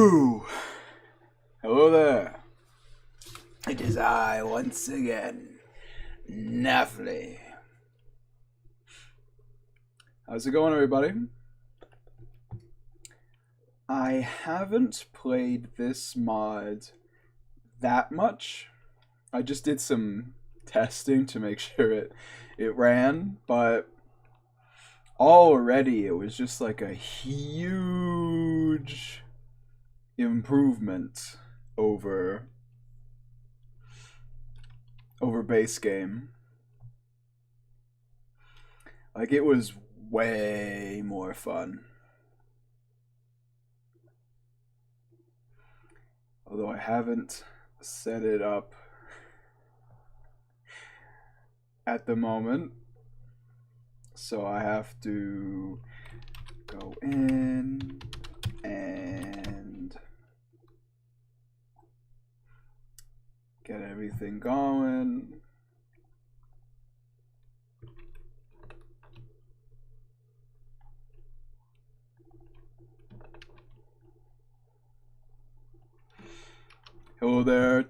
Hello! Hello there. It is I once again, Nafly. How's it going, everybody? I haven't played this mod that much. I just did some testing to make sure it ran, but already it was just like a huge improvement over base game. Like, it was way more fun. Although I haven't set it up at the moment, so I have to go in and get everything going. Hello there,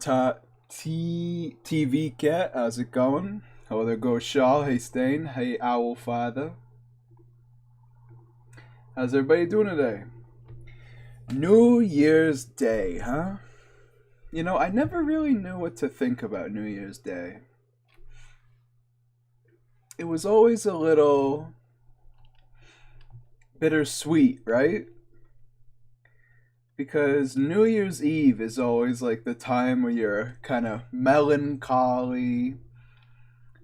TV Cat. How's it going? Hello there, Go Shaw. Hey, Stain. Hey, Owl Father. How's everybody doing today? New Year's Day, huh? You know, I never really knew what to think about New Year's Day. It was always a little bittersweet, right? Because New Year's Eve is always like the time where you're kind of melancholy,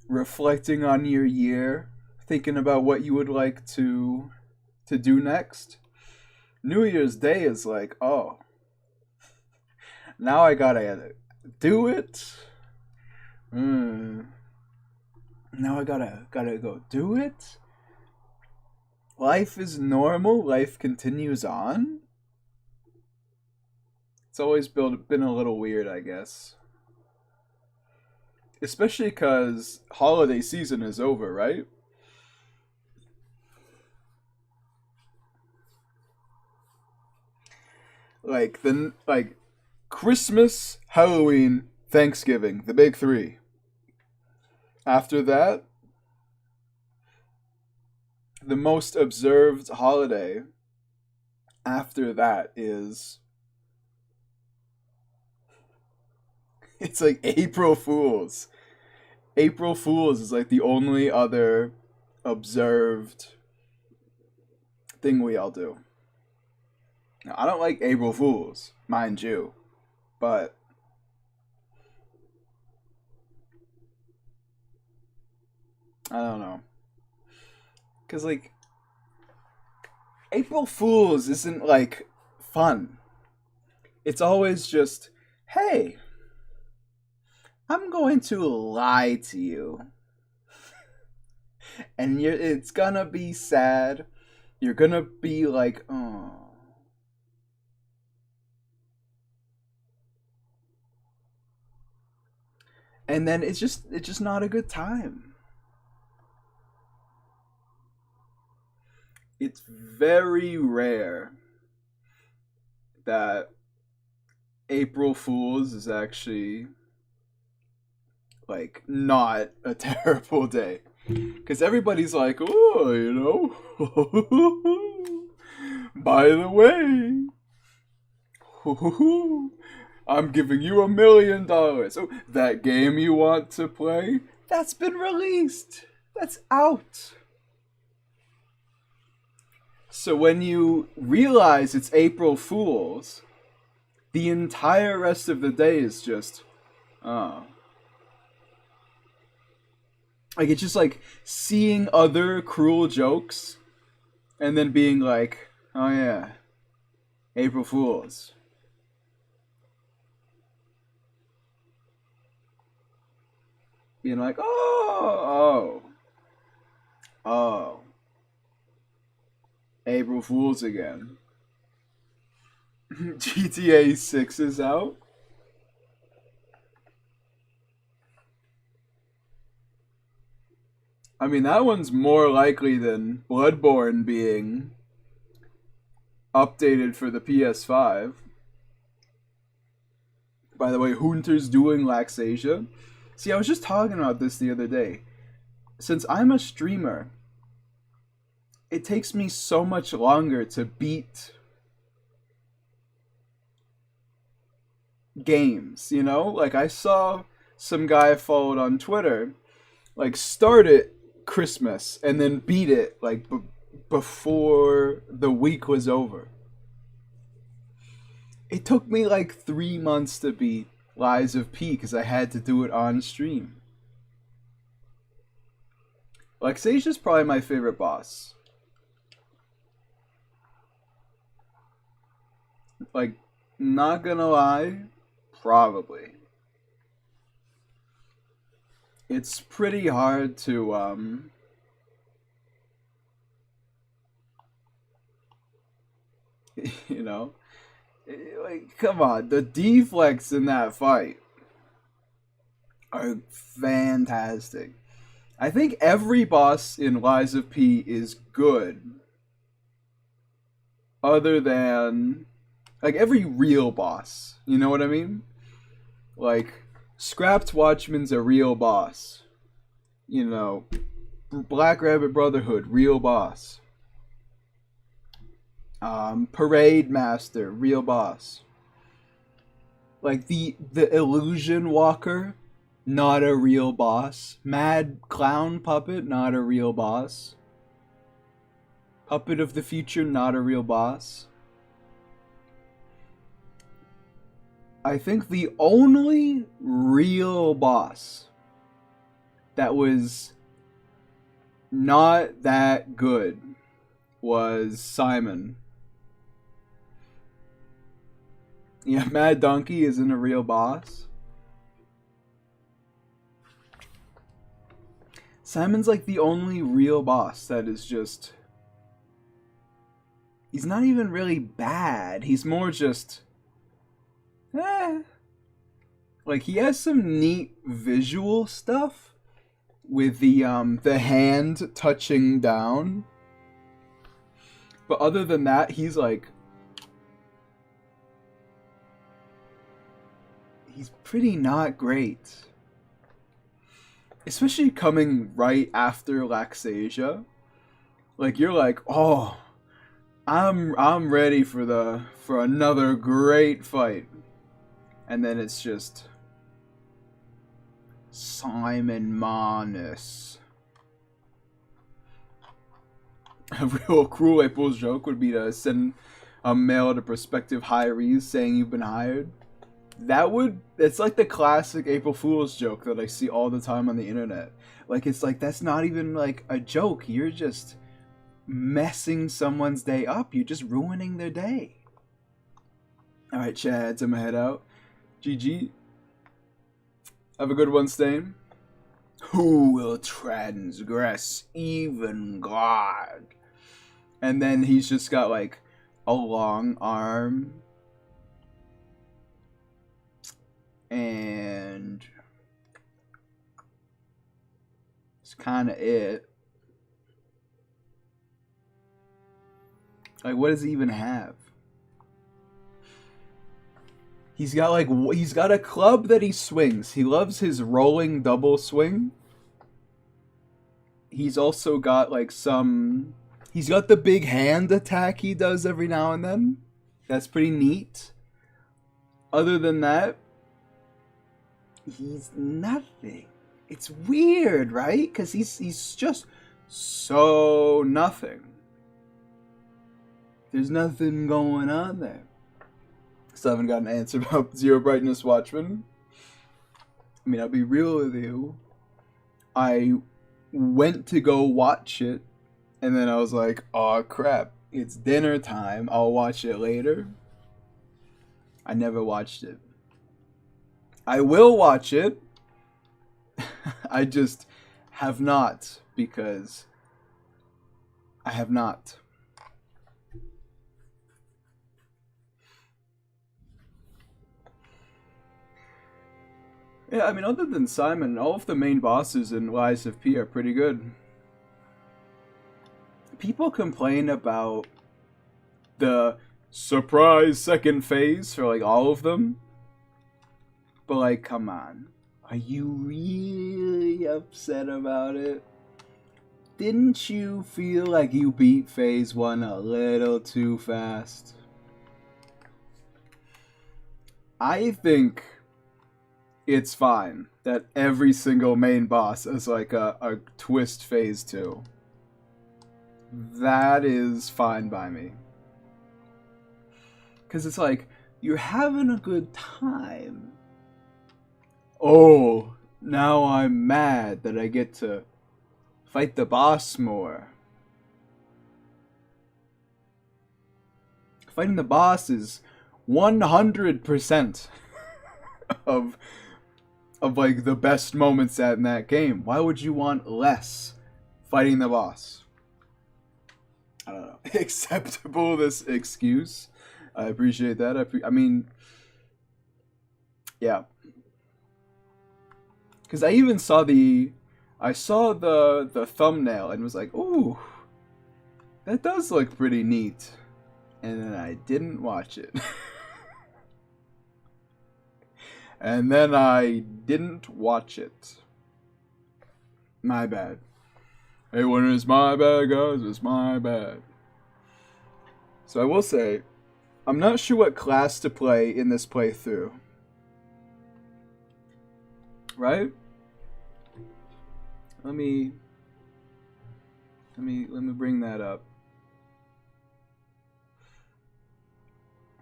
reflecting on your year, thinking about what you would like to do next. New Year's Day is like, oh, now I gotta do it. Now I gotta go do it. Life is normal. Life continues on. It's always been a little weird, I guess. Especially because holiday season is over, right? Like Christmas, Halloween, Thanksgiving, the big three. After that, the most observed holiday after that is, it's like April Fools. April Fools is like the only other observed thing we all do. Now, I don't like April Fools, mind you, but I don't know. Because, like, April Fools isn't, like, fun. It's always just, hey, I'm going to lie to you. And it's gonna be sad. You're gonna be like, oh. And then it's just not a good time. It's very rare that April Fools is actually, like, not a terrible day. Because everybody's like, oh, you know, by the way, I'm giving you $1 million. Oh, that game you want to play, that's been released. That's out. So when you realize it's April Fools, the entire rest of the day is just, oh. Like, it's just like seeing other cruel jokes and then being like, oh yeah, April Fools. Being like, oh. April Fools again. GTA 6 is out. I mean, that one's more likely than Bloodborne being updated for the PS5. By the way, Hunter's doing Laxasia. See, I was just talking about this the other day. Since I'm a streamer, it takes me so much longer to beat games, you know? Like, I saw some guy I followed on Twitter, like, start it Christmas and then beat it, like, before the week was over. It took me, like, 3 months to beat Lies of P because I had to do it on stream. Laxasia's probably my favorite boss. Like, not gonna lie, probably. It's pretty hard to, you know, like, come on, the deflects in that fight are fantastic. I think every boss in Lies of P is good, other than, like, every real boss. You know what I mean? Like, Scrapped Watchman's a real boss. You know, Black Rabbit Brotherhood, real boss. Parade Master, real boss. Like, the Illusion Walker, not a real boss. Mad Clown Puppet, not a real boss. Puppet of the Future, not a real boss. I think the only real boss that was not that good was Simon. Yeah, Mad Donkey isn't a real boss. Simon's like the only real boss that is just... He's not even really bad. He's more just... Like, he has some neat visual stuff with the hand touching down. But other than that, he's like... He's pretty not great. Especially coming right after Laxasia. Like, you're like, oh, I'm ready for another great fight. And then it's just Simon Manus. A real cruel April's joke would be to send a mail to prospective hirees saying you've been hired. It's like the classic April Fool's joke that I see all the time on the internet. Like, it's like, that's not even like a joke. You're just messing someone's day up. You're just ruining their day. Alright, Chads, I'm gonna head out. GG. Have a good one, Stain. Who will transgress even God? And then he's just got like a long arm. And it's kind of it. Like, what does he even have? He's got a club that he swings. He loves his rolling double swing. He's also got like he's got the big hand attack he does every now and then. That's pretty neat. Other than that, he's nothing. It's weird, right? Because he's just so nothing. There's nothing going on there. Still haven't got an answer about Zero Brightness Watchman. I mean, I'll be real with you. I went to go watch it, and then I was like, oh crap, it's dinner time. I'll watch it later. I never watched it. I will watch it. I just have not, because I have not. Yeah, I mean, other than Simon, all of the main bosses in Lies of P are pretty good. People complain about the surprise second phase for, like, all of them. But like, come on. Are you really upset about it? Didn't you feel like you beat Phase 1 a little too fast? I think it's fine that every single main boss is like a twist Phase 2. That is fine by me. Because it's like, you're having a good time. Oh, now I'm mad that I get to fight the boss more. Fighting the boss is 100% of like the best moments in that game. Why would you want less fighting the boss? I don't know. Acceptable, this excuse. I appreciate that. I mean, yeah. Because I even saw the thumbnail and was like, ooh, that does look pretty neat. And then I didn't watch it. And then I didn't watch it. My bad. Hey, when it's my bad, guys, it's my bad. So I will say, I'm not sure what class to play in this playthrough. Right? Let me bring that up.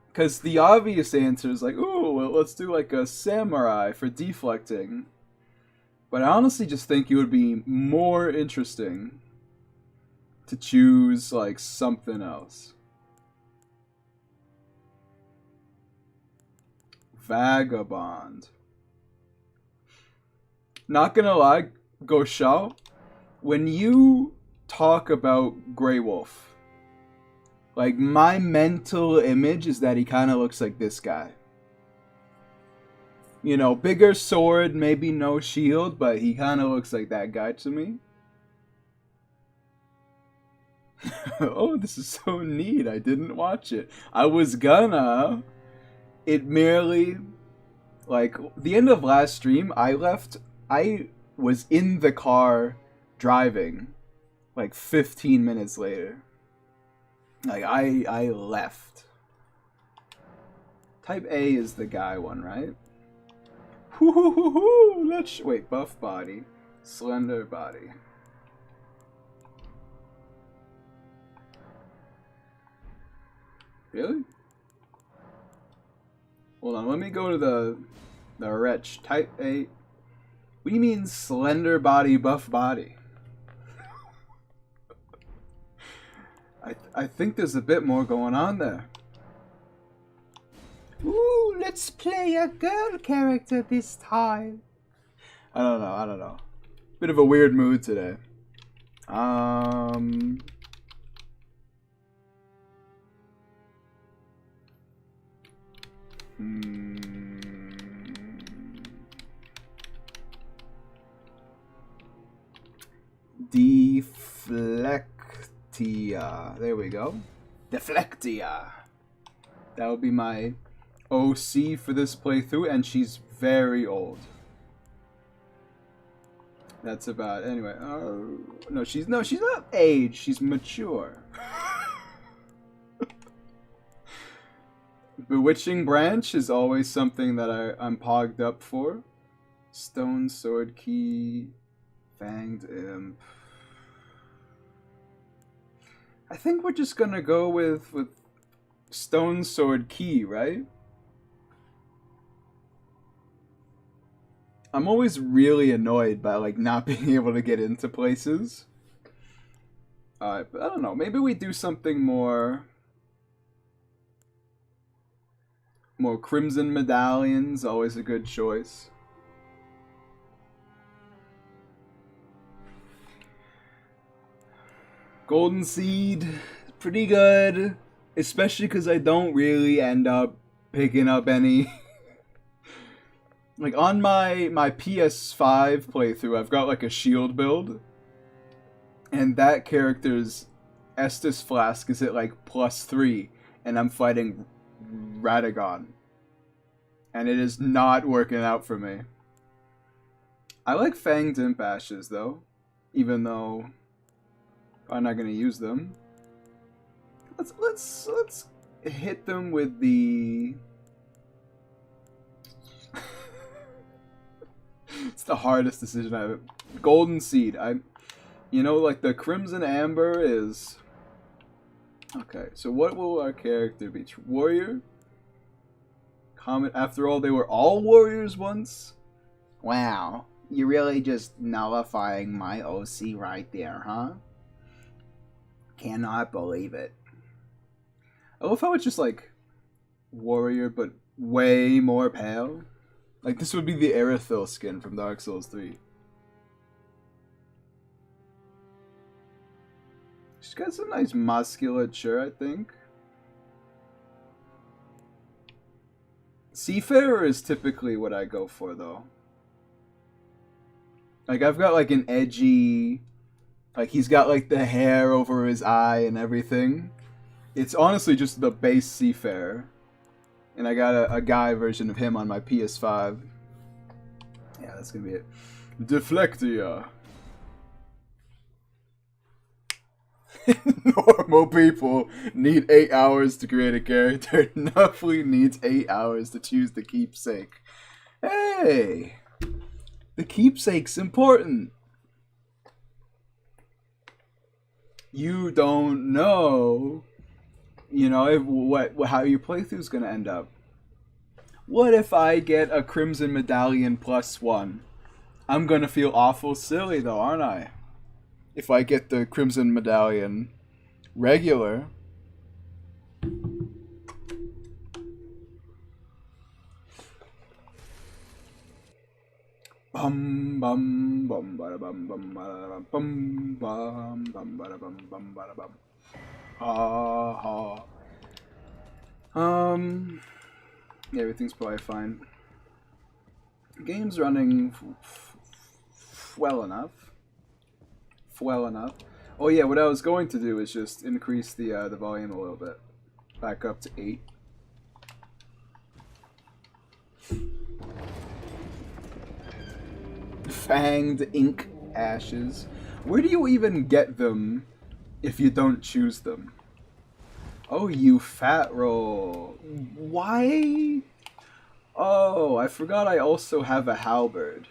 Because the obvious answer is like, ooh, well, let's do like a samurai for deflecting. But I honestly just think it would be more interesting to choose like something else. Vagabond. Not gonna lie, Goshal, when you talk about Grey Wolf, like, my mental image is that he kind of looks like this guy. You know, bigger sword, maybe no shield, but he kind of looks like that guy to me. Oh, this is so neat. I didn't watch it. I was gonna. It merely, like, the end of last stream, I was in the car driving, like, 15 minutes later. Like, I left. Type A is the guy one, right? Let's wait, buff body. Slender body. Really? Hold on, let me go to the wretch. Type A. What do you mean slender body, buff body? I think there's a bit more going on there. Ooh, let's play a girl character this time. I don't know. Bit of a weird mood today. Deflectia. There we go. Deflectia. That would be my OC for this playthrough, and she's very old. That's about anyway. No, she's not age. She's mature. Bewitching Branch is always something that I'm pogged up for. Stone Sword Key, Fanged Imp. I think we're just gonna go with Stone Sword Key, right? I'm always really annoyed by like not being able to get into places. But I don't know. Maybe we do something more Crimson Medallions. Always a good choice. Golden Seed, pretty good, especially because I don't really end up picking up any. Like, on my PS5 playthrough, I've got, like, a shield build. And that character's Estus Flask is at, like, +3. And I'm fighting Radagon. And it is not working out for me. I like Fanged Imp Ashes, though. Even though I'm not going to use them. Let's hit them with the... It's the hardest decision I've... Golden Seed. You know, like the Crimson Amber is... Okay, so what will our character be? Warrior? Comet. After all, they were all warriors once? Wow. You're really just nullifying my OC right there, huh? Cannot believe it. I love how it's just like warrior, but way more pale. Like this would be the Erithil skin from Dark Souls 3. She's got some nice musculature, I think. Seafarer is typically what I go for, though. Like, I've got, like, an edgy... Like, he's got, like, the hair over his eye and everything. It's honestly just the base Seafarer. And I got a guy version of him on my PS5. Yeah, that's gonna be it. Deflectia. Normal people need 8 hours to create a character. Nuffly needs 8 hours to choose the keepsake. Hey! The keepsake's important. You don't know, you know, how your playthrough's gonna end up. What if I get a Crimson Medallion +1? I'm gonna feel awful silly though, aren't I? If I get the Crimson Medallion regular. Bum bum bum bada bum bum bada bum bum bum bada bum bum bada bum. Ha ha. Yeah, everything's probably fine. Game's running well enough. Well enough. Oh yeah, what I was going to do is just increase the volume a little bit, back up to 8. Fanged ink ashes. Where do you even get them if you don't choose them? Oh, you fat roll. Why? Oh, I forgot I also have a halberd.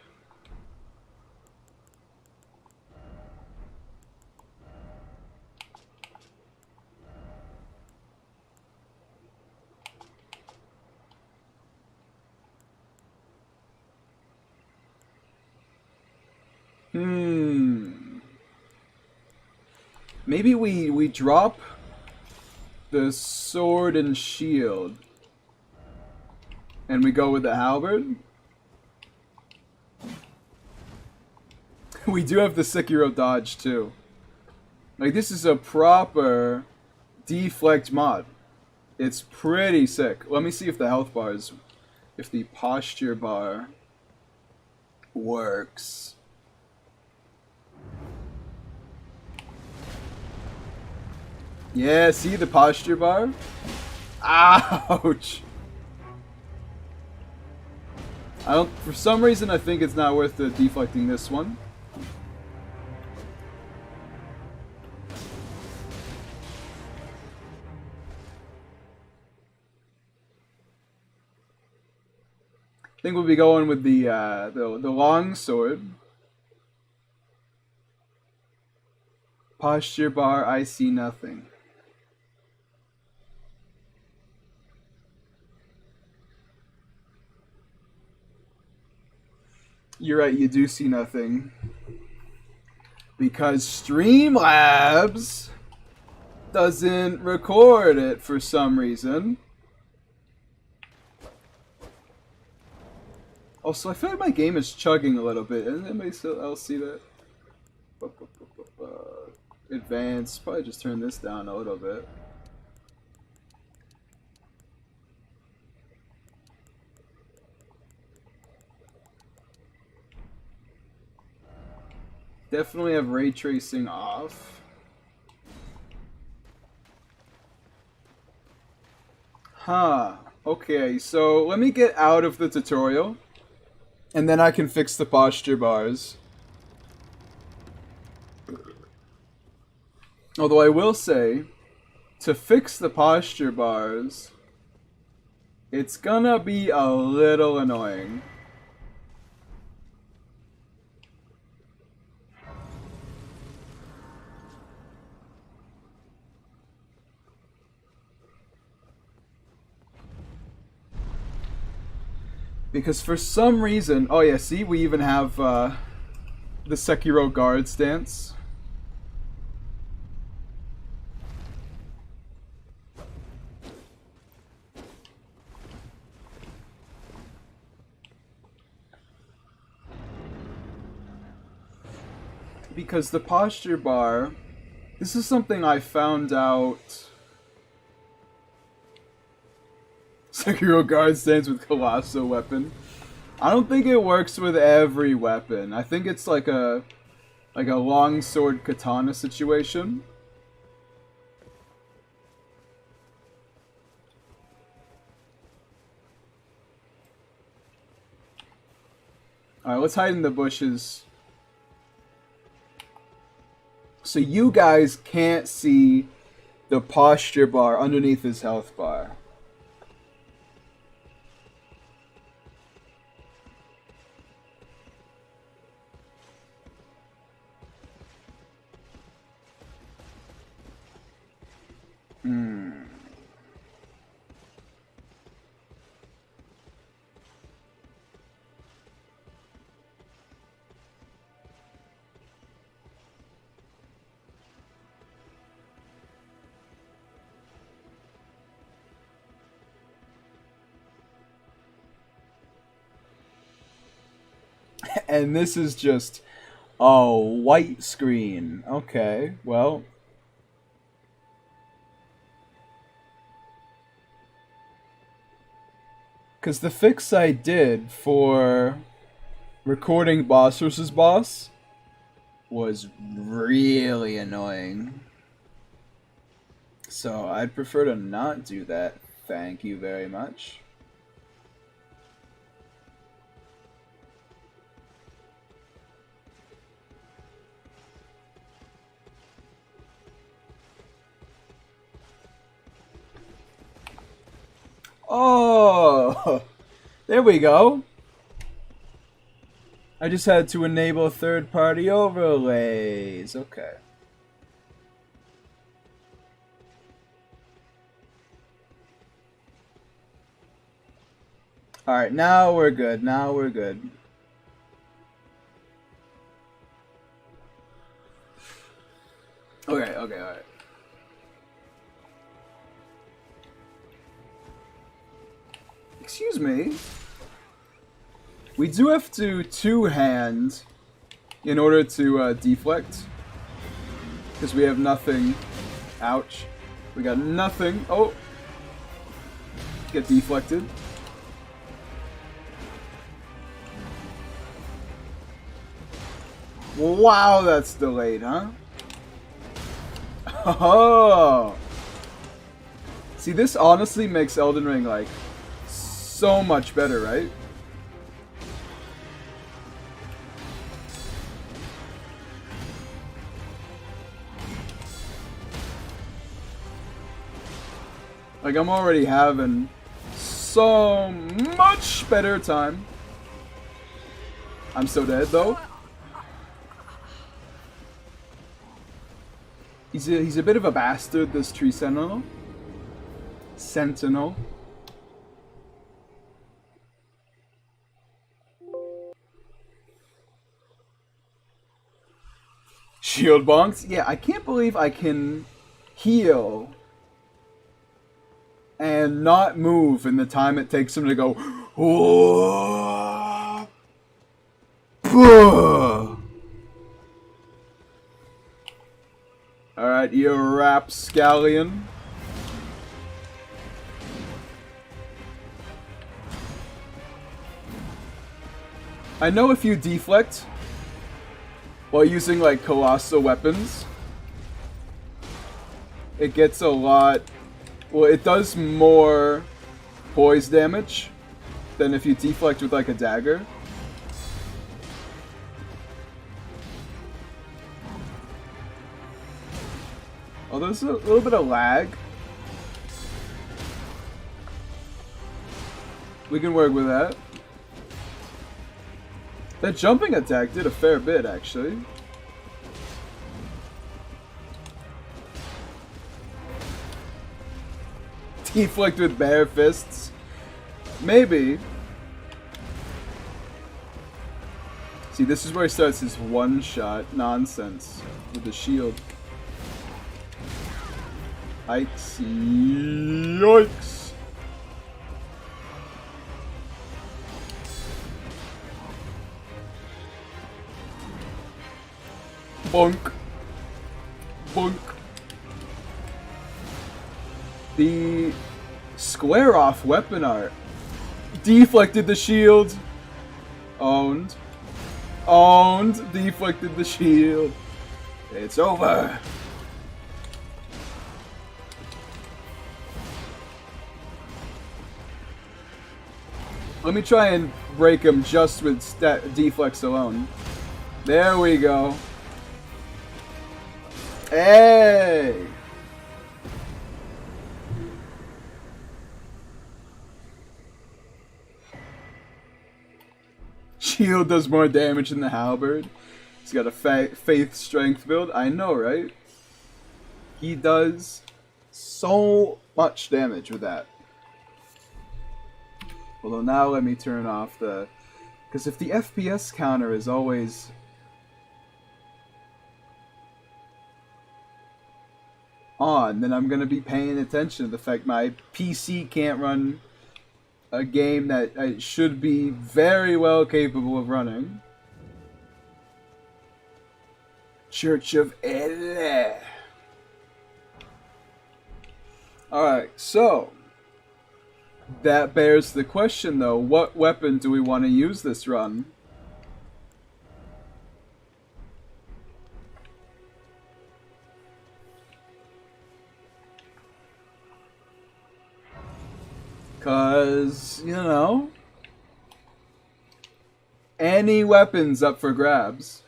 Maybe we drop the sword and shield and we go with the halberd. We do have the Sekiro dodge too. Like this is a proper deflect mod. It's pretty sick. Let me see if the health bars, if the posture bar works. Yeah, see the posture bar? Ouch! For some reason I think it's not worth deflecting this one. I think we'll be going with the long sword. Posture bar, I see nothing. You're right, you do see nothing. Because Streamlabs doesn't record it for some reason. Also, I feel like my game is chugging a little bit. Does anybody else see that? Advanced. Probably just turn this down a little bit. Definitely have ray tracing off. Huh. Okay, so let me get out of the tutorial, and then I can fix the posture bars. Although I will say, to fix the posture bars, it's gonna be a little annoying. Because for some reason... Oh yeah, see? We even have the Sekiro guard stance. Because the posture bar... This is something I found out... Sekiro guard stance with Colossal weapon. I don't think it works with every weapon. I think it's like a longsword katana situation. Alright, let's hide in the bushes. So you guys can't see the posture bar underneath his health bar. And this is just a white screen. Okay, well. Because the fix I did for recording boss versus boss was really annoying. So I'd prefer to not do that. Thank you very much. Oh, there we go. I just had to enable third-party overlays. Okay. Alright, now we're good. Now we're good. Okay, alright. Excuse me. We do have to two-hand in order to deflect. Because we have nothing. Ouch. We got nothing. Oh. Get deflected. Wow, that's delayed, huh? Oh. See, this honestly makes Elden Ring, like, so much better, right? Like, I'm already having so much better time. I'm so dead, though. He's a bit of a bastard, this tree sentinel. Sentinel. Shield bonks? Yeah, I can't believe I can heal and not move in the time it takes him to go. Alright, you rapscallion. I know if you deflect while using like colossal weapons, it gets a lot. Well, it does more poise damage than if you deflect with like a dagger. Oh, there's a little bit of lag. We can work with that. That jumping attack did a fair bit, actually. Deflect with bare fists? Maybe. See, this is where he starts his one-shot nonsense with the shield. Yikes. Yikes. Bonk. Bonk. The square off weapon art deflected the shield. Owned. Owned. Deflected the shield. It's over. Let me try and break him just with deflex alone. There we go. Hey! Shield does more damage than the halberd. He's got a faith strength build. I know, right? He does so much damage with that. Although now let me turn off the... Because if the FPS counter is always... on, then I'm going to be paying attention to the fact my PC can't run a game that I should be very well capable of running. Church of Elle. Alright, so... that bears the question, though. What weapon do we want to use this run? Because, you know, any weapon's up for grabs.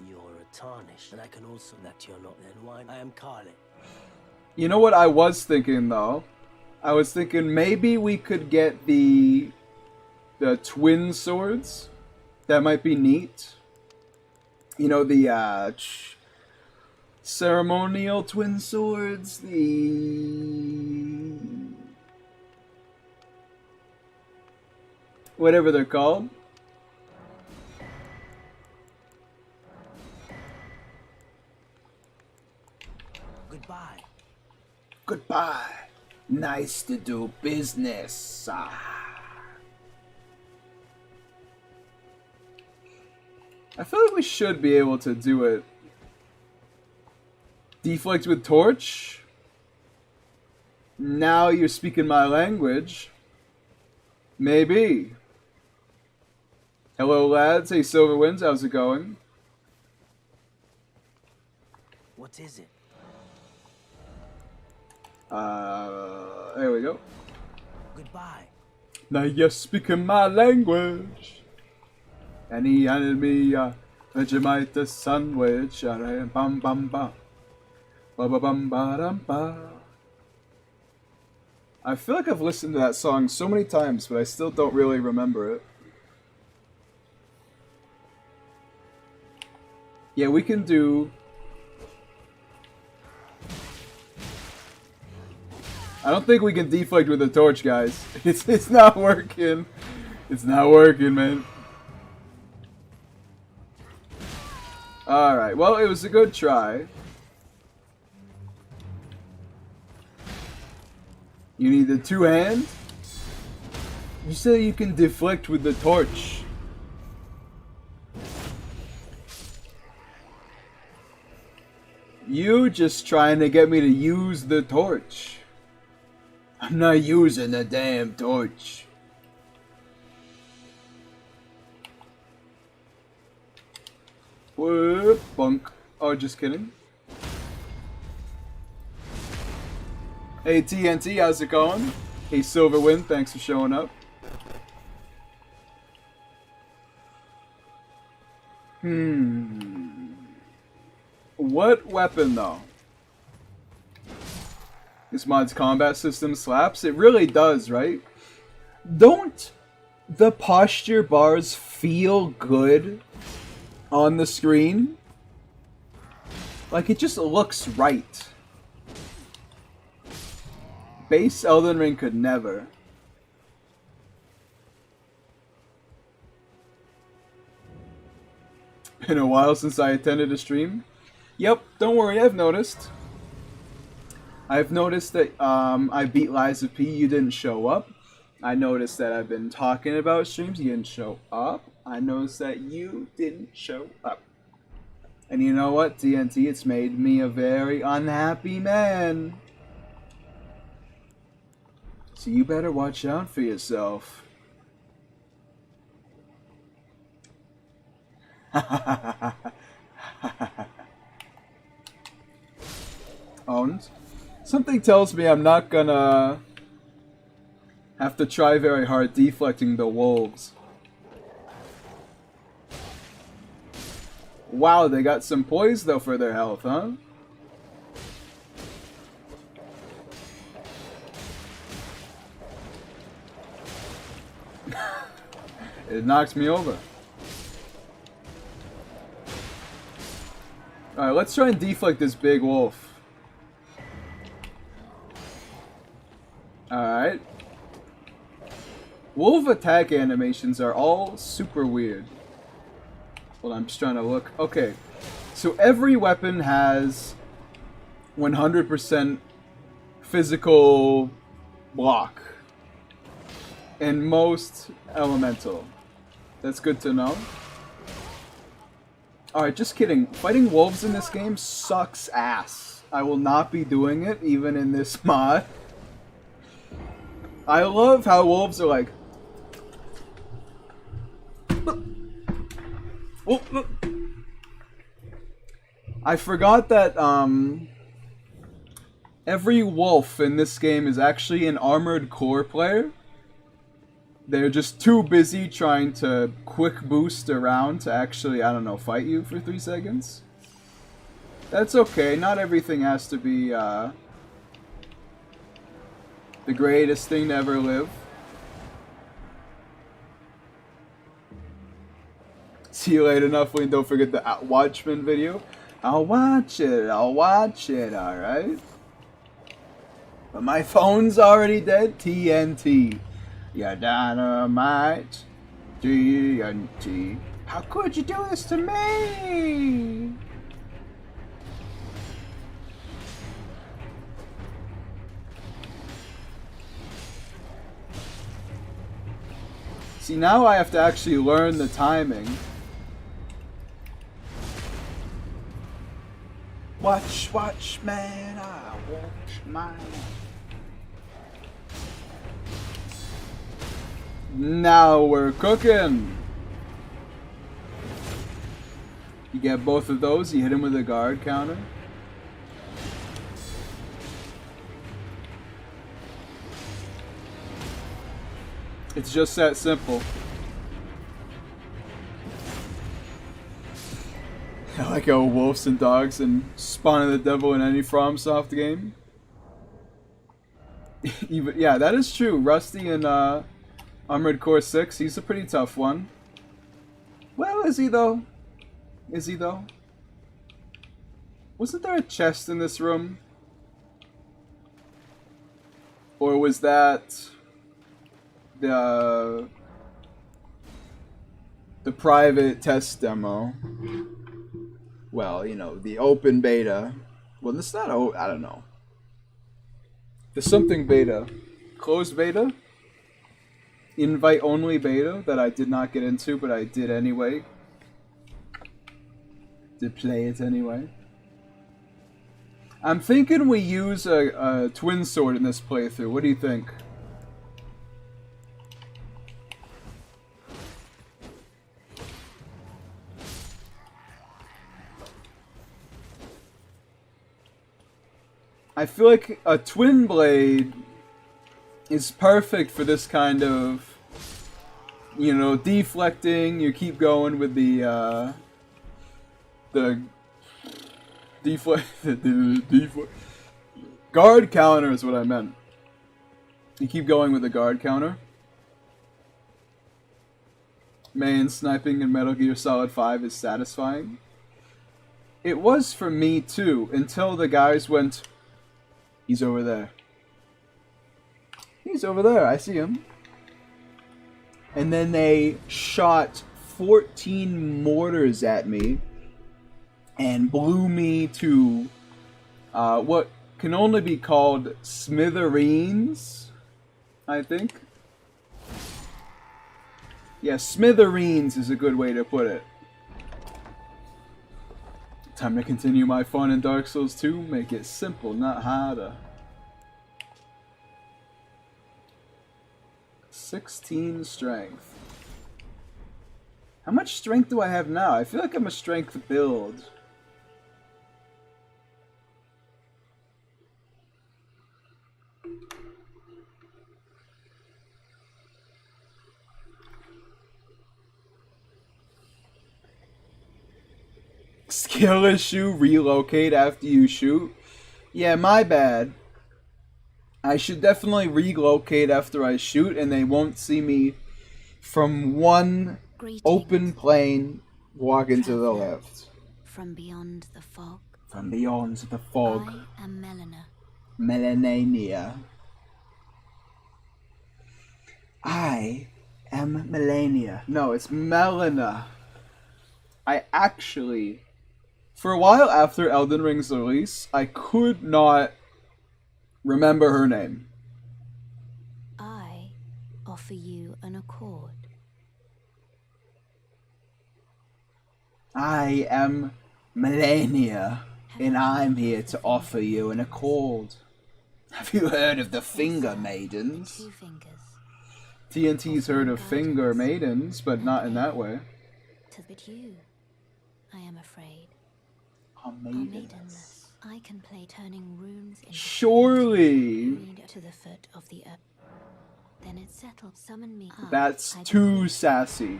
You're a tarnish, and I can also that you're not then wine. I am Carly. You know what I was thinking, though? I was thinking maybe we could get the twin swords. That might be neat. You know, the ceremonial twin swords, the... whatever they're called. Goodbye. Goodbye. Nice to do business. I feel like we should be able to do it. Deflect with torch. Now you're speaking my language. Maybe. Hello, lads. Hey, Silverwinds. How's it going? What is it? There we go. Goodbye. Now you're speaking my language. And he handed me a Vegemite sandwich. Bam bam bam. Ba ba bam ba dam ba. I feel like I've listened to that song so many times, but I still don't really remember it. Yeah, we can do... I don't think we can deflect with the torch, guys. It's not working. It's not working, man. Alright, well, it was a good try. You need the two-hand? You said you can deflect with the torch. You just trying to get me to use the torch. I'm not using the damn torch. Whoop, bunk. Oh, just kidding. Hey TNT, how's it going? Hey Silverwind, thanks for showing up. What weapon though? This mod's combat system slaps? It really does, right? Don't the posture bars feel good on the screen? Like, it just looks right. Base Elden Ring could never. Been a while since I attended a stream. Yep, don't worry, I've noticed. I've noticed that I beat Liza P, you didn't show up. I noticed that I've been talking about streams, you didn't show up. I noticed that you didn't show up. And you know what, TNT, it's made me a very unhappy man. So you better watch out for yourself. Owned. Something tells me I'm not gonna have to try very hard deflecting the wolves. Wow, they got some poise though for their health, huh? It knocks me over. Alright, let's try and deflect this big wolf. Alright. Wolf attack animations are all super weird. Hold on, I'm just trying to look. Okay. So every weapon has 100% physical block. And most elemental. That's good to know. Alright, just kidding. Fighting wolves in this game sucks ass. I will not be doing it, even in this mod. I love how wolves are like... I forgot that every wolf in this game is actually an armored core player. They're just too busy trying to quick boost around to actually, I don't know, fight you for 3 seconds. That's okay, not everything has to be the greatest thing to ever live. See you later, Nuffling. Don't forget the Watchmen video. I'll watch it, alright? But my phone's already dead. TNT. Yeah, dynamite. TNT. How could you do this to me? See, now I have to actually learn the timing. Watch, man, I watch mine. Now we're cooking. You get both of those, you hit him with a guard counter. It's just that simple. I like how wolves and dogs and Spawn of the Devil in any FromSoft game. Even, yeah, that is true. Rusty in Armored Core 6, he's a pretty tough one. Well, is he though? Is he though? Wasn't there a chest in this room? Or was that the private test demo? Well, you know, the open beta. Well, it's not, I don't know. There's something beta. Closed beta? Invite only beta that I did not get into, but I did anyway. Did play it anyway. I'm thinking we use a twin sword in this playthrough. What do you think? I feel like a twin blade is perfect for this kind of, you know, deflecting. You keep going with the deflect guard counter is what I meant. You keep going with the guard counter. Main sniping in Metal Gear Solid 5 is satisfying. It was for me too, until the guys went, he's over there. He's over there, I see him. And then they shot 14 mortars at me and blew me to what can only be called smithereens, I think. Yeah, smithereens is a good way to put it. Time to continue my fun in Dark Souls 2. Make it simple, not harder. 16 strength. How much strength do I have now? I feel like I'm a strength build. Skill issue, relocate after you shoot. Yeah, my bad. I should definitely relocate after I shoot, and they won't see me from one open plane walking to the left. From beyond the fog. From beyond the fog. I am Melina. Melanania. I am Melania. No, it's Melina. I actually, for a while after Elden Ring's release, I could not remember her name. I offer you an accord. I am Melania, and I'm here to offer you an accord. Have you heard of the Finger Maidens? 2 fingers. TNT's heard of Finger Maidens, but not in that way. But you, I am afraid, are maidenless. I can play turning runes into surely to the foot of the earth. Then it settled. Summon me. That's too sassy.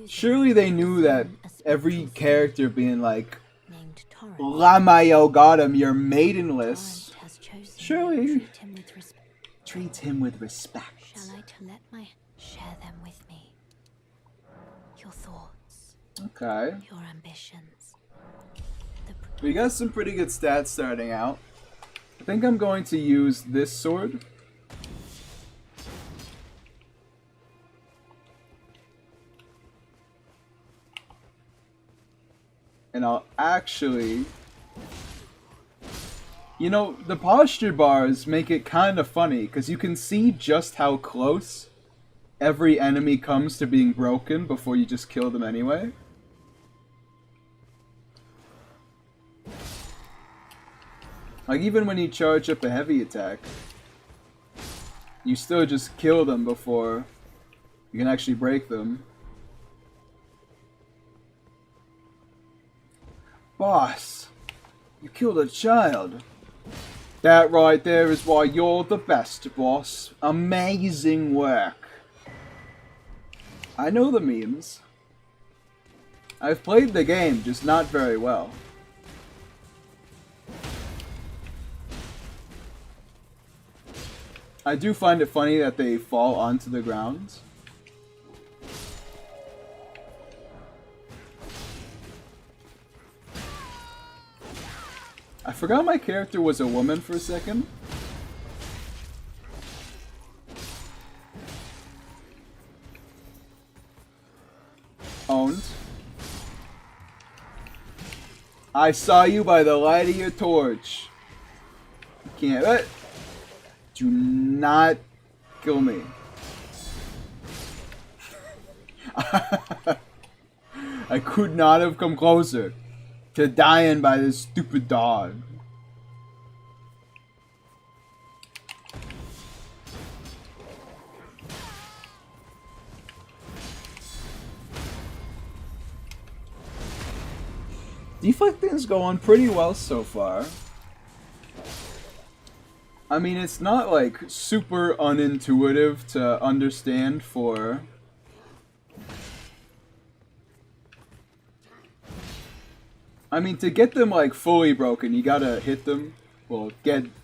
Surely they knew that every character being like, Lamayo got him, you're maidenless. Surely treat him with respect. Shall I share them with me? Your thoughts. Okay. Your ambitions. We got some pretty good stats starting out. I think I'm going to use this sword. And I'll actually... You know, the posture bars make it kind of funny, because you can see just how close every enemy comes to being broken before you just kill them anyway. Like, even when you charge up a heavy attack, you still just kill them before you can actually break them. Boss, you killed a child. That right there is why you're the best, boss. Amazing work. I know the memes. I've played the game, just not very well. I do find it funny that they fall onto the ground. I forgot my character was a woman for a second. Owned. I saw you by the light of your torch. You can't. Do not kill me. I could not have come closer to dying by this stupid dog. Deflecting's going pretty well so far. I mean, it's not like super unintuitive to understand for... I mean, to get them like fully broken, you gotta hit them. Well,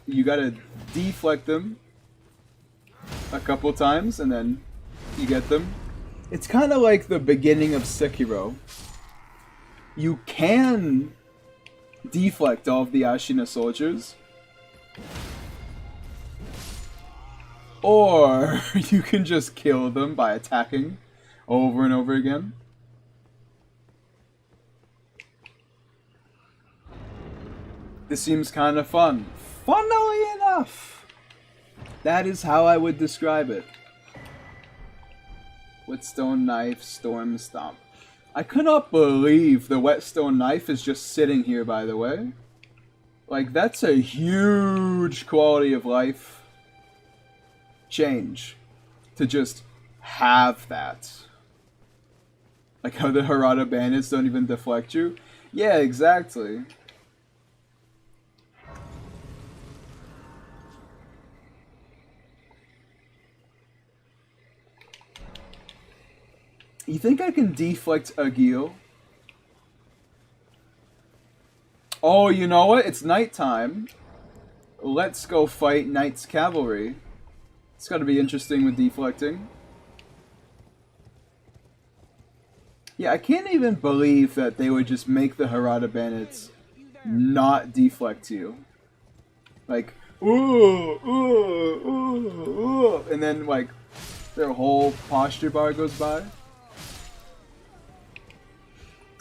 you gotta deflect them a couple times, and then you get them. It's kind of like the beginning of Sekiro. You can deflect all of the Ashina soldiers, or you can just kill them by attacking over and over again. This seems kind of fun. Funnily enough, that is how I would describe it. Whetstone knife, storm stomp. I cannot believe the whetstone knife is just sitting here, by the way. Like, that's a huge quality of life change to just have that. Like how the Harada bandits don't even deflect you. Yeah, exactly. You think I can deflect Agil? Oh, you know what? It's nighttime. Let's go fight Knight's Cavalry. It's gotta be interesting with deflecting. Yeah, I can't even believe that they would just make the Harada bandits not deflect you. Like, ooh, ooh, ooh, ooh, and then like their whole posture bar goes by.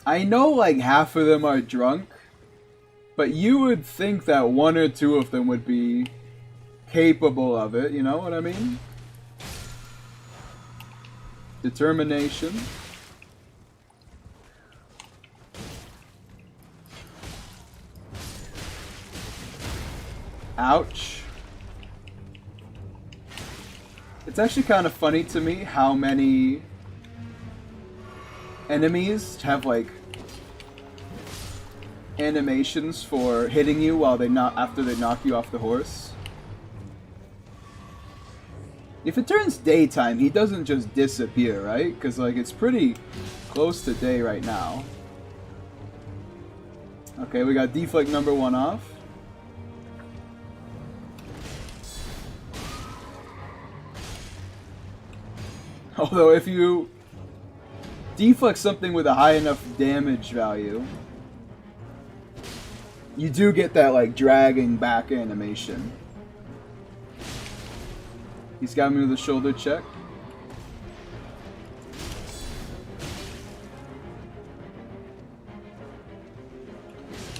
I know like half of them are drunk, but you would think that one or two of them would be capable of it, you know what I mean? Determination. Ouch. It's actually kind of funny to me how many enemies have like animations for hitting you while after they knock you off the horse. If it turns daytime, he doesn't just disappear, right? Because like it's pretty close to day right now. Okay, we got deflect number 1 off. Although if you deflect something with a high enough damage value, you do get that like dragging back animation. He's got me with a shoulder check.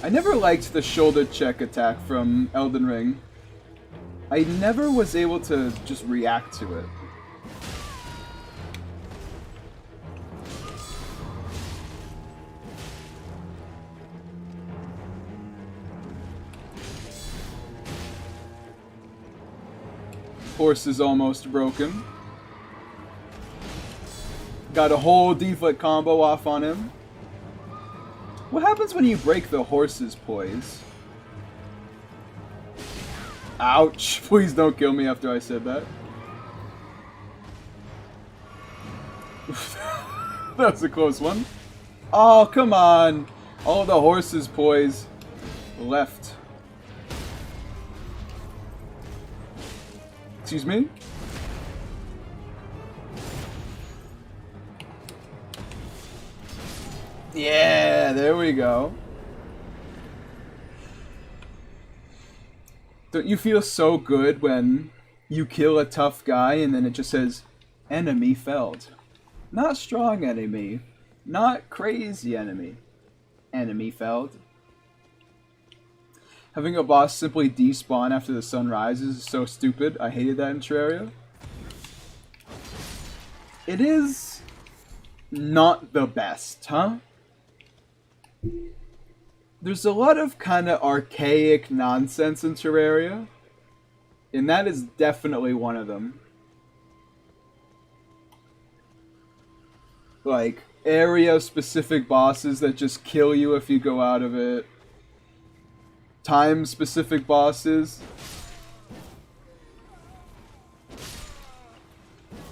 I never liked the shoulder check attack from Elden Ring. I never was able to just react to it. Horse is almost broken. Got a whole deflect combo off on him. What happens when you break the horse's poise? Ouch. Please don't kill me after I said that. That was a close one. Oh, come on. All the horse's poise left. Excuse me? Yeah, there we go. Don't you feel so good when you kill a tough guy and then it just says, enemy felled? Not strong enemy. Not crazy enemy. Enemy felled. Having a boss simply despawn after the sun rises is so stupid. I hated that in Terraria. It is not the best, huh? There's a lot of kind of archaic nonsense in Terraria, and that is definitely one of them. Like, area-specific bosses that just kill you if you go out of it. Time-specific bosses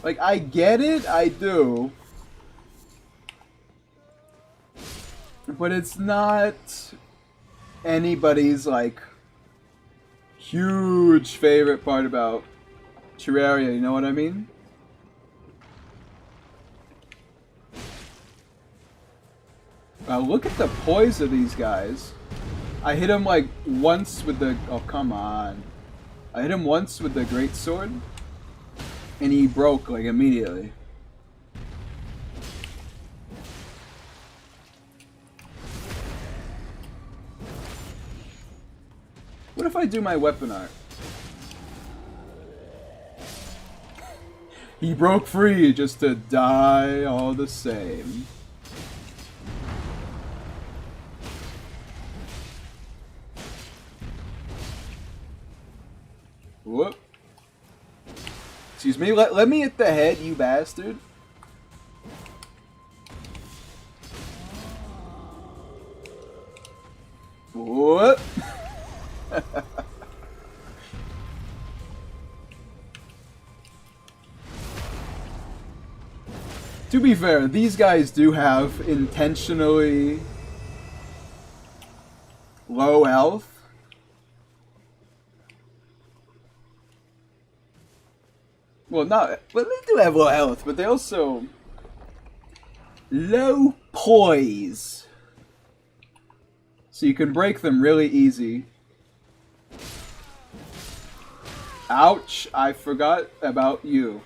Like, I get it, I do. But it's not anybody's, like, huge favorite part about Terraria, you know what I mean? Wow, look at the poise of these guys. I hit him like once with the... Oh, come on. I hit him once with the greatsword, and he broke like immediately. What if I do my weapon art? He broke free just to die all the same. Whoop. Excuse me, let me hit the head, you bastard. Whoop. To be fair, these guys do have intentionally low health. Well, well, they do have low health, but they also low poise. So you can break them really easy. Ouch, I forgot about you.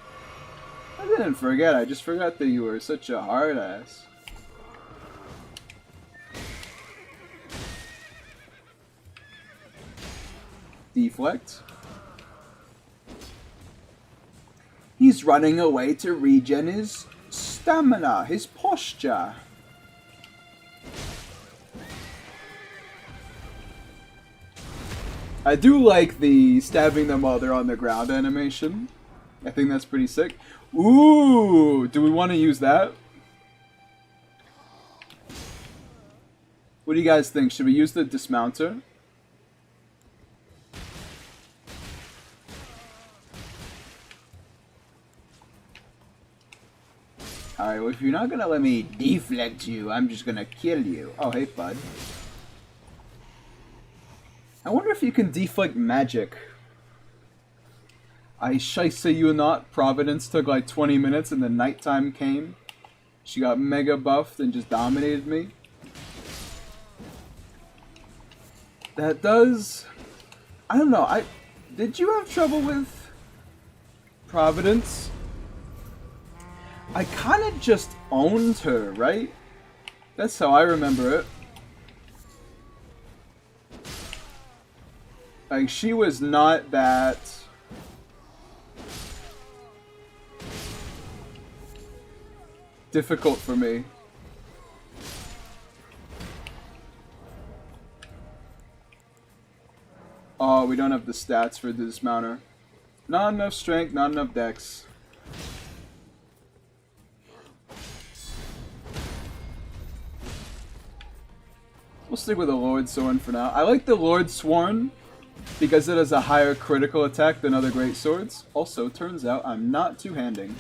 I didn't forget, I just forgot that you were such a hard ass. Deflect. He's running away to regen his stamina, his posture. I do like the stabbing them while they're on the ground animation. I think that's pretty sick. Ooh, do we want to use that? What do you guys think? Should we use the dismounter? Alright, well, if you're not gonna let me deflect you, I'm just gonna kill you. Oh, hey, bud. I wonder if you can deflect magic. I scheisse you not. Providence took like 20 minutes and then nighttime came. She got mega buffed and just dominated me. That does... I don't know, did you have trouble with Providence? I kind of just owned her, right? That's how I remember it. Like, she was not that... difficult for me. Oh, we don't have the stats for the dismounter. Not enough strength, not enough dex. We'll stick with the Lord Sworn for now. I like the Lord Sworn because it has a higher critical attack than other great swords. Also, turns out I'm not two-handing.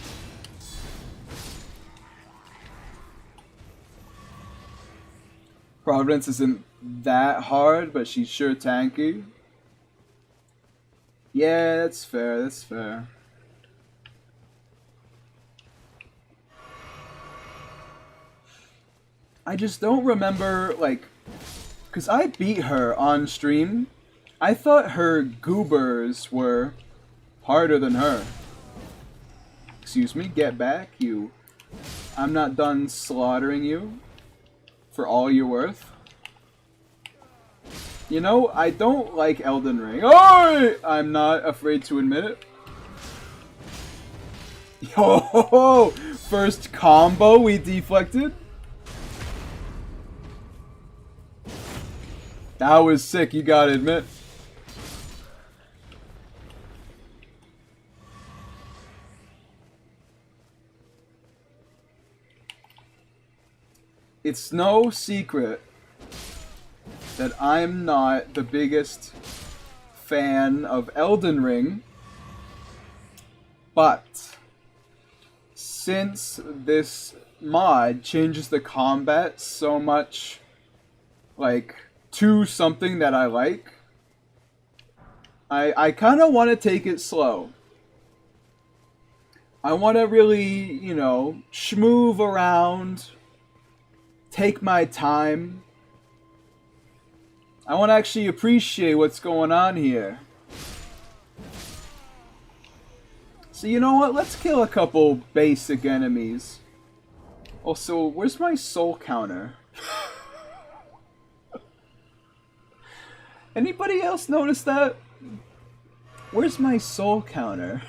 Providence isn't that hard, but she's sure tanky. Yeah, that's fair, that's fair. I just don't remember, like... Because I beat her on stream. I thought her goobers were harder than her. Excuse me, get back, you. I'm not done slaughtering you. For all you're worth. You know, I don't like Elden Ring. Oh! I'm not afraid to admit it. Yo! First combo we deflected. That was sick, you gotta admit. It's no secret that I'm not the biggest fan of Elden Ring, but since this mod changes the combat so much, like, to something that I like, I kind of want to take it slow. I want to really, you know, schmoove around, take my time. I want to actually appreciate what's going on here. So you know what? Let's kill a couple basic enemies. Also, where's my soul counter? Anybody else notice that? Where's my soul counter?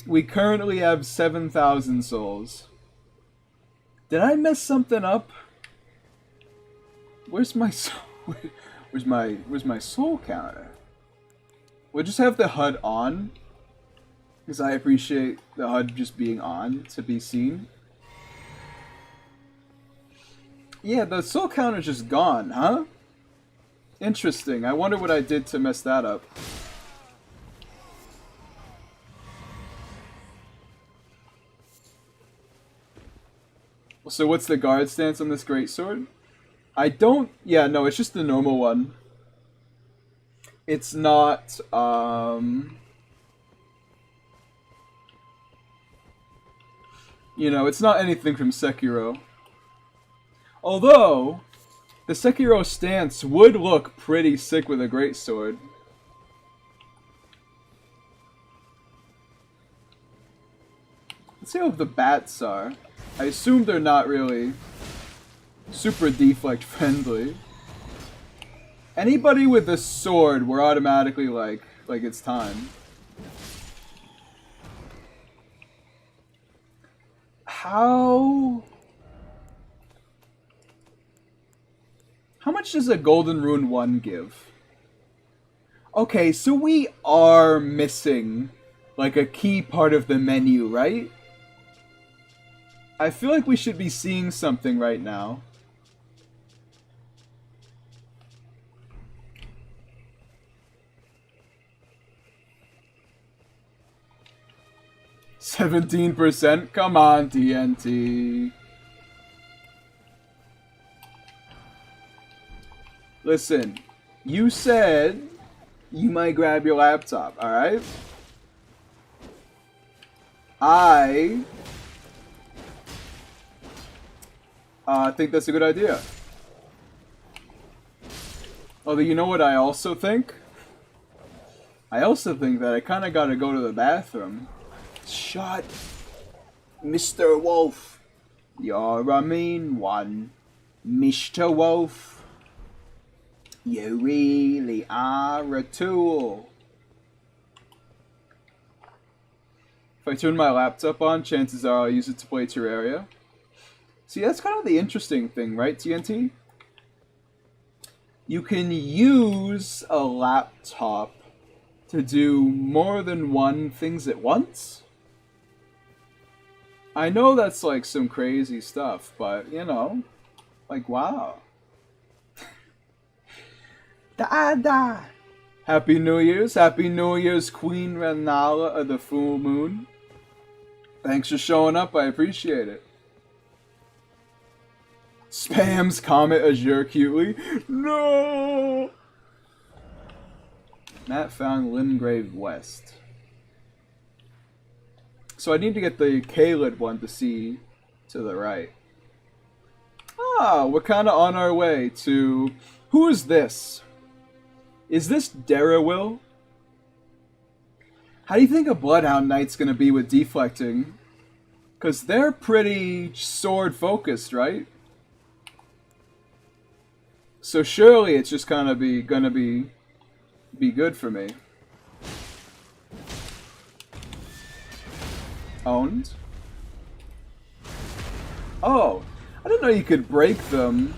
We currently have 7,000 souls. Did I mess something up? Where's my soul? Where's my soul counter? We'll just have the HUD on, because I appreciate the HUD just being on to be seen. Yeah, the soul counter's just gone, huh? Interesting. I wonder what I did to mess that up. So what's the guard stance on this greatsword? I don't... Yeah, no, it's just the normal one. It's not, you know, it's not anything from Sekiro. Although, the Sekiro stance would look pretty sick with a greatsword. Let's see how the bats are. I assume they're not really super deflect friendly. Anybody with a sword, we're automatically like it's time. How much does a Golden Rune 1 give? Okay, so we are missing like a key part of the menu, right? I feel like we should be seeing something right now. %? Come on, TNT. Listen, you said you might grab your laptop, alright? I think that's a good idea. Although, you know what I also think? I also think that I kind of gotta go to the bathroom. Shut, Mr. Wolf. You're a mean one, Mr. Wolf. You really are a tool. If I turn my laptop on, chances are I'll use it to play Terraria. See, that's kind of the interesting thing, right, TNT? You can use a laptop to do more than one things at once. I know that's like some crazy stuff, but you know, like wow. Da. Happy New Year's, Queen Renala of the Full Moon. Thanks for showing up, I appreciate it. Spams Comet Azure cutely. No! Matt found Limgrave West. So I need to get the Kaled one to see to the right. Ah, we're kind of on our way to... Who is this? Is this Darrowil? How do you think a Bloodhound Knight's going to be with deflecting? Because they're pretty sword-focused, right? So surely it's just kind of gonna be good for me. Owned. Oh, I didn't know you could break them.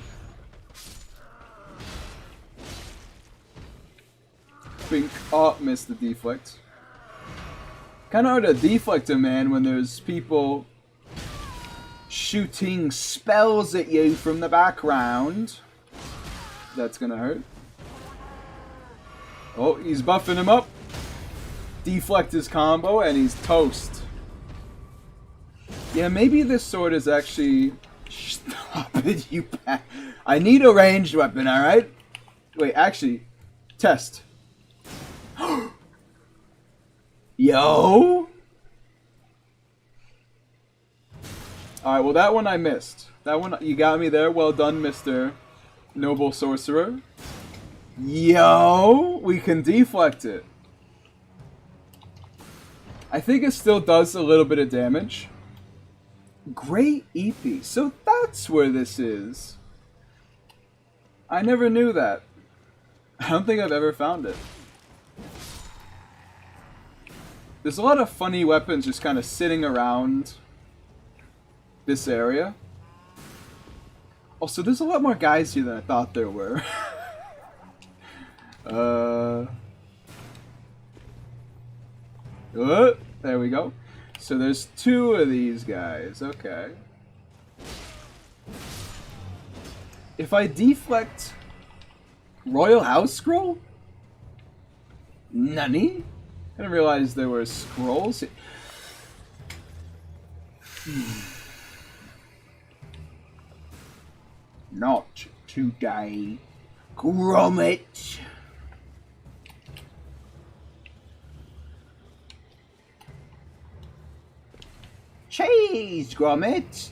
Bink. Oh, missed the deflect. Kind of hard to deflect a man when there's people shooting spells at you from the background. That's gonna hurt. Oh, he's buffing him up. Deflect his combo, and he's toast. Yeah, maybe this sword is actually... Stop it, you I need a ranged weapon, alright? Wait, actually, test. Yo! Alright, well that one I missed. That one, you got me there. Well done, Mr. Noble Sorcerer. Yo! We can deflect it. I think it still does a little bit of damage. Great EP. So that's where this is. I never knew that. I don't think I've ever found it. There's a lot of funny weapons just kind of sitting around this area. Also, there's a lot more guys here than I thought there were. There we go. So there's 2 of these guys. Okay. If I deflect Royal House Scroll? Nani? I didn't realize there were scrolls. Not today, Gromit. Cheese, Gromit.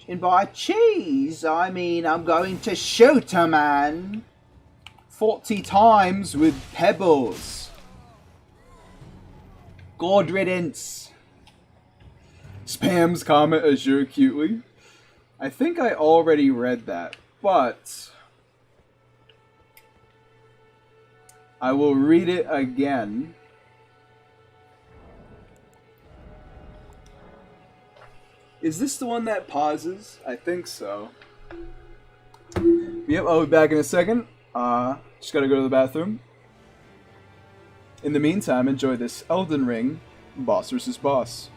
And by cheese, I mean I'm going to shoot a man 40 times with pebbles. God riddance. Spams comment Azure cutely. I think I already read that, but I will read it again. Is this the one that pauses? I think so. Yep, I'll be back in a second. Just gotta go to the bathroom. In the meantime, enjoy this Elden Ring boss versus boss.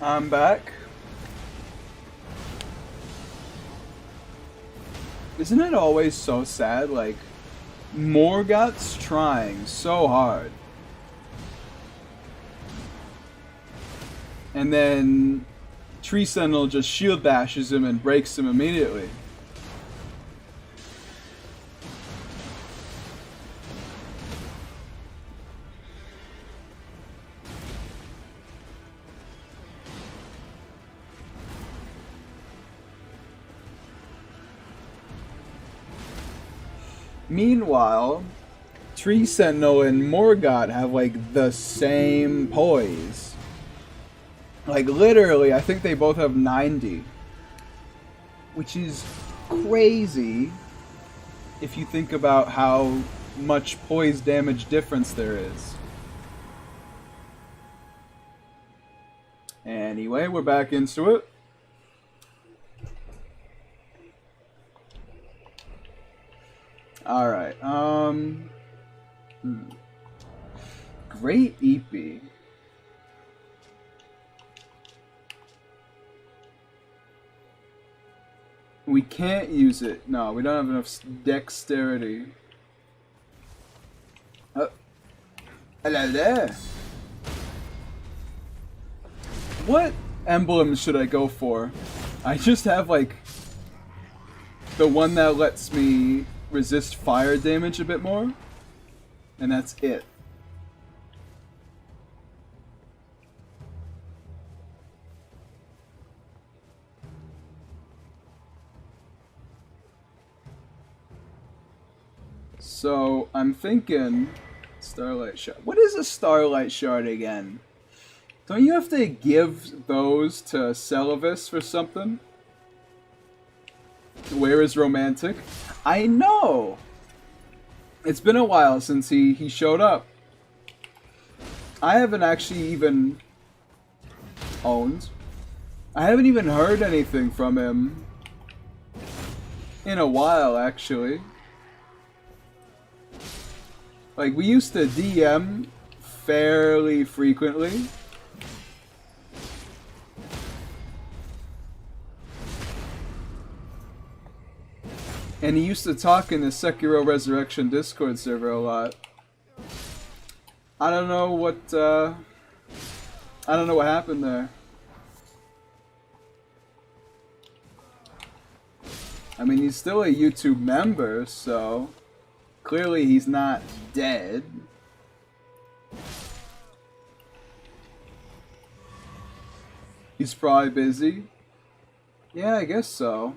I'm back. Isn't it always so sad? Like, Morgoth's trying so hard. And then Tree Sentinel just shield bashes him and breaks him immediately. Meanwhile, Tree Sentinel and Morgoth have like the same poise. Like literally, I think they both have 90. Which is crazy if you think about how much poise damage difference there is. Anyway, we're back into it. Alright, Great EP. We can't use it. No, we don't have enough dexterity. Hello there. What emblem should I go for? I just have like the one that lets me resist fire damage a bit more, and that's it. So I'm thinking Starlight Shard. What is a Starlight Shard again? Don't you have to give those to Celavis for something? Where is Romantic? I know! It's been a while since he showed up. I haven't actually even owned. I haven't even heard anything from him in a while, actually. Like, we used to DM fairly frequently. And he used to talk in the Sekiro Resurrection Discord server a lot. I don't know what happened there. I mean, he's still a YouTube member, so clearly he's not dead. He's probably busy. Yeah, I guess so.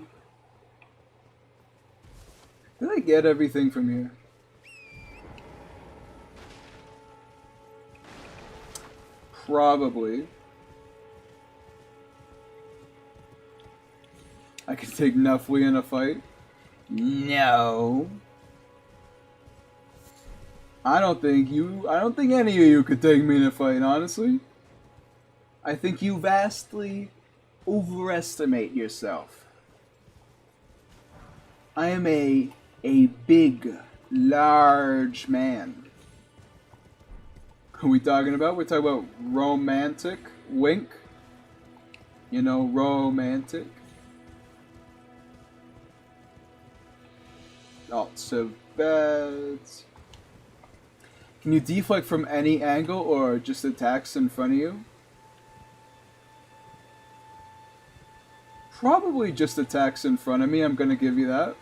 Did I get everything from here? Probably. I can take Nuffley in a fight. No. I don't think any of you could take me in a fight, honestly. I think you vastly overestimate yourself. I am a big, large man. Who are we talking about? We're talking about romantic. Wink. You know, romantic. Lots of beds. Can you deflect from any angle or just attacks in front of you? Probably just attacks in front of me, I'm gonna give you that.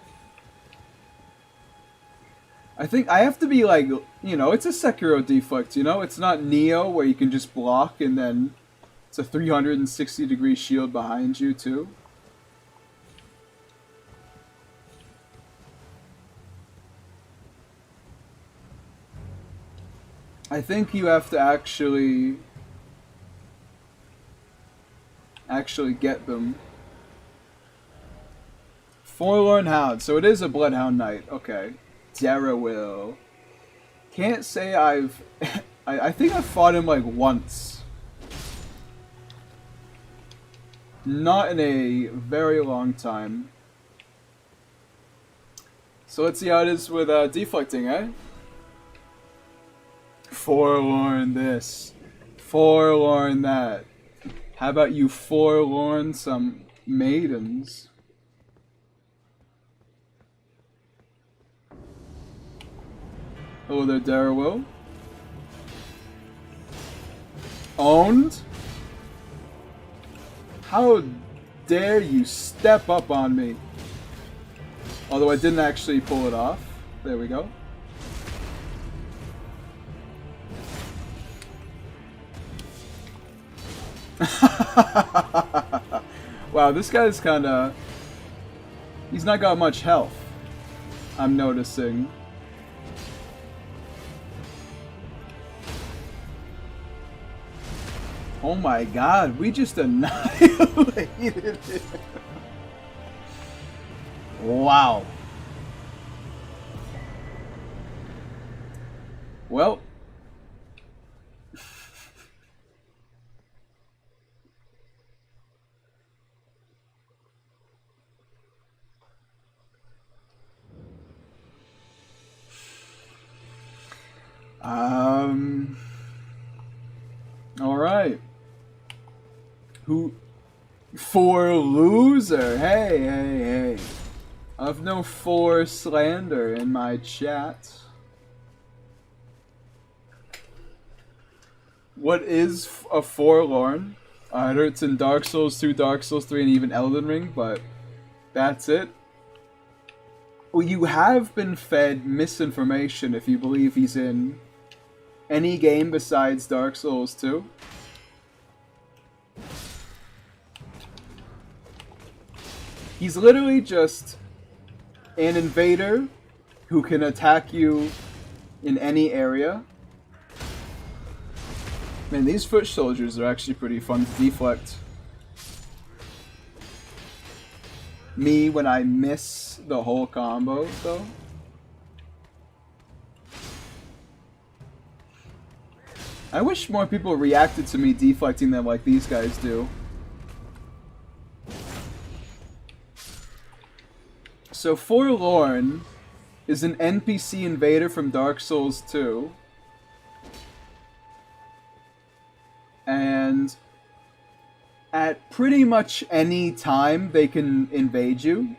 I think I have to be like, you know, it's a Sekiro deflect, you know? It's not Neo where you can just block and then it's a 360-degree shield behind you too. I think you have to actually get them. Forlorn Hound, so it is a Bloodhound Knight, okay. Darrowil. Can't say I've... I think I've fought him like once. Not in a very long time. So let's see how it is with deflecting, eh? Forlorn this. Forlorn that. How about you forlorn some maidens? Hello there, Darrow. Owned? How dare you step up on me? Although I didn't actually pull it off. There we go. Wow, this guy's kinda... He's not got much health, I'm noticing. Oh my god, we just annihilated it. Wow. Well. All right. Who? For loser. Hey, hey, hey. I've no for slander in my chat. What is a forlorn? I heard it's in Dark Souls 2, Dark Souls 3, and even Elden Ring, but that's it. Well, you have been fed misinformation if you believe he's in any game besides Dark Souls 2. He's literally just an invader who can attack you in any area. Man, these foot soldiers are actually pretty fun to deflect. Me when I miss the whole combo, though. I wish more people reacted to me deflecting them like these guys do. So Forlorn is an NPC invader from Dark Souls 2. And at pretty much any time they can invade you.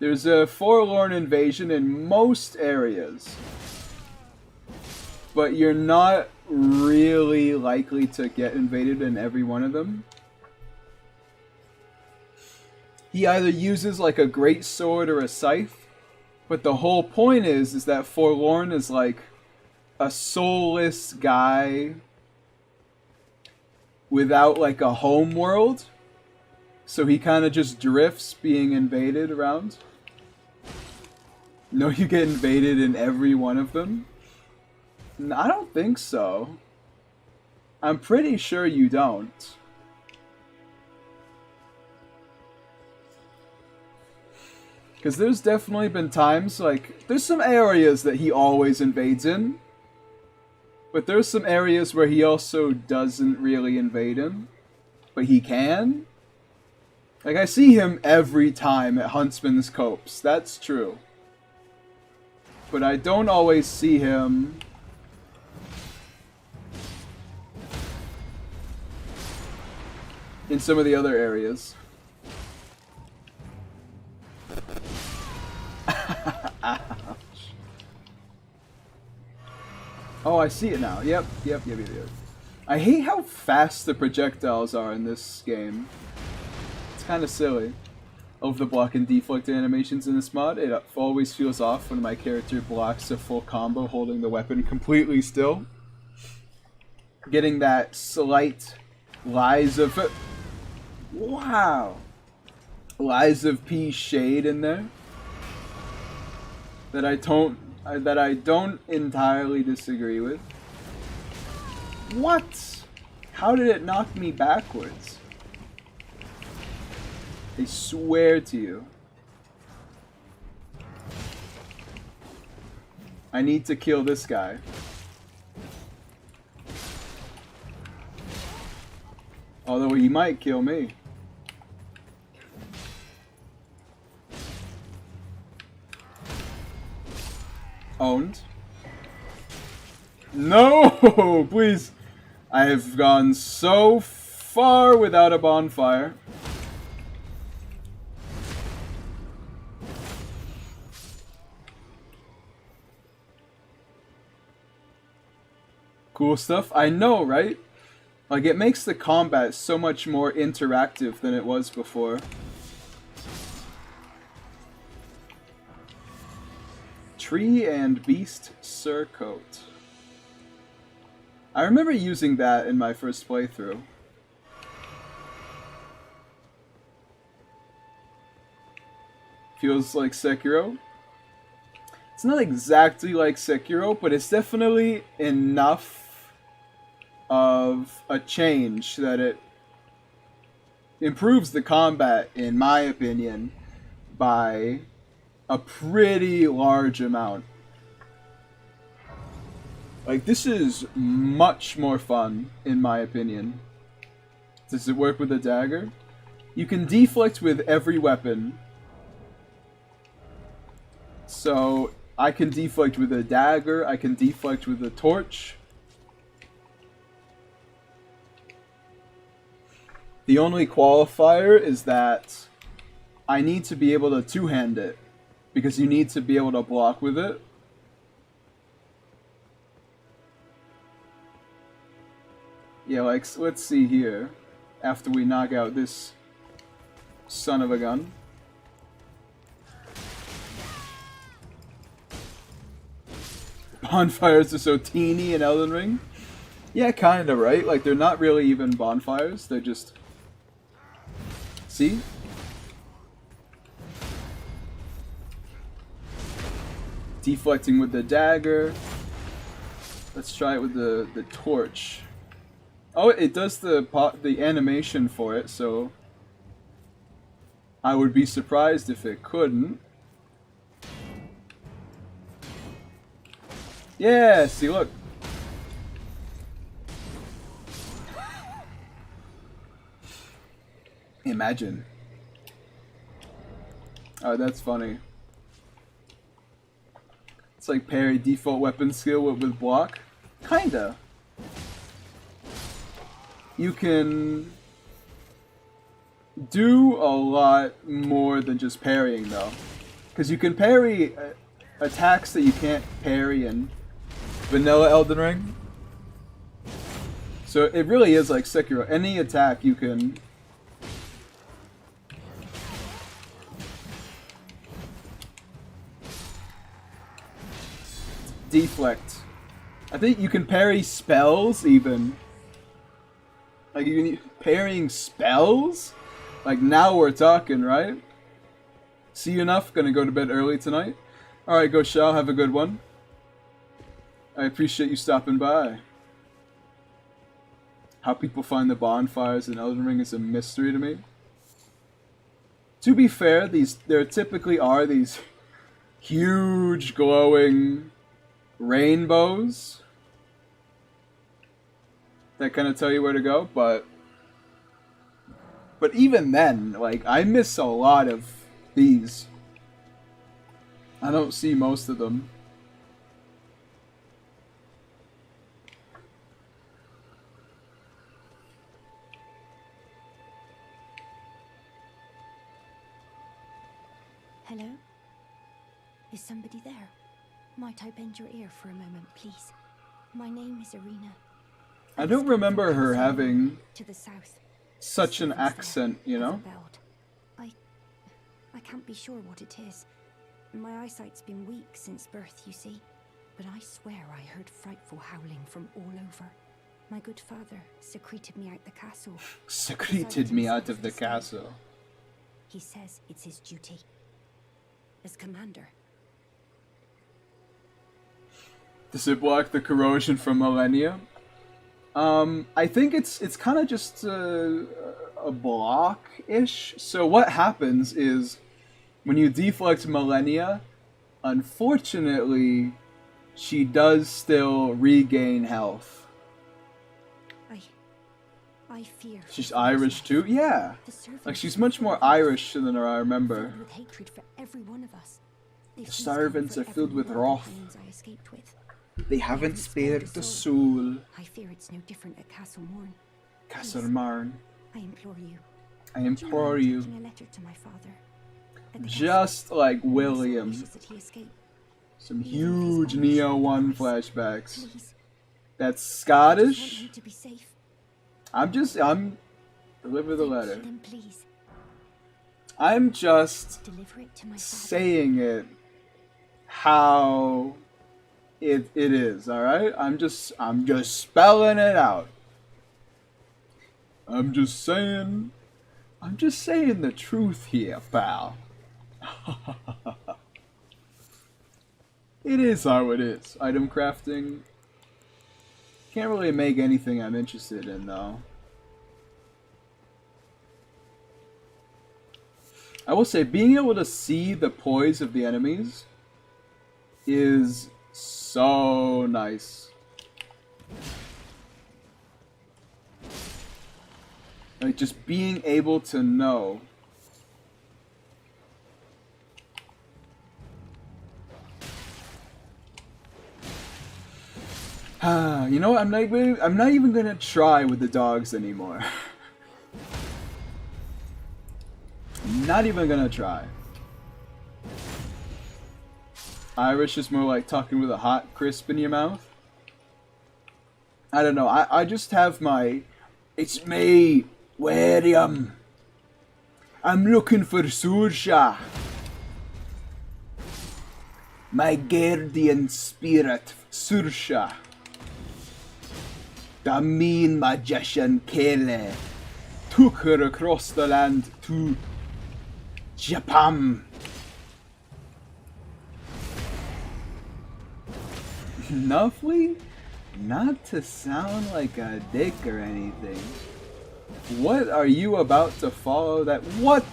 There's a Forlorn invasion in most areas. But you're not really likely to get invaded in every one of them. He either uses like a great sword or a scythe, but the whole point is that Forlorn is like a soulless guy without like a home world, so he kind of just drifts being invaded around. No, you get invaded in every one of them? I don't think so. I'm pretty sure you don't. Because there's definitely been times, like, there's some areas that he always invades in. But there's some areas where he also doesn't really invade in. But he can. Like, I see him every time at Huntsman's Copse. That's true. But I don't always see him in some of the other areas. Oh, I see it now. Yep. I hate how fast the projectiles are in this game. It's kind of silly. Of the block and deflect animations in this mod, it always feels off when my character blocks a full combo holding the weapon completely still. Getting that slight Lies of... Wow! Lies of P shade in there. That I don't entirely disagree with. What? How did it knock me backwards? I swear to you. I need to kill this guy. Although he might kill me. Owned. No! Please. I have gone so far without a bonfire. Cool stuff. I know, right? Like, it makes the combat so much more interactive than it was before. Tree and Beast Surcoat. I remember using that in my first playthrough. Feels like Sekiro. It's not exactly like Sekiro, but it's definitely enough of a change that it improves the combat, in my opinion, by a pretty large amount. Like, this is much more fun, in my opinion. Does it work with a dagger? You can deflect with every weapon. So, I can deflect with a dagger, I can deflect with a torch. The only qualifier is that I need to be able to two-hand it, because you need to be able to block with it. Yeah, like, let's see here, after we knock out this son of a gun. Bonfires are so teeny in Elden Ring. Yeah, kinda, right? Like, they're not really even bonfires, they're just... See? Deflecting with the dagger. Let's try it with the torch. Oh, it does the animation for it, so... I would be surprised if it couldn't. Yeah, see, look. Imagine. Oh, that's funny. It's like parry default weapon skill with block. Kinda. You can do a lot more than just parrying, though. Because you can parry attacks that you can't parry in vanilla Elden Ring. So it really is like Sekiro. Any attack you can... deflect. I think you can parry spells, even. Like, you can... parrying spells? Like, now we're talking, right? See you enough. Gonna go to bed early tonight. Alright, go Shao. Have a good one. I appreciate you stopping by. How people find the bonfires in Elden Ring is a mystery to me. To be fair, there typically are these huge glowing rainbows that kind of tell you where to go, but even then, like, I miss a lot of these. I don't see most of them. Hello? Is somebody there? Might I bend your ear for a moment, please? My name is Irina. I don't remember her having to the south. Such an accent, you know? I can't be sure what it is. My eyesight's been weak since birth, you see. But I swear I heard frightful howling from all over. My good father secreted me out the castle. Secreted me out of the castle. He says it's his duty. As commander. Does it block the corrosion from millennia? I think it's kind of just a block-ish. So what happens is, when you deflect millennia, unfortunately, she does still regain health. I fear. She's Irish too? Yeah. Like, she's much more Irish than I remember. With hatred for every one of us. The servants are filled with wrath. I escaped with. They haven't spared the soul. I fear it's no different at Castle Morne. Castle Morne. I implore you. I implore you. Taking a letter to my father. At the Just castle, like and William. wishes that he escape. Some He is in his huge own Neo 1 paradise. flashbacks. Please, That's I just want Scottish. him to be safe. Deliver the letter. Kill him, please. I'm just Deliver it to my father. saying it how it is, alright? I'm just spelling it out. I'm just saying the truth here, pal. It is how it is. Item crafting. Can't really make anything I'm interested in, though. I will say, being able to see the poise of the enemies is so nice. Like, just being able to know. You know what? I'm not even gonna try with the dogs anymore. Not even gonna try. Irish is more like talking with a hot crisp in your mouth. I don't know. I just have my... It's me, William. I'm looking for Sursha. My guardian spirit, Sursha. The mean magician Kele took her across the land to Japan. Nuffly? Not to sound like a dick or anything. What are you about to follow that? What?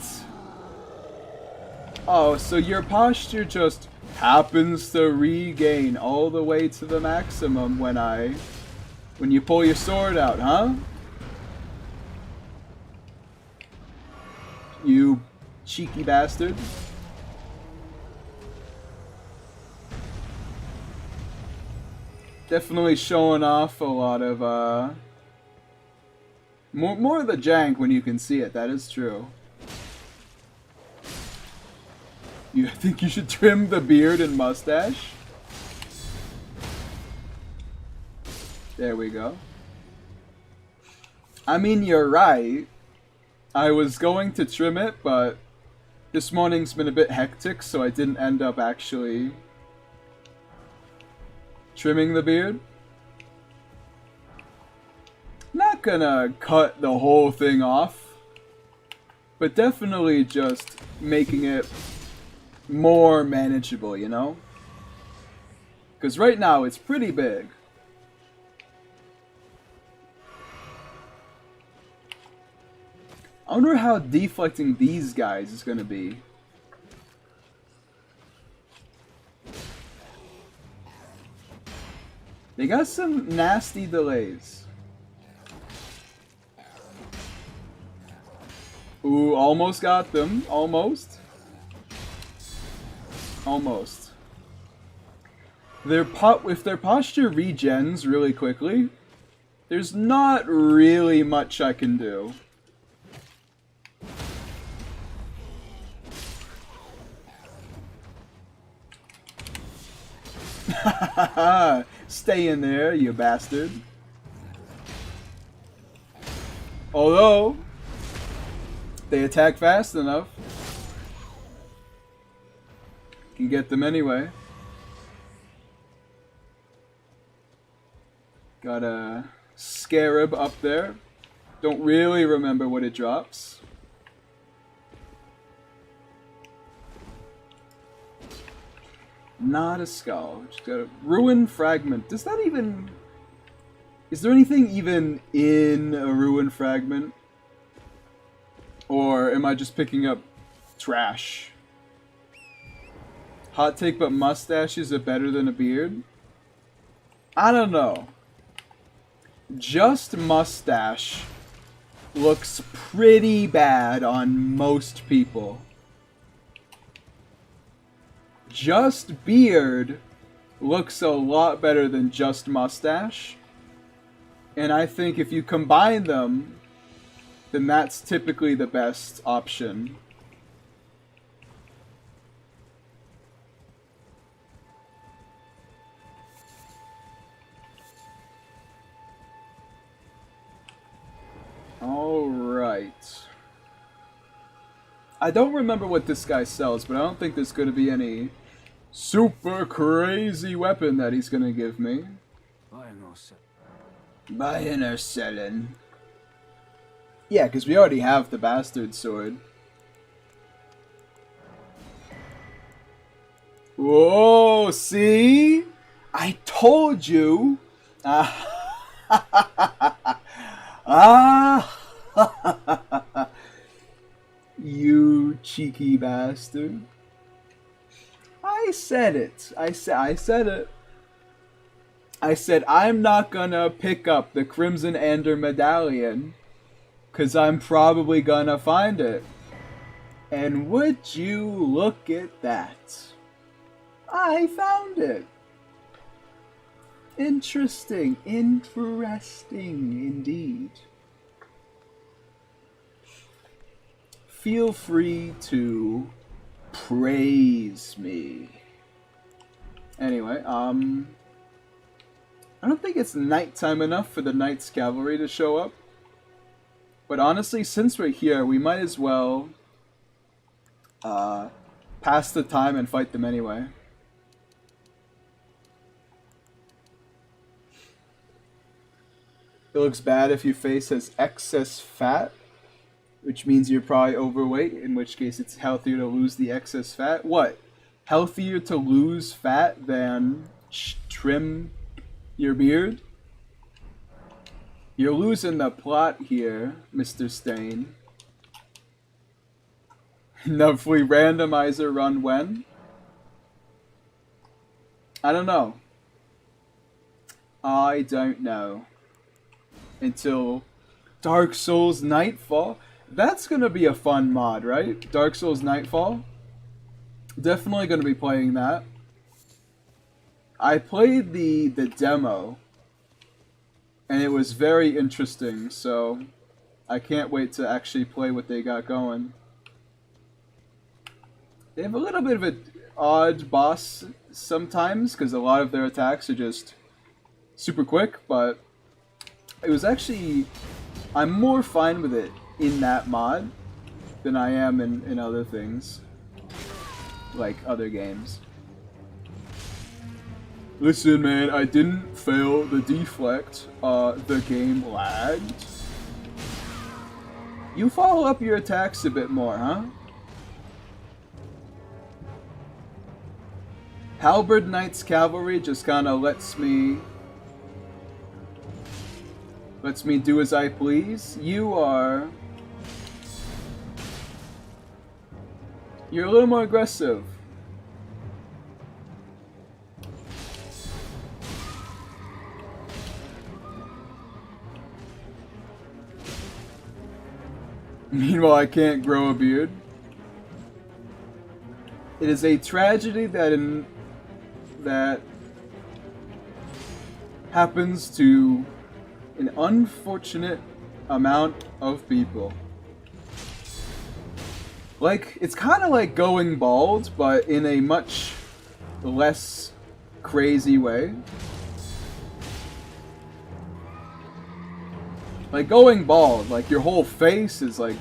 Oh, so your posture just happens to regain all the way to the maximum when you pull your sword out, huh? You cheeky bastard. Definitely showing off a lot of, more of the jank when you can see it, that is true. You think you should trim the beard and mustache? There we go. I mean, you're right. I was going to trim it, but this morning's been a bit hectic, so I didn't end up actually trimming the beard. Not gonna cut the whole thing off, but definitely just making it more manageable, you know? Because right now it's pretty big. I wonder how deflecting these guys is gonna be. They got some nasty delays. Ooh, almost got them. Almost. Almost. If their posture regens really quickly, there's not really much I can do. Stay in there, you bastard. Although, they attack fast enough, can get them anyway. Got a scarab up there. Don't really remember what it drops. Not a skull. Just got a ruin fragment. Does that even... Is there anything even in a ruin fragment? Or am I just picking up trash? Hot take, but mustaches are better than a beard? I don't know. Just mustache looks pretty bad on most people. Just beard looks a lot better than just mustache. And I think if you combine them, then that's typically the best option. Alright. I don't remember what this guy sells, but I don't think there's going to be any super crazy weapon that he's going to give me. Buying or selling. Yeah, because we already have the bastard sword. Whoa, see? I told you. You cheeky bastard. I said it. I said it. I said I'm not gonna pick up the Crimson Ender Medallion, cause I'm probably gonna find it. And would you look at that? I found it. Interesting. Interesting indeed. Feel free to praise me. Anyway, I don't think it's nighttime enough for the Knight's Cavalry to show up. But honestly, since we're here, we might as well pass the time and fight them anyway. It looks bad if your face has excess fat, which means you're probably overweight, in which case it's healthier to lose the excess fat. What? Healthier to lose fat than trim your beard? You're losing the plot here, Mr. Stain. Nuffly randomizer run when? I don't know. I don't know. Until Dark Souls Nightfall. That's gonna be a fun mod, right? Dark Souls Nightfall. Definitely gonna be playing that. I played the demo, and it was very interesting, so I can't wait to actually play what they got going. They have a little bit of an odd boss sometimes, because a lot of their attacks are just super quick, but it was actually... I'm more fine with it in that mod than I am in other things, like other games. Listen, man, I didn't fail the deflect. The game lagged. You follow up your attacks a bit more, huh? Halberd Knight's Cavalry just kind of lets me do as I please. You're a little more aggressive. Meanwhile, I can't grow a beard. It is a tragedy that happens to an unfortunate amount of people. Like, it's kind of like going bald, but in a much less crazy way. Like, going bald, like, your whole face is like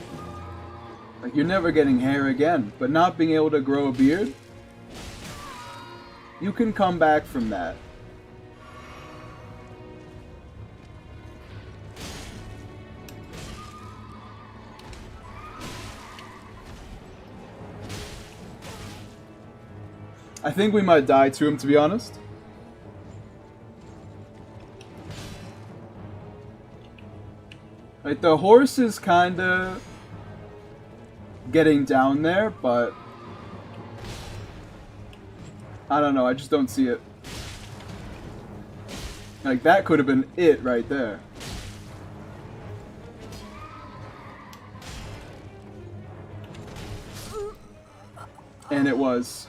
you're never getting hair again. But not being able to grow a beard, you can come back from that. I think we might die to him, to be honest. Like, the horse is kinda getting down there, but I don't know, I just don't see it. Like, that could have been it right there. And it was.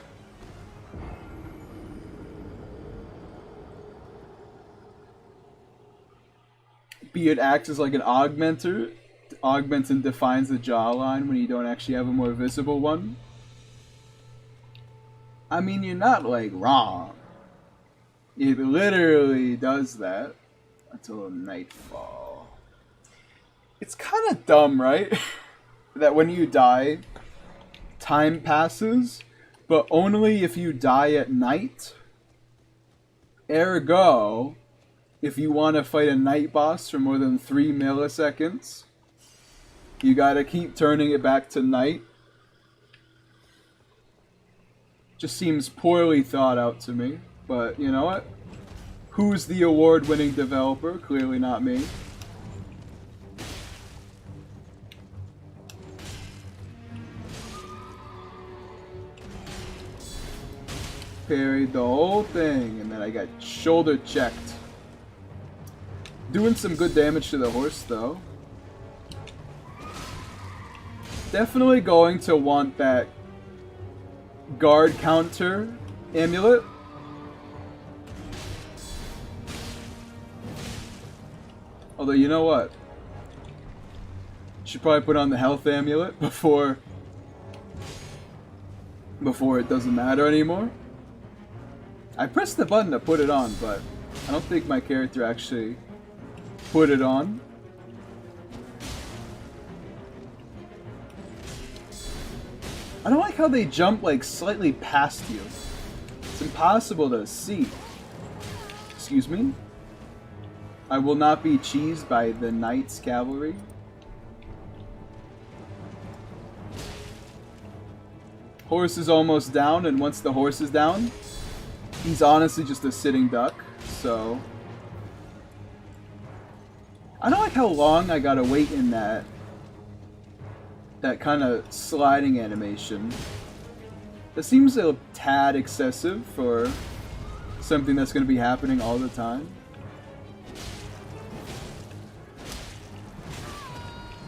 beard acts as like an augmenter, augments and defines the jawline when you don't actually have a more visible one. I mean, you're not like wrong. It literally does that until nightfall. It's kind of dumb, right? That when you die, time passes, but only if you die at night. Ergo, if you want to fight a night boss for more than 3 milliseconds, you gotta keep turning it back to night. Just seems poorly thought out to me, but you know what? Who's the award-winning developer? Clearly not me. Parried the whole thing, and then I got shoulder checked. Doing some good damage to the horse, though. Definitely going to want that guard counter amulet. Although, you know what? Should probably put on the health amulet before it doesn't matter anymore. I pressed the button to put it on, but I don't think my character actually put it on. I don't like how they jump like slightly past you. It's impossible to see. Excuse me? I will not be cheesed by the Knight's Cavalry. Horse is almost down, and once the horse is down, he's honestly just a sitting duck, so... I don't like how long I gotta wait in that kind of sliding animation. That seems a tad excessive for something that's going to be happening all the time.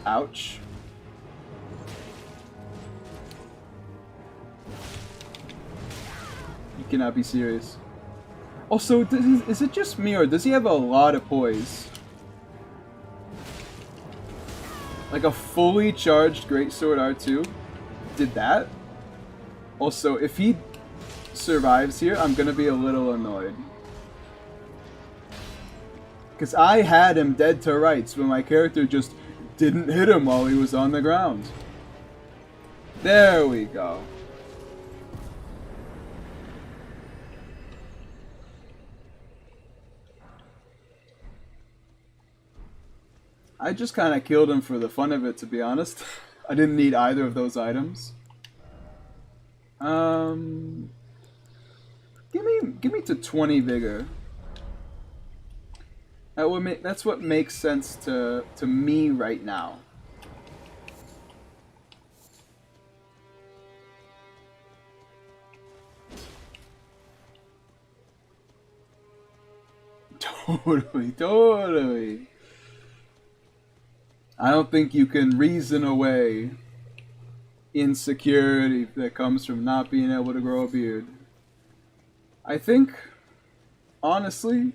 Ouch. You cannot be serious. Also, is it just me, or does he have a lot of poise? Like a fully charged Greatsword R2 did that. Also, if he survives here, I'm gonna be a little annoyed. Because I had him dead to rights, but my character just didn't hit him while he was on the ground. There we go. I just kind of killed him for the fun of it, to be honest. I didn't need either of those items. Give me to 20 vigor. That's what makes sense to me right now. Totally. I don't think you can reason away insecurity that comes from not being able to grow a beard. I think, honestly,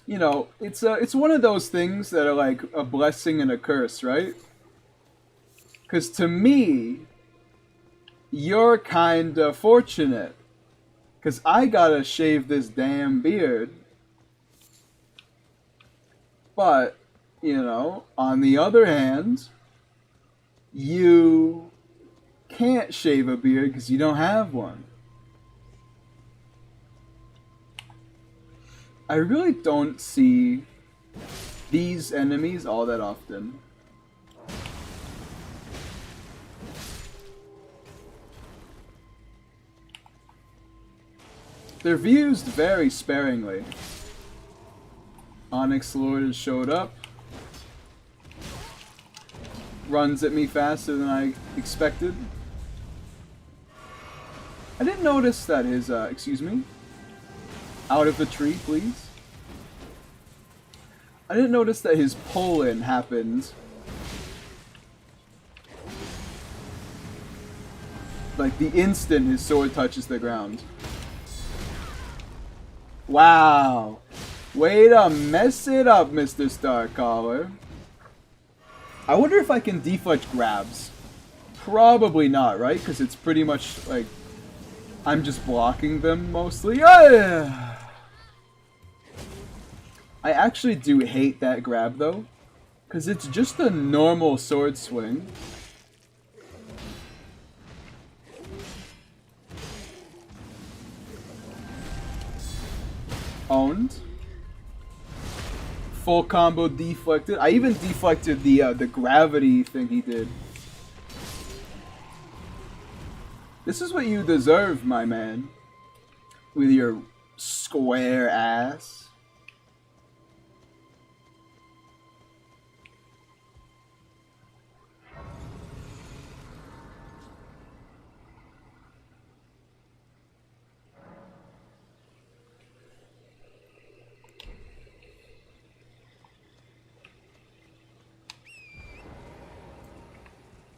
you know, it's one of those things that are like a blessing and a curse, right? Because to me, you're kinda fortunate. Because I gotta shave this damn beard. But, you know, on the other hand, you can't shave a beard because you don't have one. I really don't see these enemies all that often. They're used very sparingly. Onyx Lord has showed up. Runs at me faster than I expected. I didn't notice that his, excuse me? Out of the tree, please. I didn't notice that his pull-in happened like the instant his sword touches the ground. Wow. Way to mess it up, Mr. Starcaller. I wonder if I can deflect grabs. Probably not, right? Because it's pretty much like I'm just blocking them mostly. I actually do hate that grab though, because it's just a normal sword swing. Owned. Full combo deflected. I even deflected the gravity thing he did. This is what you deserve, my man. With your square ass.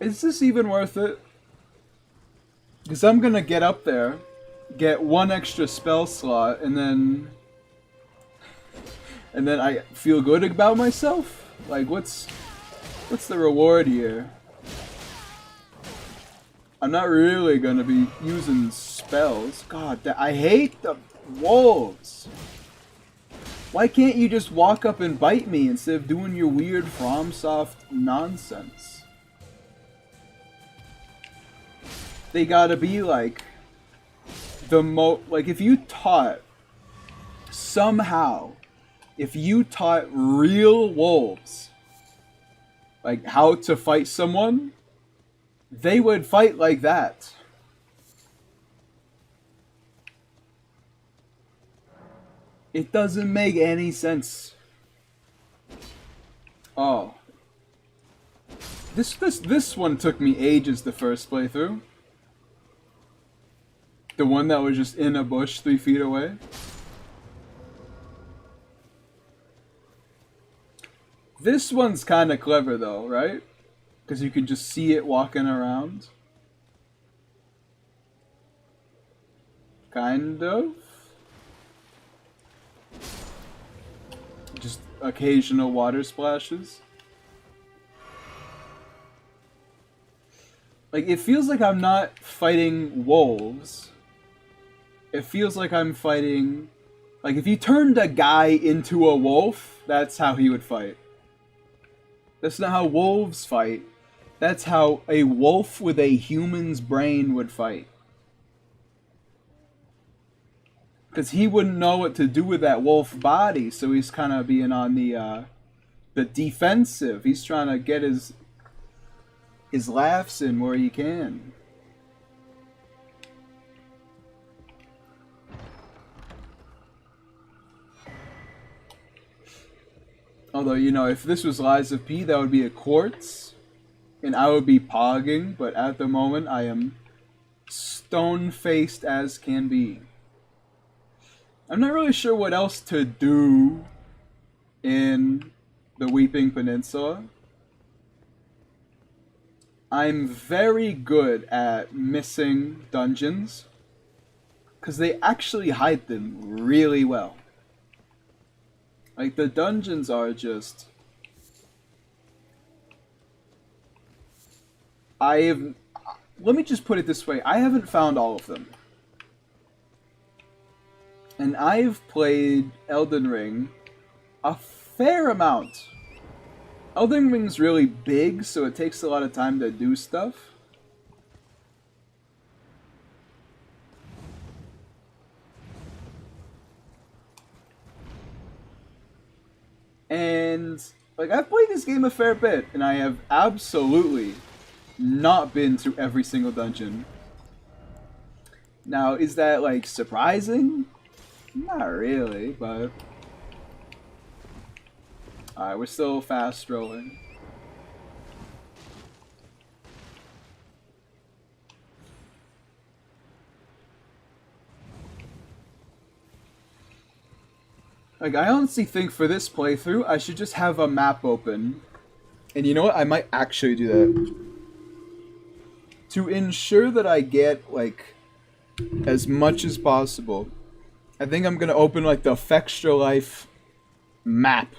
Is this even worth it? Because I'm gonna get up there, get one extra spell slot, and then I feel good about myself? Like, what's the reward here? I'm not really gonna be using spells. God, I hate the wolves. Why can't you just walk up and bite me instead of doing your weird FromSoft nonsense? They gotta be like like if you taught somehow, if you taught real wolves like how to fight someone, they would fight like that. It doesn't make any sense. Oh. This one took me ages the first playthrough. The one that was just in a bush 3 feet away. This one's kind of clever though, right? Because you can just see it walking around. Kind of. Just occasional water splashes. Like, it feels like I'm not fighting wolves. It feels like I'm fighting... Like, if you turned a guy into a wolf, that's how he would fight. That's not how wolves fight. That's how a wolf with a human's brain would fight. Because he wouldn't know what to do with that wolf body, so he's kind of being on the defensive. He's trying to get his laughs in where he can. Although, you know, if this was Lies of P, that would be a quartz, and I would be pogging, but at the moment I am stone-faced as can be. I'm not really sure what else to do in the Weeping Peninsula. I'm very good at missing dungeons, because they actually hide them really well. Like, the dungeons are just... Let me just put it this way. I haven't found all of them. And I've played Elden Ring a fair amount. Elden Ring's really big, so it takes a lot of time to do stuff. And, like, I've played this game a fair bit, and I have absolutely not been to every single dungeon. Now, is that, like, surprising? Not really, but... Alright, we're still fast rolling. Like, I honestly think for this playthrough, I should just have a map open. And you know what? I might actually do that. To ensure that I get, like, as much as possible. I think I'm gonna open, like, the Fextra Life map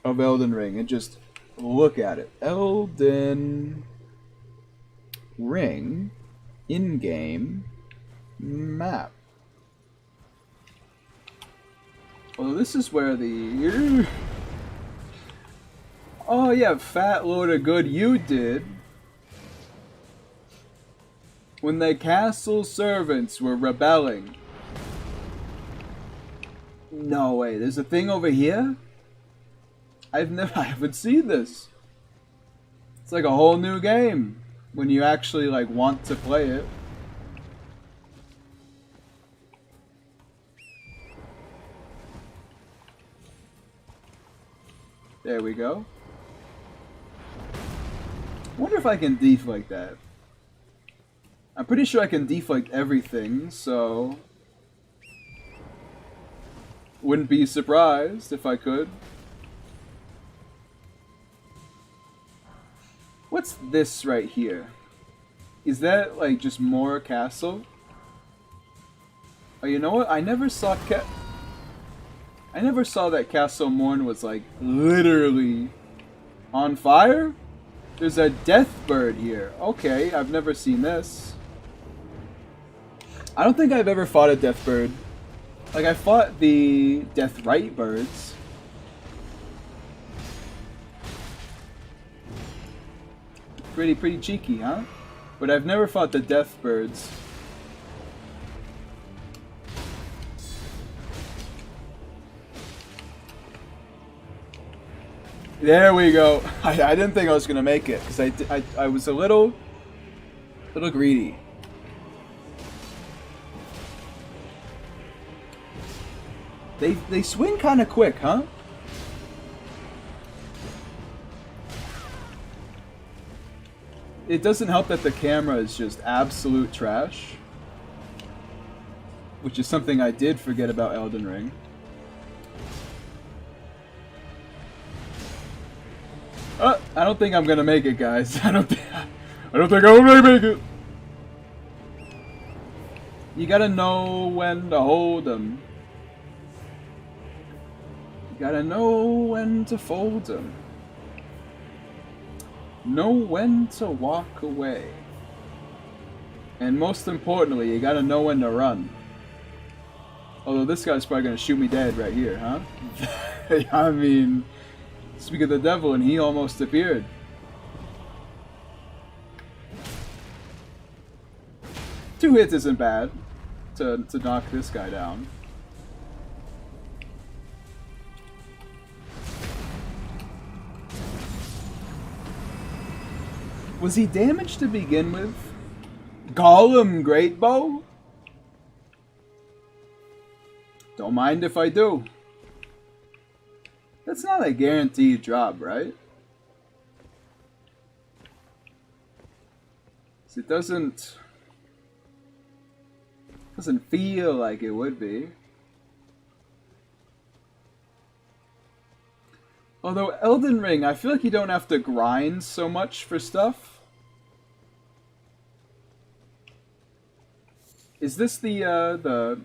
of Elden Ring and just look at it. Elden Ring in-game map. Well, this is where the... Oh yeah, fat load of good you did. When the castle servants were rebelling. No way, there's a thing over here? I haven't seen this. It's like a whole new game when you actually like want to play it. There we go. I wonder if I can deflect that. I'm pretty sure I can deflect everything, so... Wouldn't be surprised if I could. What's this right here? Is that, like, just more castle? Oh, you know what? I never saw that Castle Morne was, like, literally on fire? There's a death bird here. Okay, I've never seen this. I don't think I've ever fought a death bird. Like, I fought the death right birds. Pretty cheeky, huh? But I've never fought the death birds. There we go. I didn't think I was gonna make it because I was a little greedy. They swing kind of quick, huh? It doesn't help that the camera is just absolute trash, which is something I did forget about Elden Ring. I don't think I'm gonna make it, guys. I don't think I'm gonna make it. You gotta know when to hold them. You gotta know when to fold them. Know when to walk away. And most importantly, you gotta know when to run. Although this guy's probably gonna shoot me dead right here, huh? I mean, speak of the devil, and he almost appeared. Two hits isn't bad to knock this guy down. Was he damaged to begin with? Gollum Greatbow? Don't mind if I do. That's not a guaranteed drop, right? It doesn't feel like it would be. Although Elden Ring, I feel like you don't have to grind so much for stuff. Is this the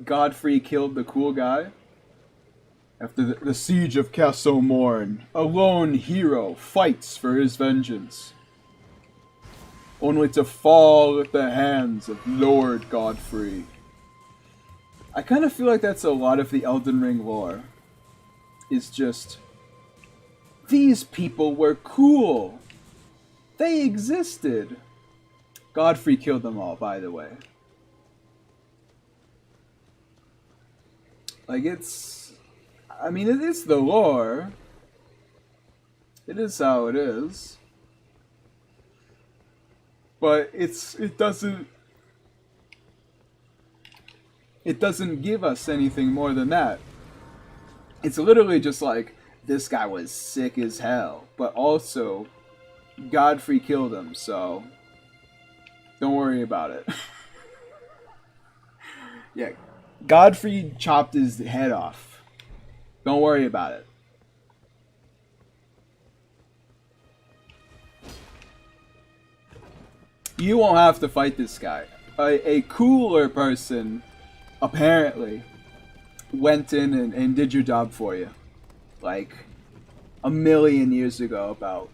Godfrey killed the cool guy? After the siege of Castle Morne, a lone hero fights for his vengeance, only to fall at the hands of Lord Godfrey. I kind of feel like that's a lot of the Elden Ring lore. Is just, these people were cool. They existed. Godfrey killed them all, by the way. Like, I mean, it is the lore. It is how it is. But it doesn't give us anything more than that. It's literally just like, this guy was sick as hell, but also Godfrey killed him, so don't worry about it. Yeah, Godfrey chopped his head off. Don't worry about it. You won't have to fight this guy. A cooler person, apparently, went in and did your job for you. Like, a million years ago, about.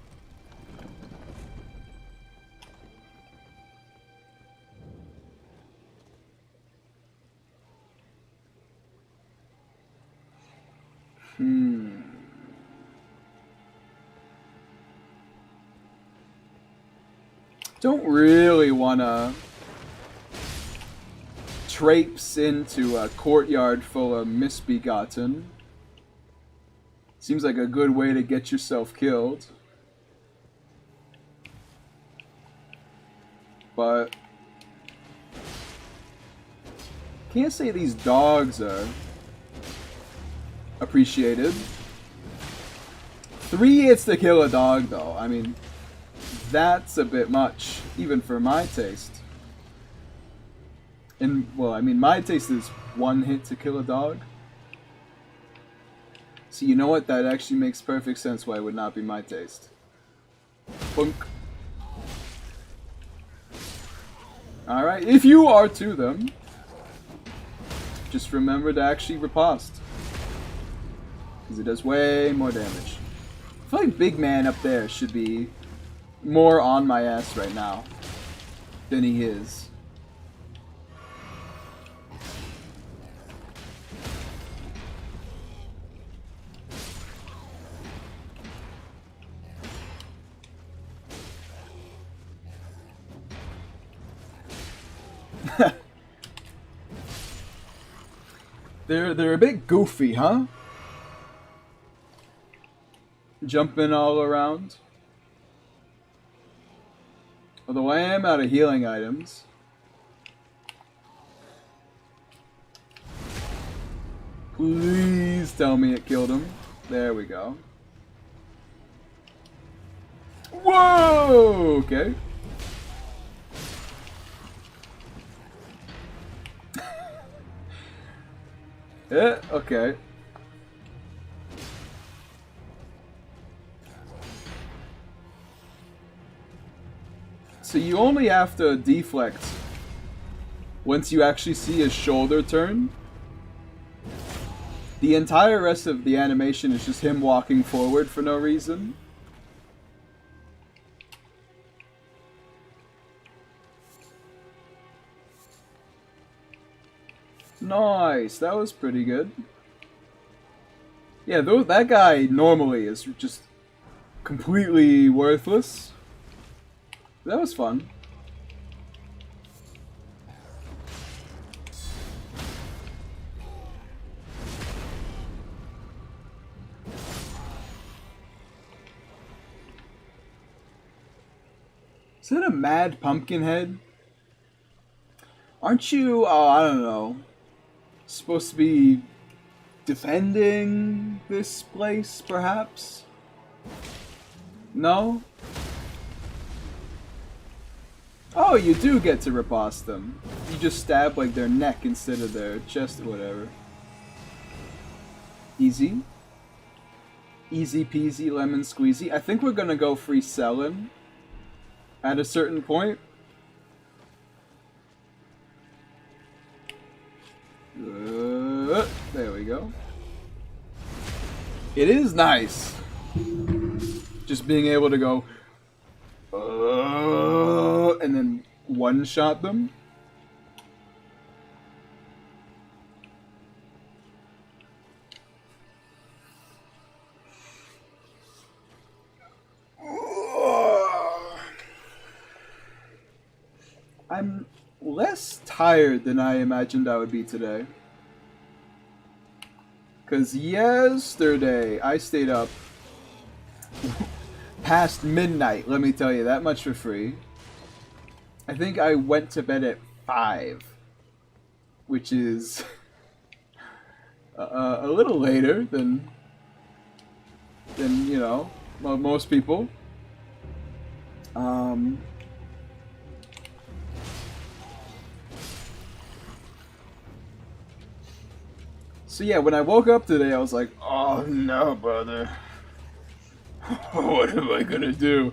Don't really want to traipse into a courtyard full of misbegotten. Seems like a good way to get yourself killed. But can't say these dogs are appreciated. 3 hits to kill a dog, though. I mean, that's a bit much, even for my taste. And, well, I mean, my taste is 1 hit to kill a dog. So you know what? That actually makes perfect sense why it would not be my taste. Bunk. Alright, if you are to them, just remember to actually riposte. Because it does way more damage. I feel like Big Man up there should be more on my ass right now than he is. They're a bit goofy, huh? Jumping all around. Although I am out of healing items. Please tell me it killed him. There we go. Whoa! Okay. Yeah, okay. So you only have to deflect once you actually see his shoulder turn. The entire rest of the animation is just him walking forward for no reason. Nice, that was pretty good. Yeah, that guy normally is just completely worthless. That was fun. Is that a mad pumpkin head? Aren't you, oh, I don't know, supposed to be defending this place, perhaps? No? Oh, you do get to riposte them. You just stab like their neck instead of their chest or whatever. Easy. Easy peasy lemon squeezy. I think we're gonna go free selling at a certain point. There we go. It is nice just being able to go and then one-shot them. I'm less tired than I imagined I would be today. Because yesterday I stayed up past midnight, let me tell you, that much for free. I think I went to bed at 5, which is a little later than you know, most people. So yeah, when I woke up today, I was like, oh no, brother. What am I gonna do?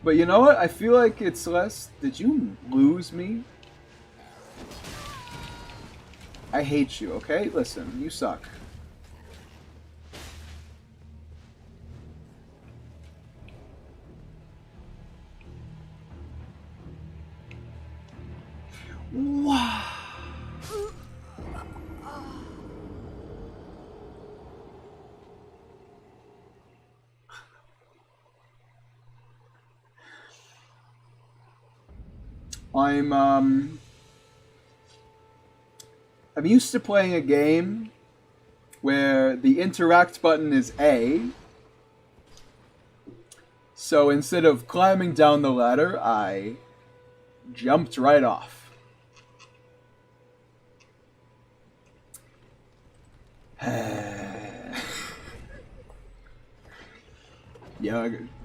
But you know what? I feel like it's less... Did you lose me? I hate you, okay? Listen, you suck. Wow. I'm used to playing a game where the interact button is A. So instead of climbing down the ladder, I jumped right off.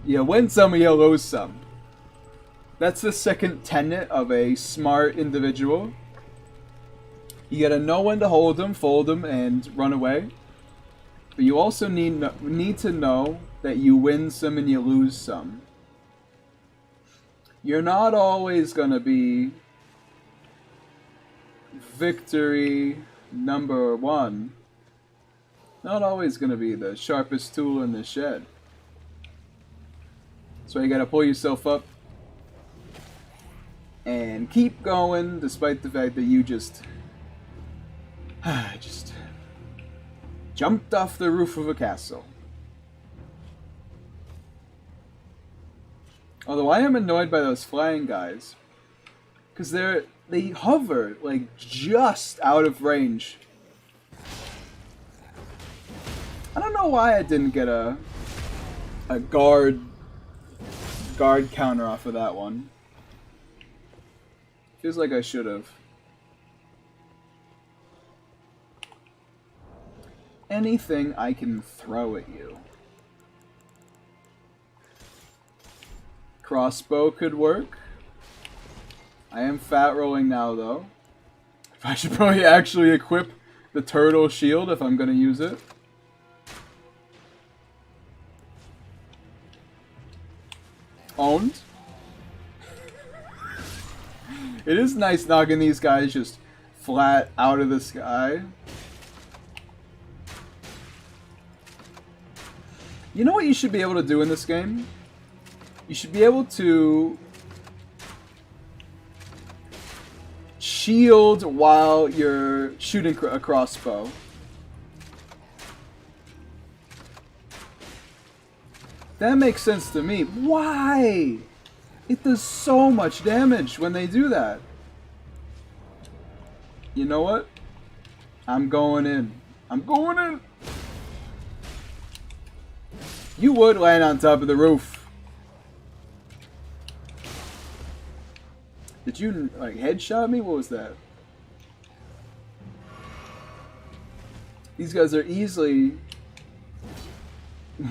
You win some, you lose some. That's the second tenet of a smart individual. You gotta know when to hold them, fold them, and run away. But you also need to know that you win some and you lose some. You're not always gonna be victory number one. Not always gonna be the sharpest tool in the shed. So you gotta pull yourself up and keep going despite the fact that you just jumped off the roof of a castle. Although I am annoyed by those flying guys, because they hover like just out of range. I don't know why I didn't get a guard counter off of that one. Feels like I should have. Anything I can throw at you. Crossbow could work. I am fat rolling now, though. I should probably actually equip the turtle shield if I'm going to use it. Owned. It is nice knocking these guys just flat out of the sky. You know what you should be able to do in this game? You should be able to shield while you're shooting a crossbow. That makes sense to me. Why? It does so much damage when they do that. You know what? I'm going in. I'm going in. You would land on top of the roof. Did you, like, headshot me? What was that? These guys are easily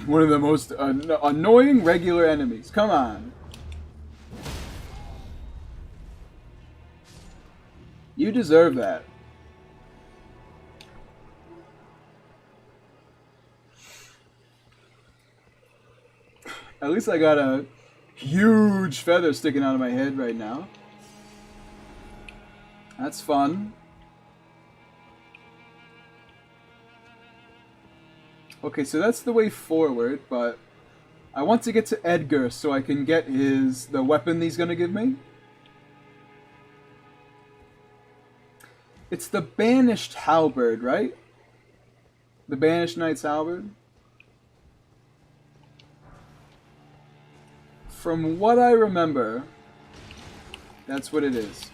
one of the most annoying regular enemies. Come on. You deserve that. At least I got a huge feather sticking out of my head right now. That's fun. Okay, so that's the way forward, but I want to get to Edgar so I can get the weapon he's gonna give me. It's the Banished Halberd, right? The Banished Knight's Halberd? From what I remember, that's what it is.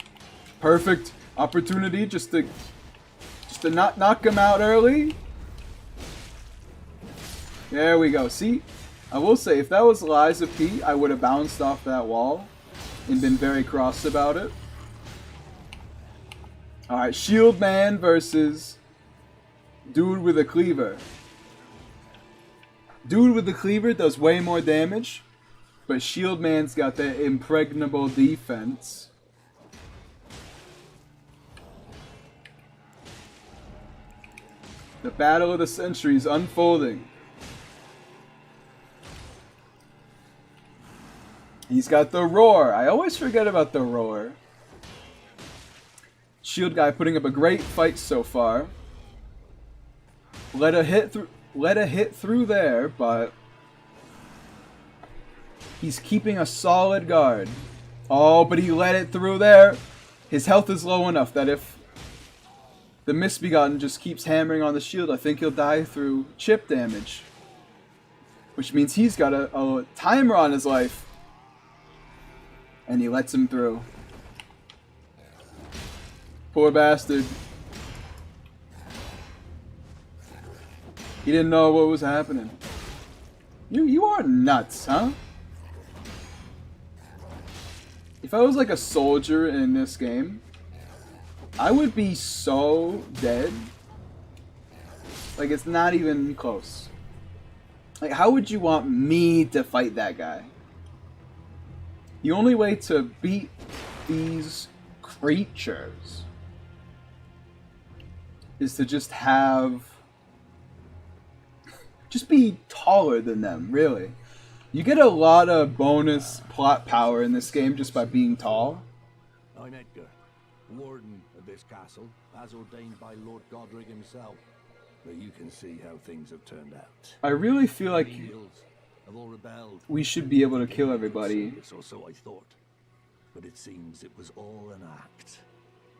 Perfect opportunity just to not knock him out early. There we go. See? I will say, if that was Liza P, I would have bounced off that wall and been very cross about it. Alright, Shield Man versus Dude with a Cleaver. Dude with the Cleaver does way more damage, but Shield Man's got that impregnable defense. The battle of the century is unfolding. He's got the roar. I always forget about the roar. Shield guy putting up a great fight so far. Let a hit through there, but he's keeping a solid guard. Oh, but he let it through there. His health is low enough that if the Misbegotten just keeps hammering on the shield, I think he'll die through chip damage. Which means he's got a timer on his life. And he lets him through. Poor bastard. He didn't know what was happening. You are nuts, huh? If I was like a soldier in this game, I would be so dead. Like, it's not even close. Like, how would you want me to fight that guy? The only way to beat these creatures is to just be taller than them, really. You get a lot of bonus plot power in this game just by being tall. I'm Edgar, warden of this castle, as ordained by Lord Godric himself. But you can see how things have turned out. I really feel like have all rebelled. We should be able to kill everybody. Or so I thought. But it seems it was all an act.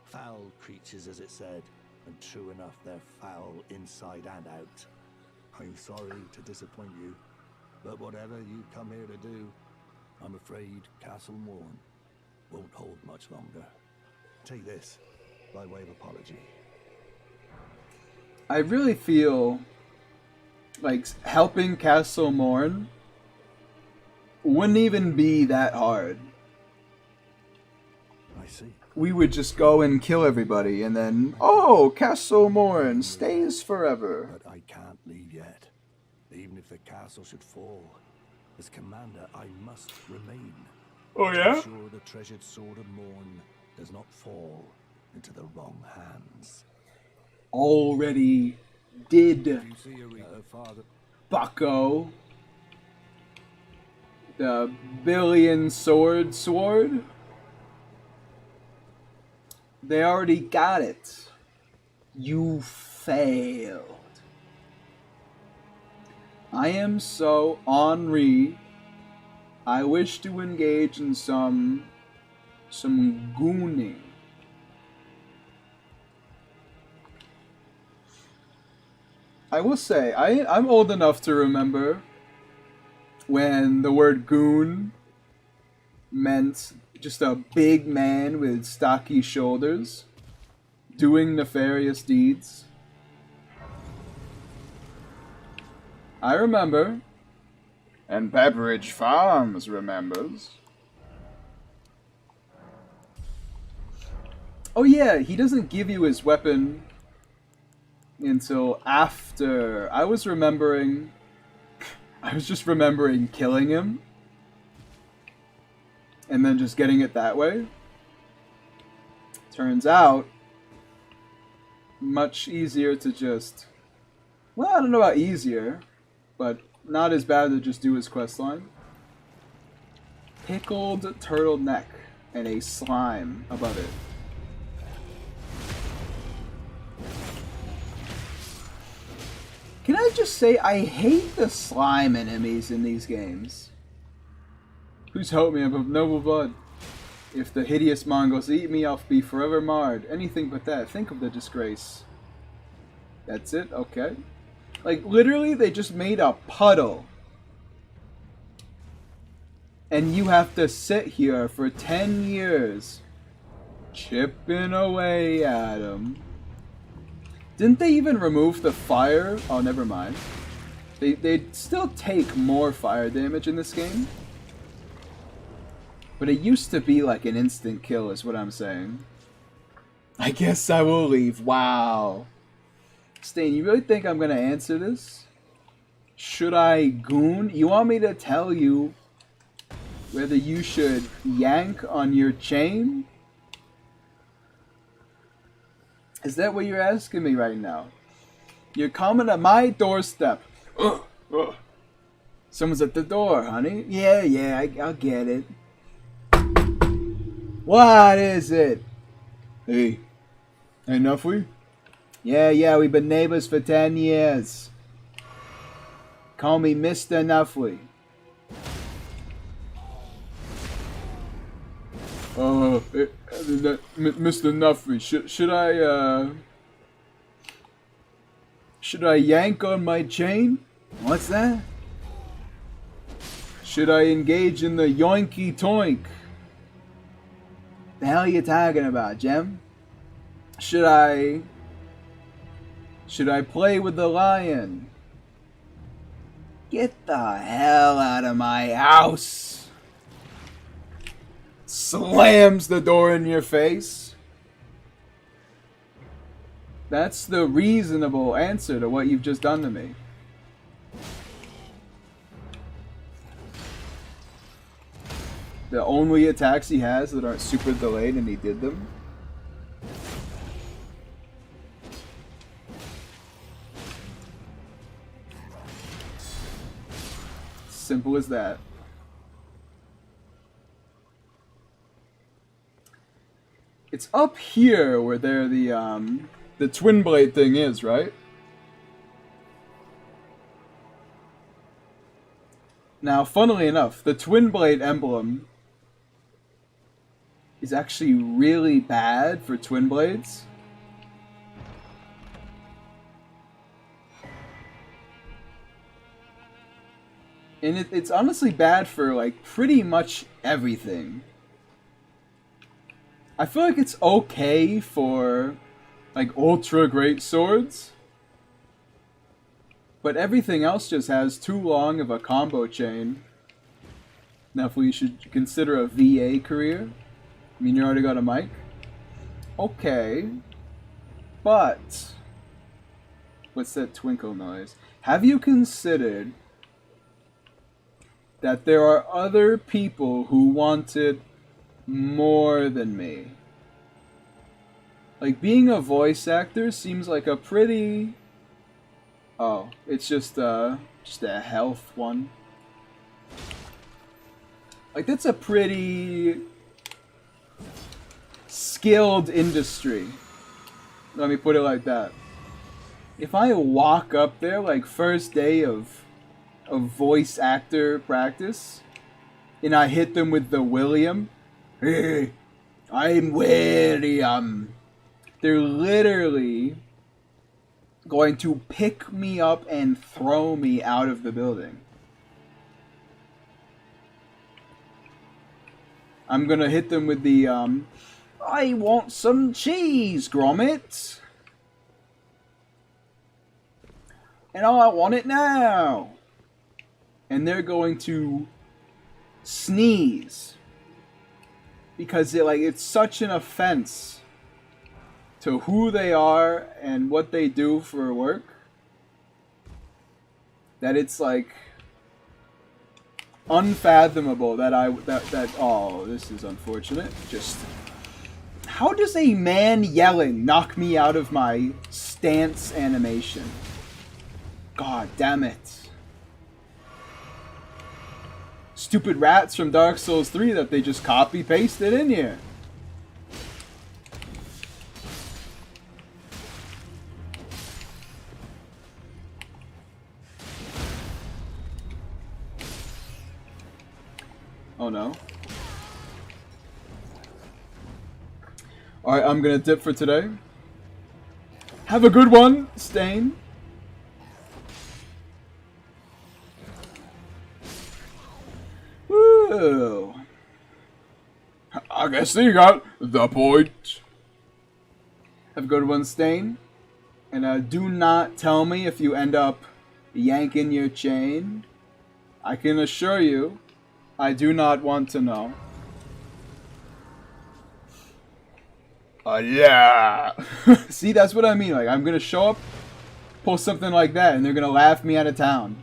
Foul creatures, as it said, and true enough, they're foul inside and out. I'm sorry to disappoint you, but whatever you come here to do, I'm afraid Castle Morne won't hold much longer. Take this, by way of apology. I really feel like helping Castle Morne wouldn't even be that hard. I see. We would just go and kill everybody, and then, oh, Castle Morne stays forever. But I can't leave yet. Even if the castle should fall, as commander, I must remain. Oh yeah? To ensure the treasured sword of Morne does not fall into the wrong hands. Already did, You see her father. bucko. The billion sword. They already got it. You failed. I am so Henri. I wish to engage in some gooning. I will say, I'm old enough to remember when the word goon meant just a big man with stocky shoulders doing nefarious deeds. I remember, and Beveridge Farms remembers. Oh yeah, he doesn't give you his weapon until after. I was just remembering killing him and then just getting it that way. Turns out, much easier to just, well, I don't know about easier, but not as bad to just do his questline. Pickled turtle neck and a slime above it. Can I just say, I hate the slime enemies in these games. Please help me, I'm of noble blood. If the hideous Mongols eat me, I'll be forever marred. Anything but that. Think of the disgrace. That's it? Okay. Like, literally, they just made a puddle. And you have to sit here for 10 years. Chipping away at them. Didn't they even remove the fire? Oh, never mind. They still take more fire damage in this game. But it used to be like an instant kill is what I'm saying. I guess I will leave. Wow. Stain, you really think I'm going to answer this? Should I goon? You want me to tell you whether you should yank on your chain? Is that what you're asking me right now? You're coming at my doorstep. Someone's at the door, honey. Yeah, I'll get it. What is it? Hey, Hey, Nuffly? Yeah, we've been neighbors for 10 years. Call me Mr. Nuffly. Mr. Nuffly, should I yank on my chain? What's that? Should I engage in the yoinky toink? The hell are you talking about, Jem? Should I play with the lion? Get the hell out of my house! Slams the door in your face. That's the reasonable answer to what you've just done to me. The only attacks he has that aren't super delayed, and he did them. Simple as that. It's up here where the twin blade thing is, right? Now, funnily enough, the twin blade emblem is actually really bad for twin blades. And it's honestly bad for, like, pretty much everything. I feel like it's okay for, like, ultra great swords. But everything else just has too long of a combo chain. Now, if we should consider a VA career. I mean, you already got a mic? Okay. But what's that twinkle noise? Have you considered that there are other people who want it more than me? Like, being a voice actor seems like a pretty... Oh, it's just a health one. Like, that's a pretty skilled industry. Let me put it like that. If I walk up there, like, first day of voice actor practice, and I hit them with the William, hey, I'm William, they're literally going to pick me up and throw me out of the building. I'm gonna hit them with the, I want some cheese, Gromit. And I want it now. And they're going to sneeze. Because it's such an offense to who they are and what they do for work that it's like unfathomable that oh, this is unfortunate. Just how does a man yelling knock me out of my stance animation? God damn it. Stupid rats from Dark Souls 3 that they just copy pasted in here. Oh no. Alright, I'm gonna dip for today. Have a good one, Stain. Woo. I guess you got the point. Have a good one, Stain. And do not tell me if you end up yanking your chain. I can assure you, I do not want to know. Yeah. See, that's what I mean. Like, I'm gonna show up, post something like that, and they're gonna laugh me out of town.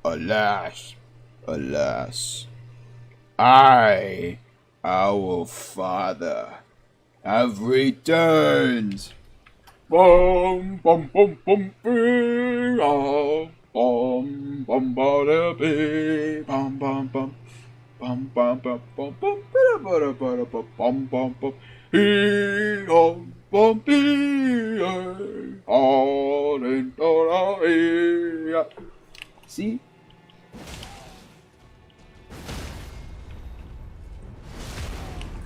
Alas, alas, I, our father, have returned. Bum bum bum bum bum bum bum bum bum bum bum. Bum bum bum bum bum bum bum bum bum bum. He bum bum all in all. See?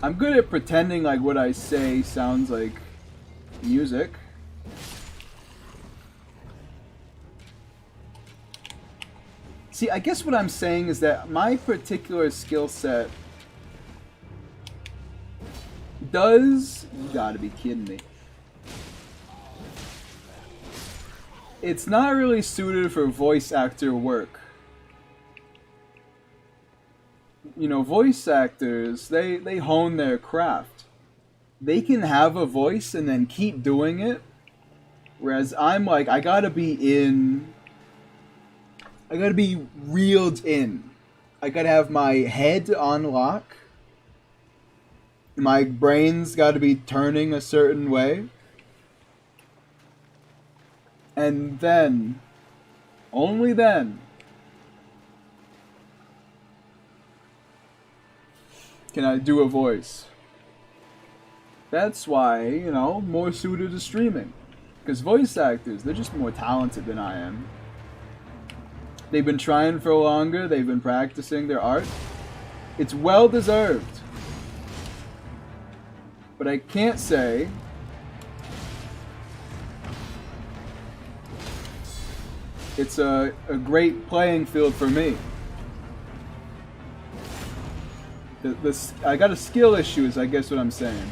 I'm good at pretending like what I say sounds like music. See, I guess what I'm saying is that my particular skill set does... You gotta be kidding me. It's not really suited for voice actor work. You know, voice actors, they hone their craft. They can have a voice and then keep doing it. Whereas I'm like, I gotta be reeled in. I gotta have my head on lock. My brain's gotta be turning a certain way. And then, only then, can I do a voice. That's why, you know, more suited to streaming. Because voice actors, they're just more talented than I am. They've been trying for longer, they've been practicing their art. It's well deserved. But I can't say it's a great playing field for me. I got a skill issue is I guess what I'm saying.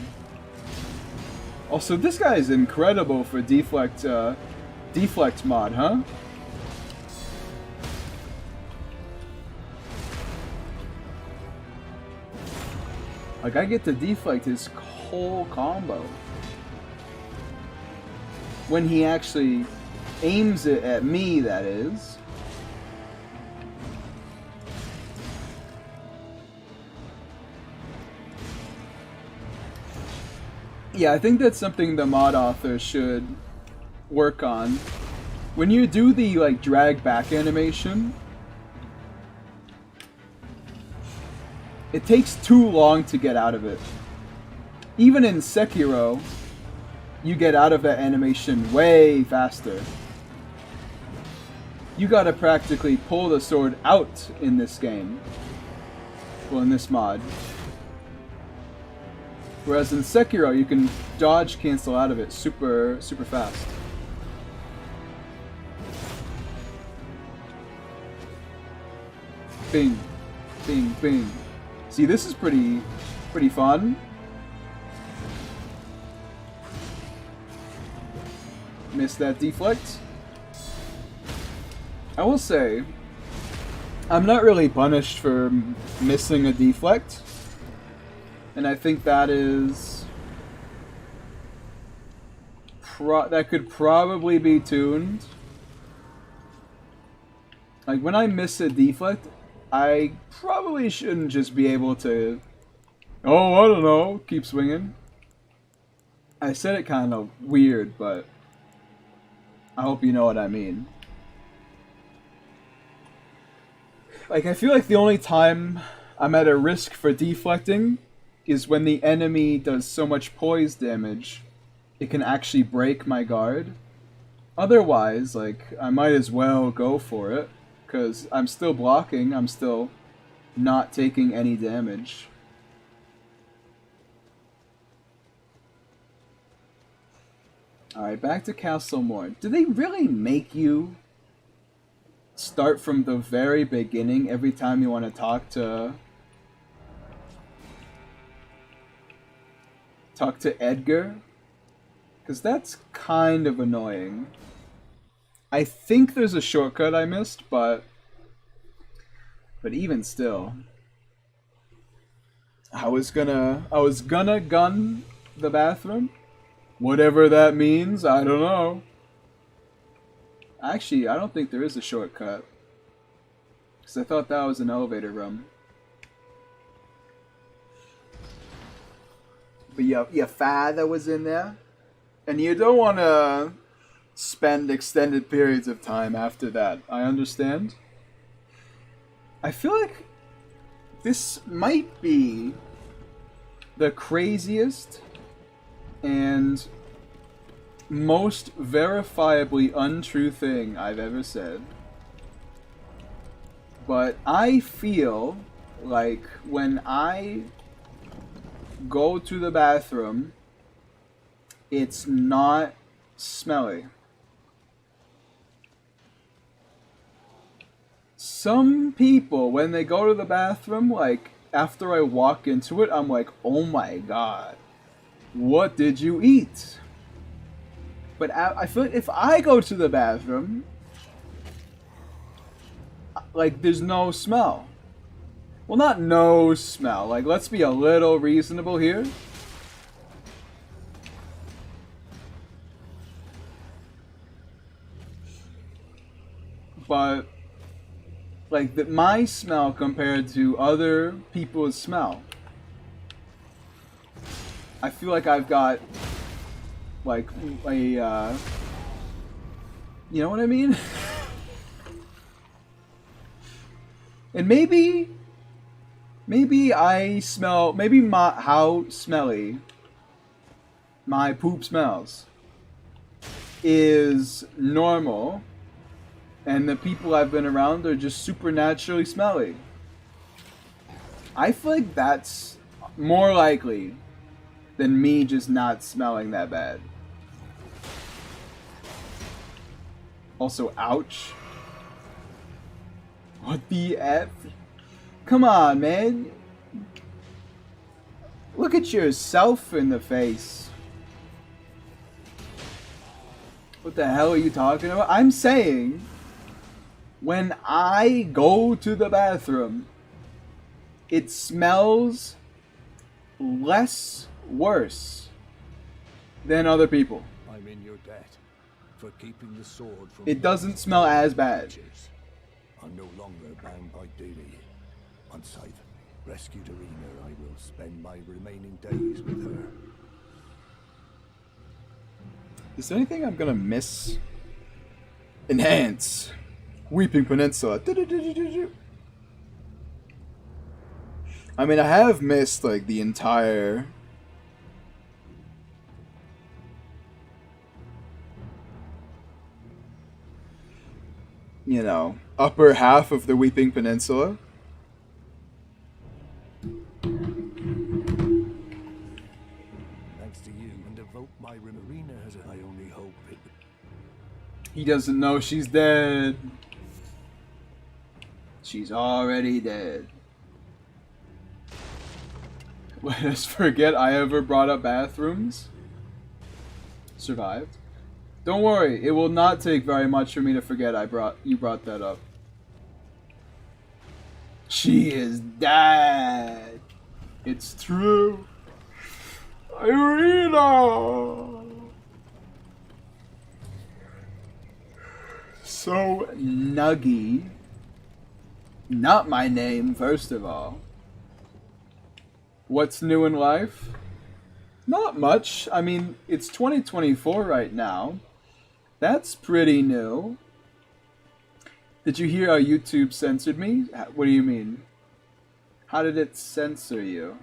Also, this guy is incredible for Deflect Mod, huh? Like, I get to deflect his whole combo. When he actually aims it at me, that is. Yeah, I think that's something the mod author should work on. When you do the, like, drag back animation, it takes too long to get out of it. Even in Sekiro, you get out of that animation way faster. You gotta practically pull the sword out in this game. Well, in this mod. Whereas in Sekiro, you can dodge cancel out of it super fast. Bing, bing, bing. See, this is pretty fun. Missed that deflect. I will say, I'm not really punished for missing a deflect. And I think that is... that could probably be tuned. Like, when I miss a deflect, I probably shouldn't just be able to... Oh, I don't know, keep swinging. I said it kind of weird, but... I hope you know what I mean. Like, I feel like the only time I'm at a risk for deflecting is when the enemy does so much poise damage, it can actually break my guard. Otherwise, like, I might as well go for it, because I'm still blocking, I'm still not taking any damage. Alright, back to Castle Morne. Do they really make you start from the very beginning every time you want to talk to Edgar? Because that's kind of annoying. I think there's a shortcut I missed, but even still. I was gonna gun the bathroom. Whatever that means, I don't know. Actually, I don't think there is a shortcut. Because I thought that was an elevator room. But your father was in there. And you don't want to spend extended periods of time after that. I understand. I feel like This might be the craziest and most verifiably untrue thing I've ever said. But I feel like when I go to the bathroom, it's not smelly. Some people, when they go to the bathroom, like, after I walk into it, I'm like, oh my god, what did you eat? But I feel like if I go to the bathroom, like, there's no smell. Well, not no smell. Like, let's be a little reasonable here. But, like, my smell compared to other people's smell, I feel like I've got, like, a, you know what I mean? And maybe I smell, how smelly my poop smells is normal, and the people I've been around are just supernaturally smelly. I feel like that's more likely than me just not smelling that bad. Also, ouch. What the F? Come on, man. Look at yourself in the face. What the hell are you talking about? I'm saying, when I go to the bathroom, it smells less worse than other people. I'm in your debt for keeping the sword from... It doesn't smell as bad. I'm no longer bound by duty. Once I've rescued Arena, I will spend my remaining days with her. Is there anything I'm gonna miss? Enhance. Weeping Peninsula. I mean, I have missed, like, the entire... you know, upper half of the Weeping Peninsula. Thanks to you, and devote my Arena as I only hope it... He doesn't know she's dead. She's already dead. Let us forget I ever brought up bathrooms. Survived. Don't worry, it will not take very much for me to forget you brought that up. She is dead. It's true. Irina. So nuggy. Not my name, first of all. What's new in life? Not much. I mean, it's 2024 right now. That's pretty new. Did you hear how YouTube censored me? What do you mean? How did it censor you?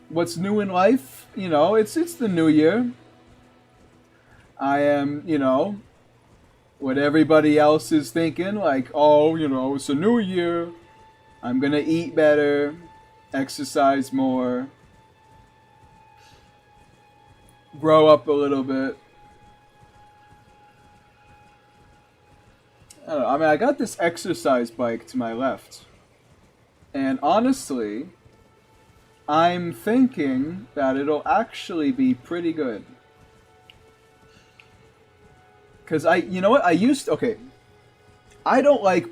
What's new in life? You know, it's the new year. I am, you know, what everybody else is thinking, like, oh, you know, it's a new year. I'm gonna eat better, exercise more, grow up a little bit. I don't know, I mean, I got this exercise bike to my left. And honestly, I'm thinking that it'll actually be pretty good. Because you know what, okay. I don't like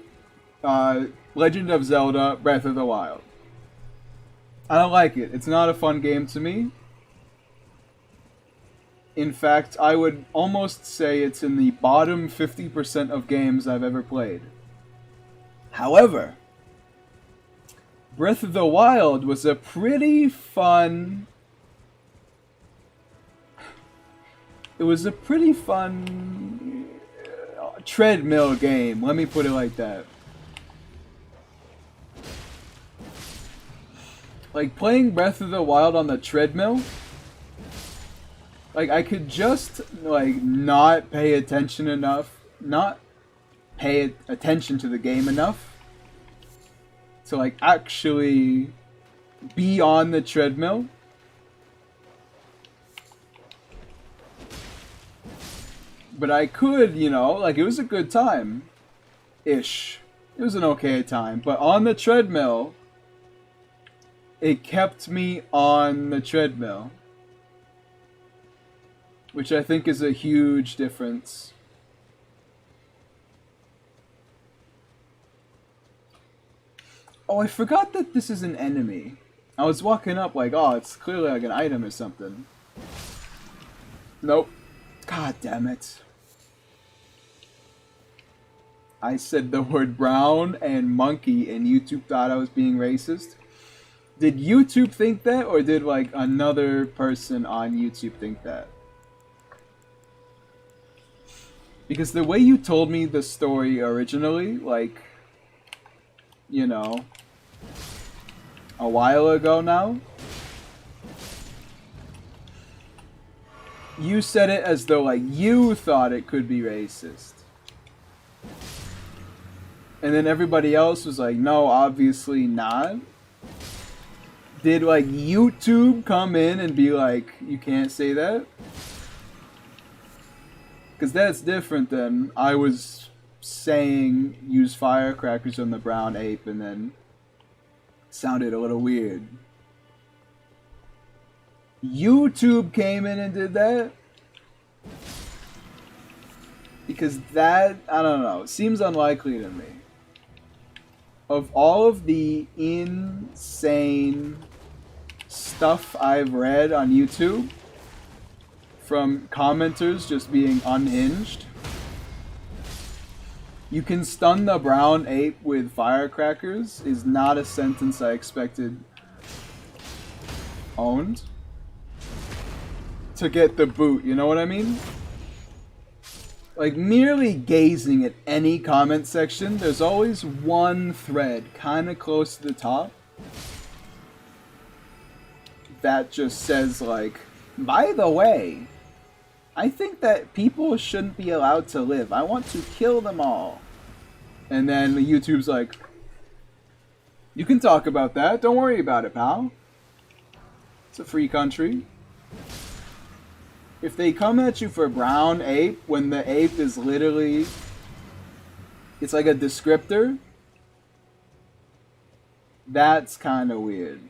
Legend of Zelda Breath of the Wild. I don't like it. It's not a fun game to me. In fact, I would almost say it's in the bottom 50% of games I've ever played. However, Breath of the Wild was a pretty fun... It was a pretty fun treadmill game. Let me put it like that. Like, playing Breath of the Wild on the treadmill, like, I could just, like, not pay attention enough, not pay attention to the game enough to, like, actually be on the treadmill. But I could, you know, like, it was a good time-ish. It was an okay time. But on the treadmill, it kept me on the treadmill. Which I think is a huge difference. Oh, I forgot that this is an enemy. I was walking up like, oh, it's clearly like an item or something. Nope. God damn it. I said the word brown and monkey and YouTube thought I was being racist. Did YouTube think that, or did like another person on YouTube think that? Because the way you told me the story originally, like, you know, a while ago now, you said it as though like you thought it could be racist. And then everybody else was like, no, obviously not. Did like YouTube come in and be like, you can't say that? Because that's different than I was saying use firecrackers on the brown ape and then sounded a little weird. YouTube came in and did that? Because that, I don't know, seems unlikely to me. Of all of the insane stuff I've read on YouTube, from commenters just being unhinged, you can stun the brown ape with firecrackers is not a sentence I expected owned to get the boot, you know what I mean? Like, merely gazing at any comment section, there's always one thread kind of close to the top that just says, like, by the way, I think that people shouldn't be allowed to live. I want to kill them all. And then YouTube's like, you can talk about that. Don't worry about it, pal. It's a free country. If they come at you for brown ape when the ape is literally, it's like a descriptor, that's kind of weird.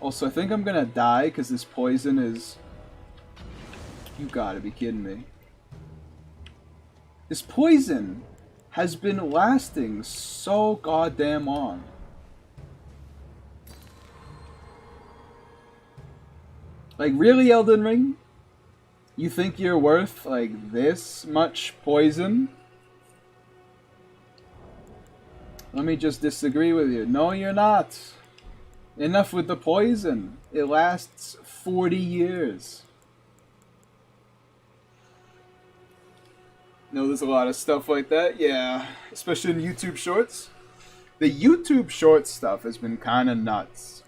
Also, I think I'm gonna die because this poison is... You gotta be kidding me. This poison has been lasting so goddamn long. Like, really, Elden Ring? You think you're worth, like, this much poison? Let me just disagree with you. No, you're not. Enough with the poison. It lasts 40 years. No, there's a lot of stuff like that, yeah. Especially in YouTube Shorts. The YouTube Shorts stuff has been kind of nuts.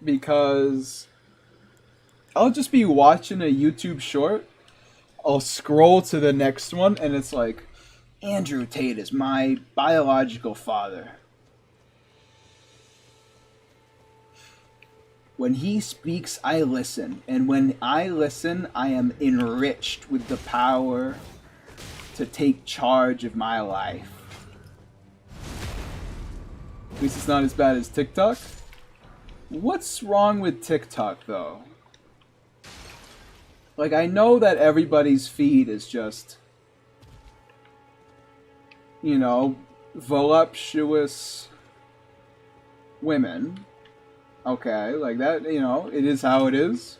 Because I'll just be watching a YouTube short, I'll scroll to the next one, and it's like, Andrew Tate is my biological father. When he speaks, I listen, and when I listen, I am enriched with the power to take charge of my life. At least it's not as bad as TikTok. What's wrong with TikTok, though? Like, I know that everybody's feed is just, you know, voluptuous women. Okay, like that, you know, it is how it is.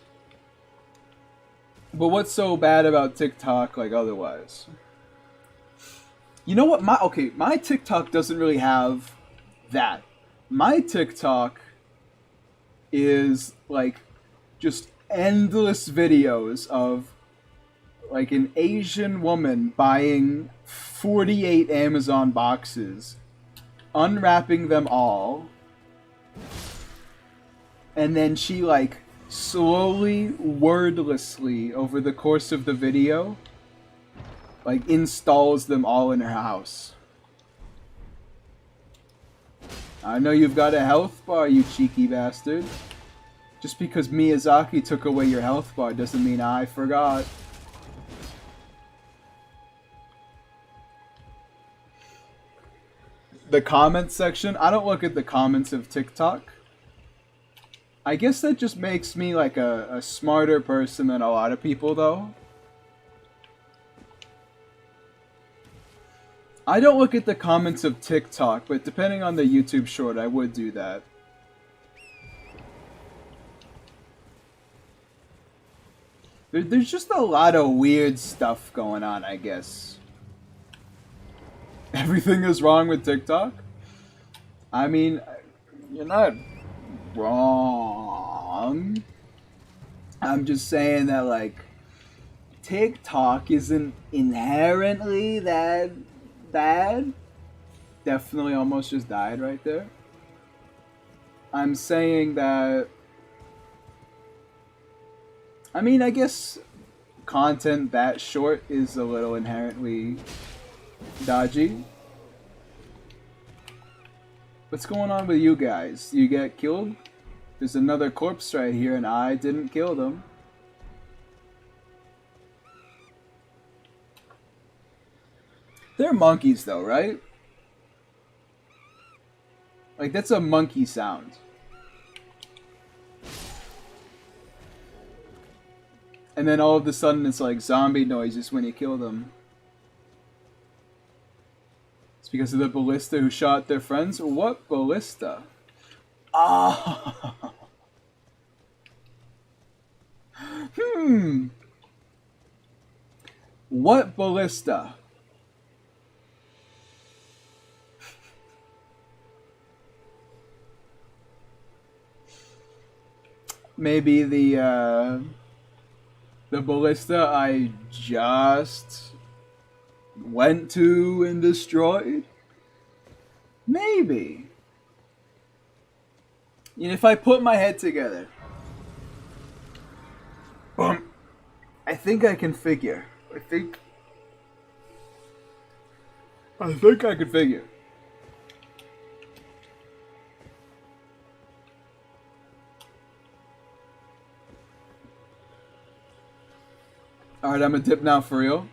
But what's so bad about TikTok, like, otherwise? You know what? My TikTok doesn't really have that. My TikTok is, like, just endless videos of like an Asian woman buying 48 Amazon boxes, unwrapping them all, and then she like slowly, wordlessly over the course of the video, like installs them all in her house. I know you've got a health bar, you cheeky bastard. Just because Miyazaki took away your health bar doesn't mean I forgot. The comments section, I don't look at the comments of TikTok. I guess that just makes me like a smarter person than a lot of people though. I don't look at the comments of TikTok, but depending on the YouTube short, I would do that. There's just a lot of weird stuff going on, I guess. Everything is wrong with TikTok? I mean, you're not wrong. I'm just saying that, like, TikTok isn't inherently that bad. Definitely almost just died right there. I'm saying that, I mean, I guess content that short is a little inherently dodgy. What's going on with you guys? You get killed? There's another corpse right here and I didn't kill them. They're monkeys though, right? Like, that's a monkey sound. And then all of a sudden it's like zombie noises when you kill them. It's because of the ballista who shot their friends? What ballista? Ah. What ballista? Maybe the ballista I just went to and destroyed? Maybe. You know, if I put my head together, I think I can figure. I think I can figure. Alright, I'm gonna dip now for real.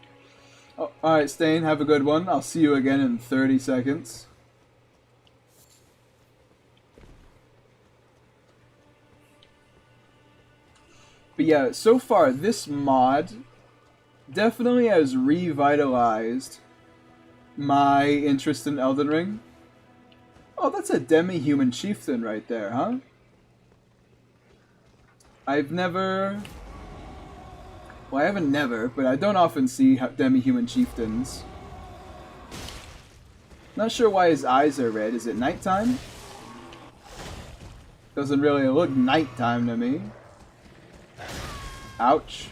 Oh, alright, Stain, have a good one. I'll see you again in 30 seconds. But yeah, so far, this mod definitely has revitalized my interest in Elden Ring. Oh, that's a demi-human chieftain right there, huh? I've never... Well, I haven't never, but I don't often see demi-human chieftains. Not sure why his eyes are red. Is it nighttime? Doesn't really look nighttime to me. Ouch.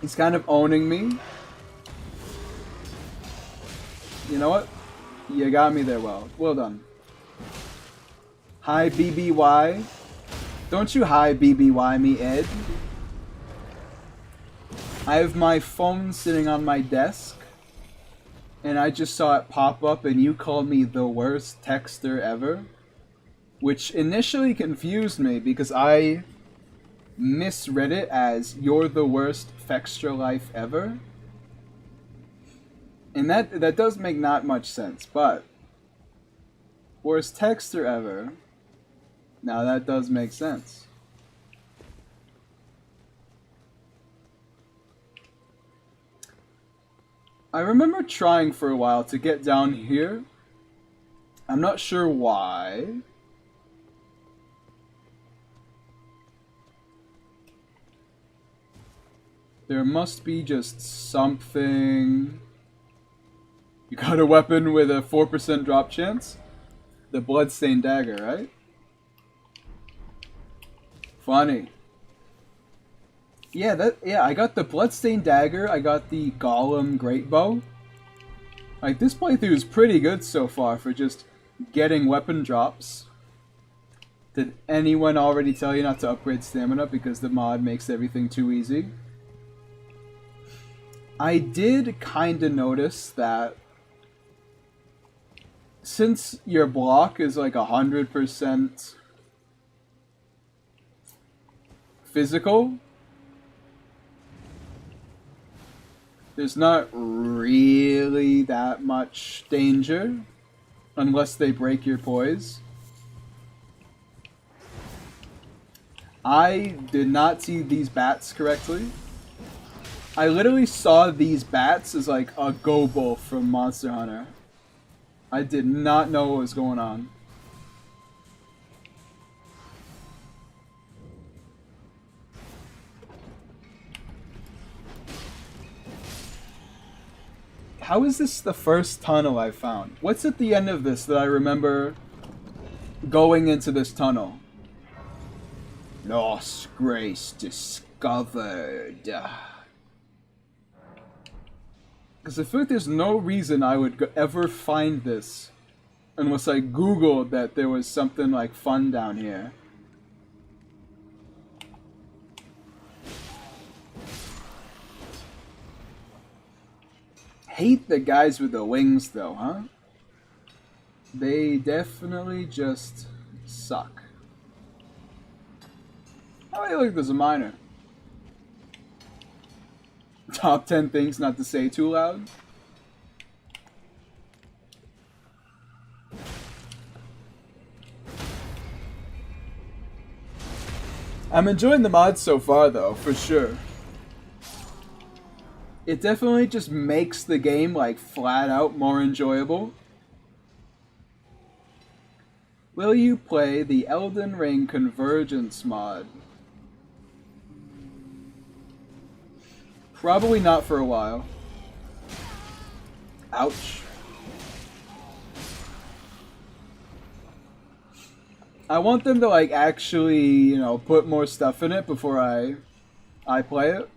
He's kind of owning me. You know what? You got me there well. Well done. Hi, BBY. Don't you hi, BBY me, Ed. I have my phone sitting on my desk, and I just saw it pop up, and you called me the worst texter ever, which initially confused me because I misread it as you're the worst Fextra life ever. And that does make not much sense, but worst texter ever, now that does make sense. I remember trying for a while to get down here. I'm not sure why. There must be just something You got a weapon with a 4% drop chance? The Bloodstained Dagger, right? Funny. Yeah, I got the Bloodstained Dagger, I got the Golem Greatbow. Like, this playthrough is pretty good so far for just getting weapon drops. Did anyone already tell you not to upgrade stamina because the mod makes everything too easy? I did kinda notice that since your block is like 100% physical, there's not really that much danger unless they break your poise. I did not see these bats correctly. I literally saw these bats as like a go-bull from Monster Hunter. I did not know what was going on. How is this the first tunnel I've found? What's at the end of this that I remember going into this tunnel? Lost Grace discovered. Because I feel like there's no reason I would ever find this unless I googled that there was something like fun down here. Hate the guys with the wings though, huh? They definitely just suck. Oh, hey, look, there's a miner. Top 10 things not to say too loud. I'm enjoying the mod so far though, for sure. It definitely just makes the game like flat out more enjoyable. Will you play the Elden Ring Convergence mod? Probably not for a while. Ouch. I want them to like actually, you know, put more stuff in it before I play it.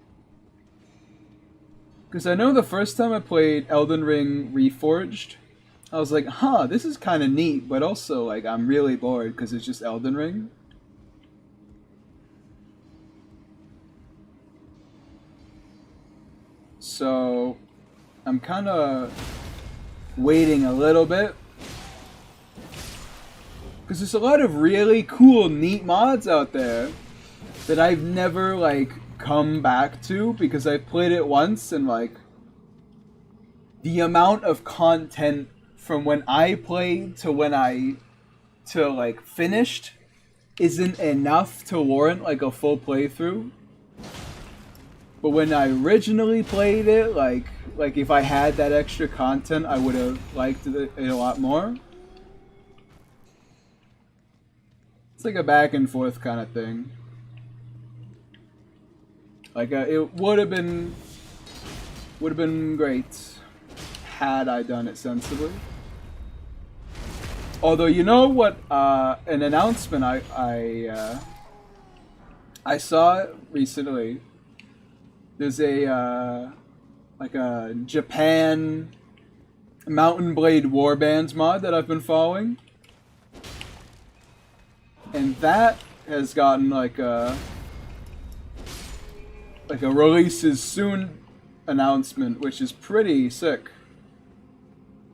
Because I know the first time I played Elden Ring Reforged, I was like, huh, this is kind of neat, but also like I'm really bored because it's just Elden Ring. So I'm kind of waiting a little bit because there's a lot of really cool, neat mods out there that I've never like come back to because I played it once and like the amount of content from when I played to when like finished isn't enough to warrant like a full playthrough. But when I originally played it, like if I had that extra content, I would have liked it a lot more. It's like a back and forth kind of thing. Like it would have been great had I done it sensibly. Although you know what, an announcement I saw recently. There's a like a Japan Mountain Blade Warbands mod that I've been following, and that has gotten like a releases soon announcement, which is pretty sick.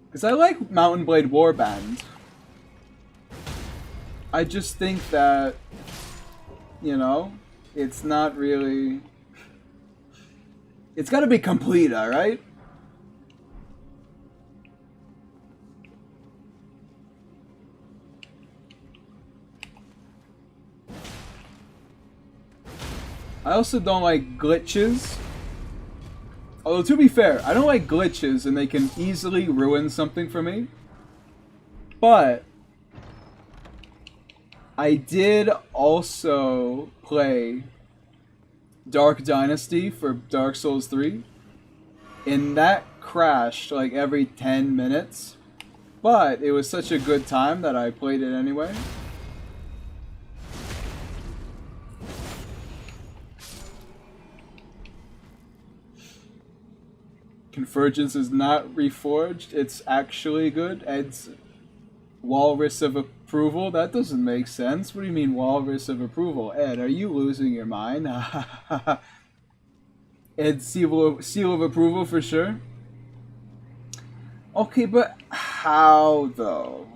Because I like Mountain Blade Warband. I just think that, you know, it's not really... It's gotta be complete, alright? I also don't like glitches. Although, to be fair, I don't like glitches and they can easily ruin something for me. But I did also play Dark Dynasty for Dark Souls 3. And that crashed like every 10 minutes, but it was such a good time that I played it anyway. Convergence is not reforged, it's actually good. Ed's walrus of approval? That doesn't make sense. What do you mean walrus of approval? Ed, are you losing your mind? Ed's seal of approval for sure. Okay, but how though?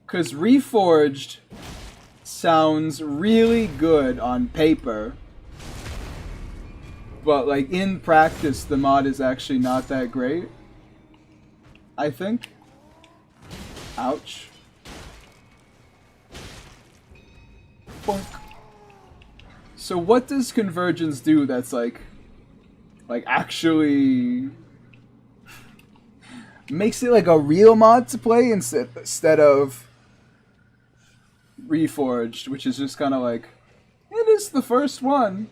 Because reforged sounds really good on paper, but like in practice the mod is actually not that great, I think. Ouch. Bonk. So what does Convergence do that's like actually makes it like a real mod to play instead of Reforged, which is just kind of like, it is the first one.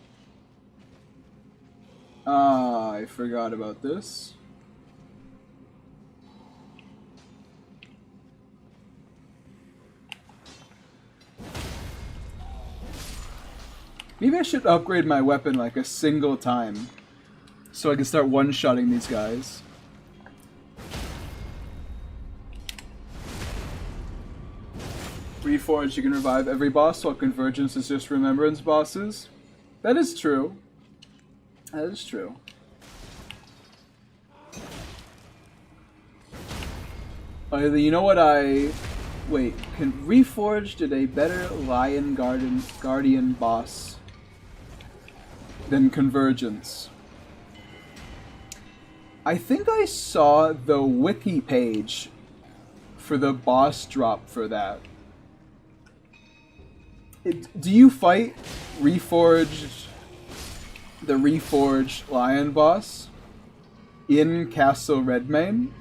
Ah, I forgot about this. Maybe I should upgrade my weapon like a single time so I can start one-shotting these guys. Reforged, you can revive every boss, while Convergence is just remembrance bosses. That is true. That is true. You know what Wait, Reforged did a better Lion Guardian boss than Convergence. I think I saw the wiki page for the boss drop for that. Do you fight the Reforged Lion boss in Castle Redmane?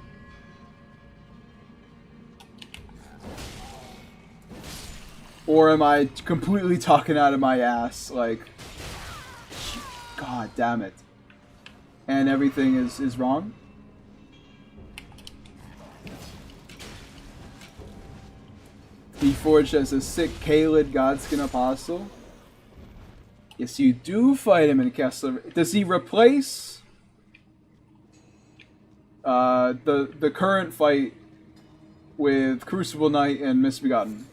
Or am I completely talking out of my ass, like, god damn it, and everything is wrong? Reforged as a sick Kaled Godskin Apostle. Yes, you do fight him in Castle. Does he replace the current fight with Crucible Knight and Misbegotten?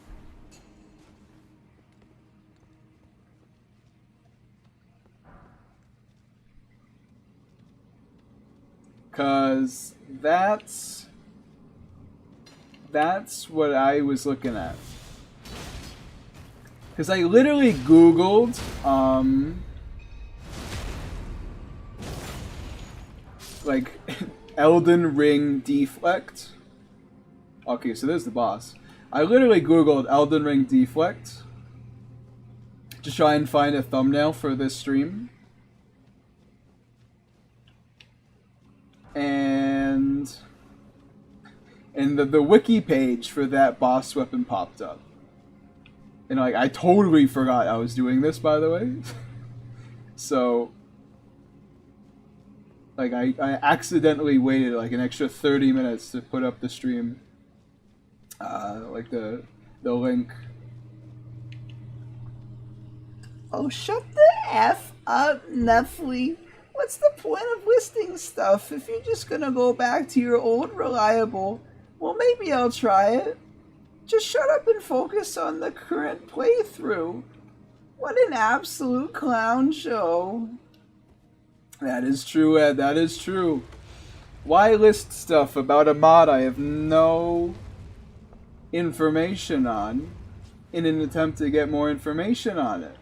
Cause that's what I was looking at. Cause I literally Googled like Elden Ring Deflect. Okay, so there's the boss. I literally Googled Elden Ring Deflect to try and find a thumbnail for this stream. And the wiki page for that boss weapon popped up. And like, I totally forgot I was doing this, by the way. So like, I accidentally waited like an extra 30 minutes to put up the stream. Like the link. Oh, shut the F up, Nephi. What's the point of listing stuff if you're just gonna go back to your old reliable? Well, maybe I'll try it. Just shut up and focus on the current playthrough. What an absolute clown show. That is true, Ed. That is true. Why list stuff about a mod I have no information on in an attempt to get more information on it?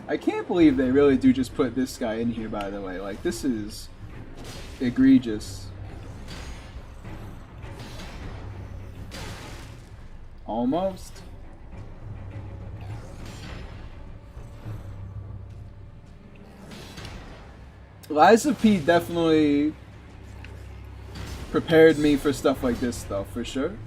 I can't believe they really do just put this guy in here, by the way. Like, this is egregious. Almost. Liza P definitely prepared me for stuff like this, though, for sure.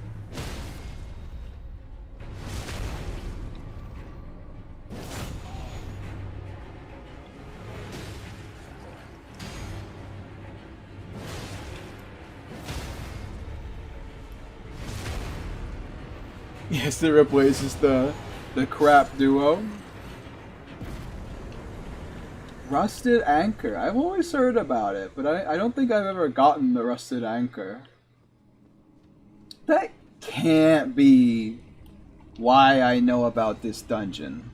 Yes, it replaces the crap duo. Rusted Anchor. I've always heard about it, but I don't think I've ever gotten the Rusted Anchor. That can't be why I know about this dungeon.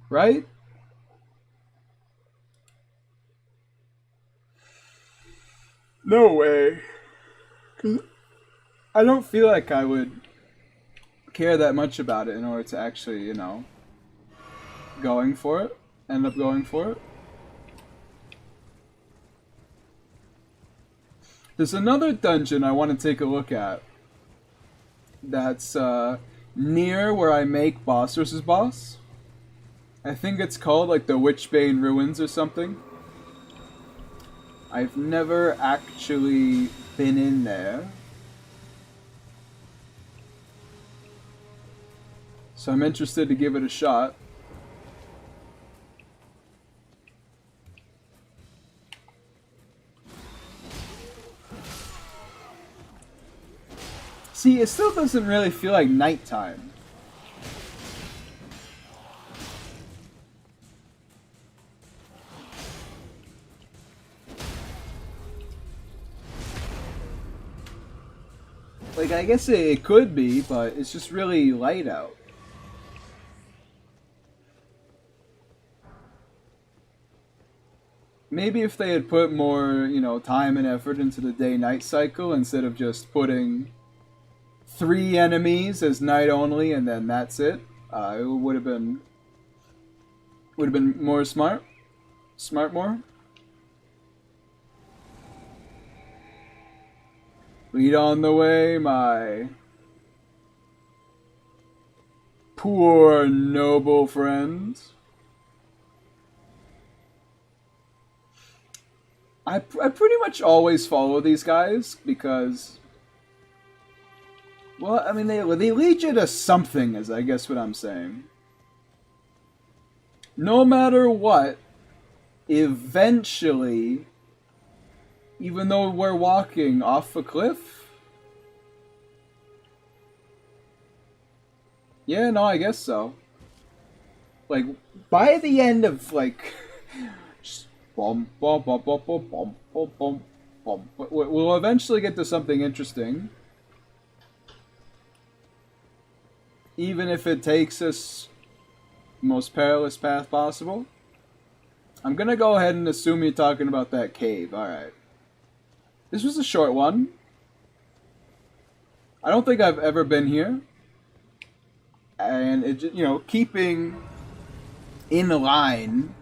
Right? No way. 'Cause I don't feel like I would care that much about it in order to actually, you know, going for it. End up going for it. There's another dungeon I want to take a look at. That's near where I make boss versus boss. I think it's called like the Witchbane Ruins or something. I've never actually been in there. So I'm interested to give it a shot. See, it still doesn't really feel like nighttime. Like, I guess it could be, but it's just really light out. Maybe if they had put more, you know, time and effort into the day-night cycle instead of just putting 3 enemies as night only and then that's it, it would have been more smart. Smart more. Lead on the way, my poor noble friend. I pretty much always follow these guys because, well, I mean, they lead you to something, is I guess what I'm saying. No matter what, eventually, even though we're walking off a cliff. Yeah, no, I guess so. Like, by the end of, like, bum, bum, bum, bum, bum, bum, bum, bum, bum, we'll eventually get to something interesting. Even if it takes us the most perilous path possible. I'm gonna go ahead and assume you're talking about that cave. Alright. This was a short one. I don't think I've ever been here. And it, you know, keeping in line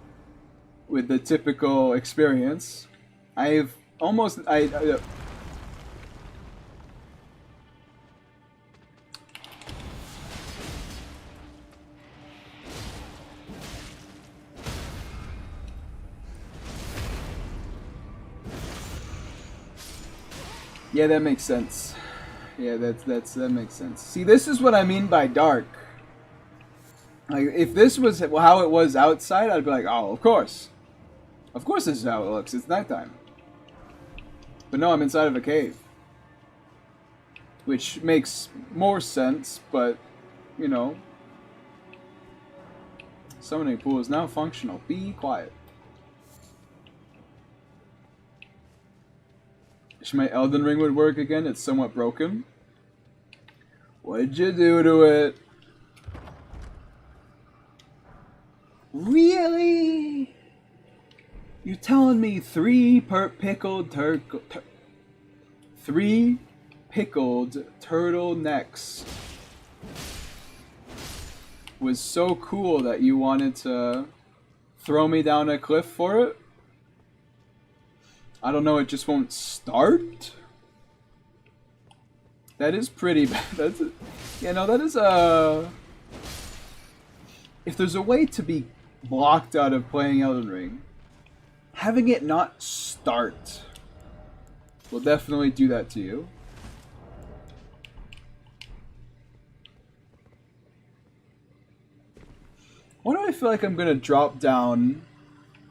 with the typical experience, I've almost yeah, that makes sense. Yeah, that makes sense. See, this is what I mean by dark. Like, if this was how it was outside, I'd be like, oh, of course. Of course this is how it looks. It's nighttime. But no, I'm inside of a cave. Which makes more sense, but, you know. Summoning pool is now functional. Be quiet. Wish my Elden Ring would work again. It's somewhat broken. What'd you do to it? Really? You're telling me 3 pickled turtlenecks was so cool that you wanted to throw me down a cliff for it? I don't know, it just won't start? That is pretty bad. That's a, yeah, no, that is a... If there's a way to be blocked out of playing Elden Ring, having it not start will definitely do that to you. Why do I feel like I'm gonna drop down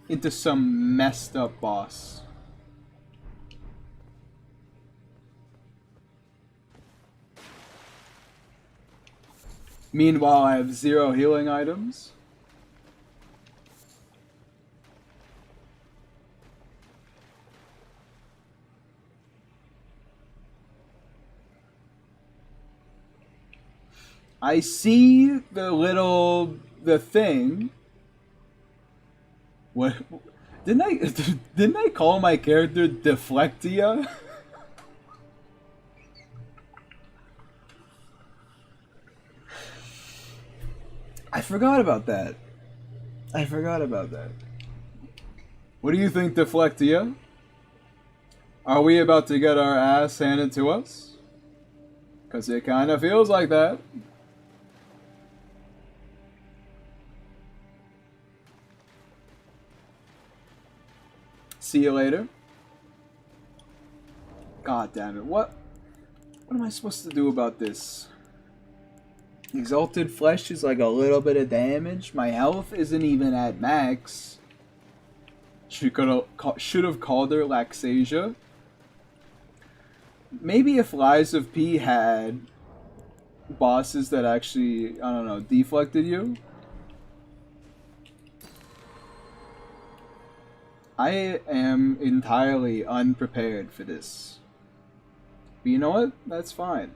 into some messed up boss? Meanwhile, I have 0 healing items. I see the thing. What? Didn't I call my character Deflectia? I forgot about that. What do you think, Deflectia? Are we about to get our ass handed to us? 'Cause it kind of feels like that. See you later. God damn it. What am I supposed to do about this? Exalted Flesh is like a little bit of damage. My health isn't even at max. Should have called her Laxasia. Maybe if Lies of P had bosses that actually, I don't know, deflected you. I am entirely unprepared for this. But you know what? That's fine.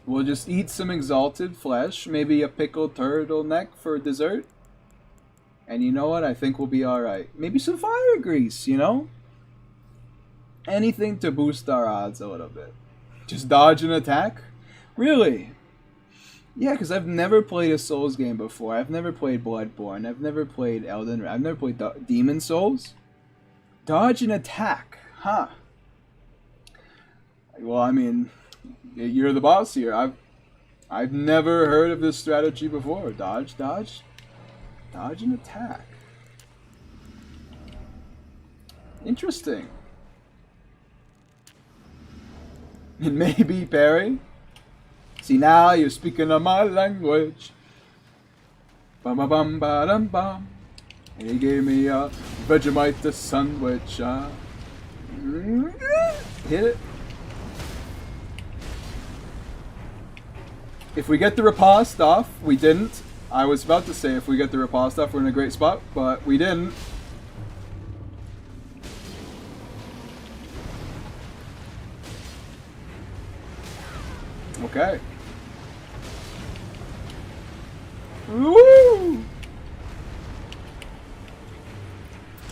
We'll just eat some exalted flesh, maybe a pickled turtleneck for dessert. And you know what? I think we'll be alright. Maybe some fire grease, you know? Anything to boost our odds a little bit. Just dodge an attack? Really? Yeah, because I've never played a Souls game before. I've never played Bloodborne. I've never played Elden Ring. I've never played Demon Souls. Dodge an attack. Huh. Well, I mean, you're the boss here. I've never heard of this strategy before. Dodge an attack. Interesting. It may be parry. See, now you're speaking of my language. Bum ba bum ba dum bum. And he gave me a Vegemite sandwich. Hit it. If we get the riposte off, we didn't. I was about to say if we get the riposte off, we're in a great spot, but we didn't. Okay. Woo!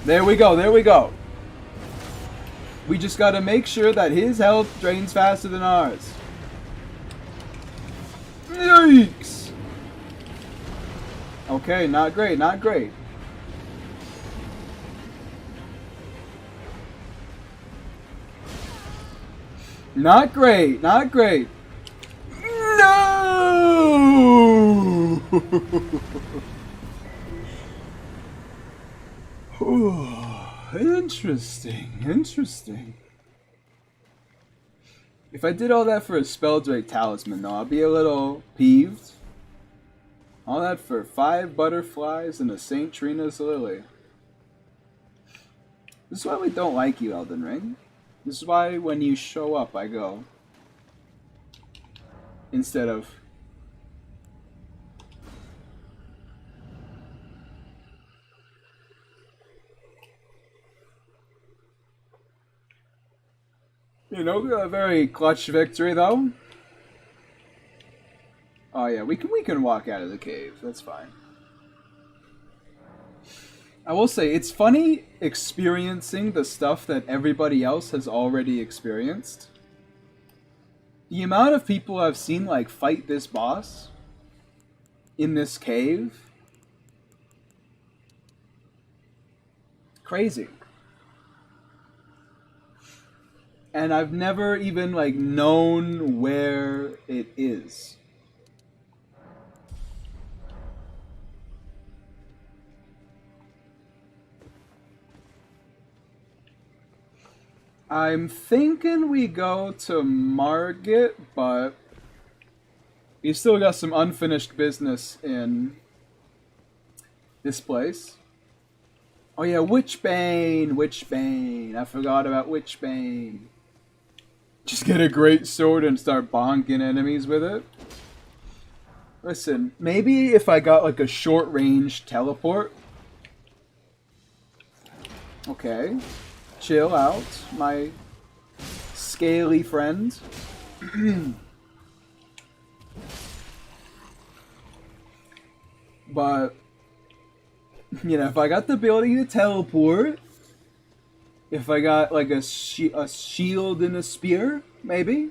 There we go. We just gotta make sure that his health drains faster than ours. Yikes! Okay, not great. Not great. No! Interesting. If I did all that for a Spelldrake Talisman, though, I'd be a little peeved. All that for 5 butterflies and a St. Trina's lily. This is why we don't like you, Elden Ring. This is why when you show up, I go. Instead of... You know, a very clutch victory, though. Oh yeah, we can walk out of the cave. That's fine. I will say, it's funny experiencing the stuff that everybody else has already experienced. The amount of people I've seen, like, fight this boss in this cave. Crazy. And I've never even, like, known where it is. I'm thinking we go to Margit, but we still got some unfinished business in this place. Oh yeah, Witchbane. I forgot about Witchbane. Just get a great sword and start bonking enemies with it. Listen, maybe if I got like a short range teleport. Okay. Chill out, my scaly friend. But, you know, if I got the ability to teleport, if I got like a shield and a spear, maybe.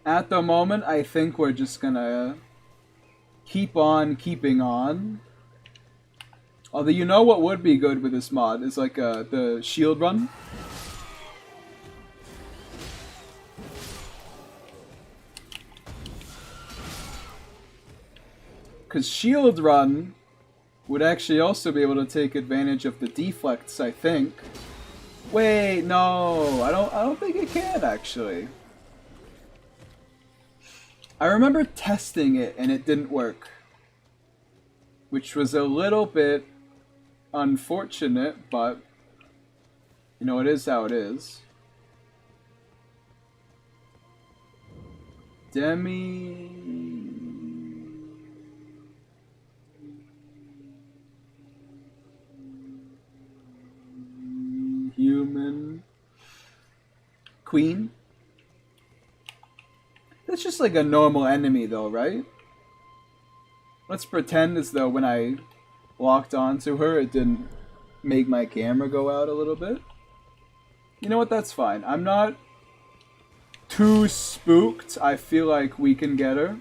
At the moment, I think we're just gonna keep on keeping on. Although, you know what would be good with this mod is like the shield run. Because shield run would actually also be able to take advantage of the deflects, I think. Wait, no, I don't think it can actually. I remember testing it and it didn't work, which was a little bit unfortunate, but you know, it is how it is. Human Queen. That's just like a normal enemy though, right? Let's pretend as though when I locked onto her, it didn't make my camera go out a little bit. You know what? That's fine. I'm not too spooked. I feel like we can get her.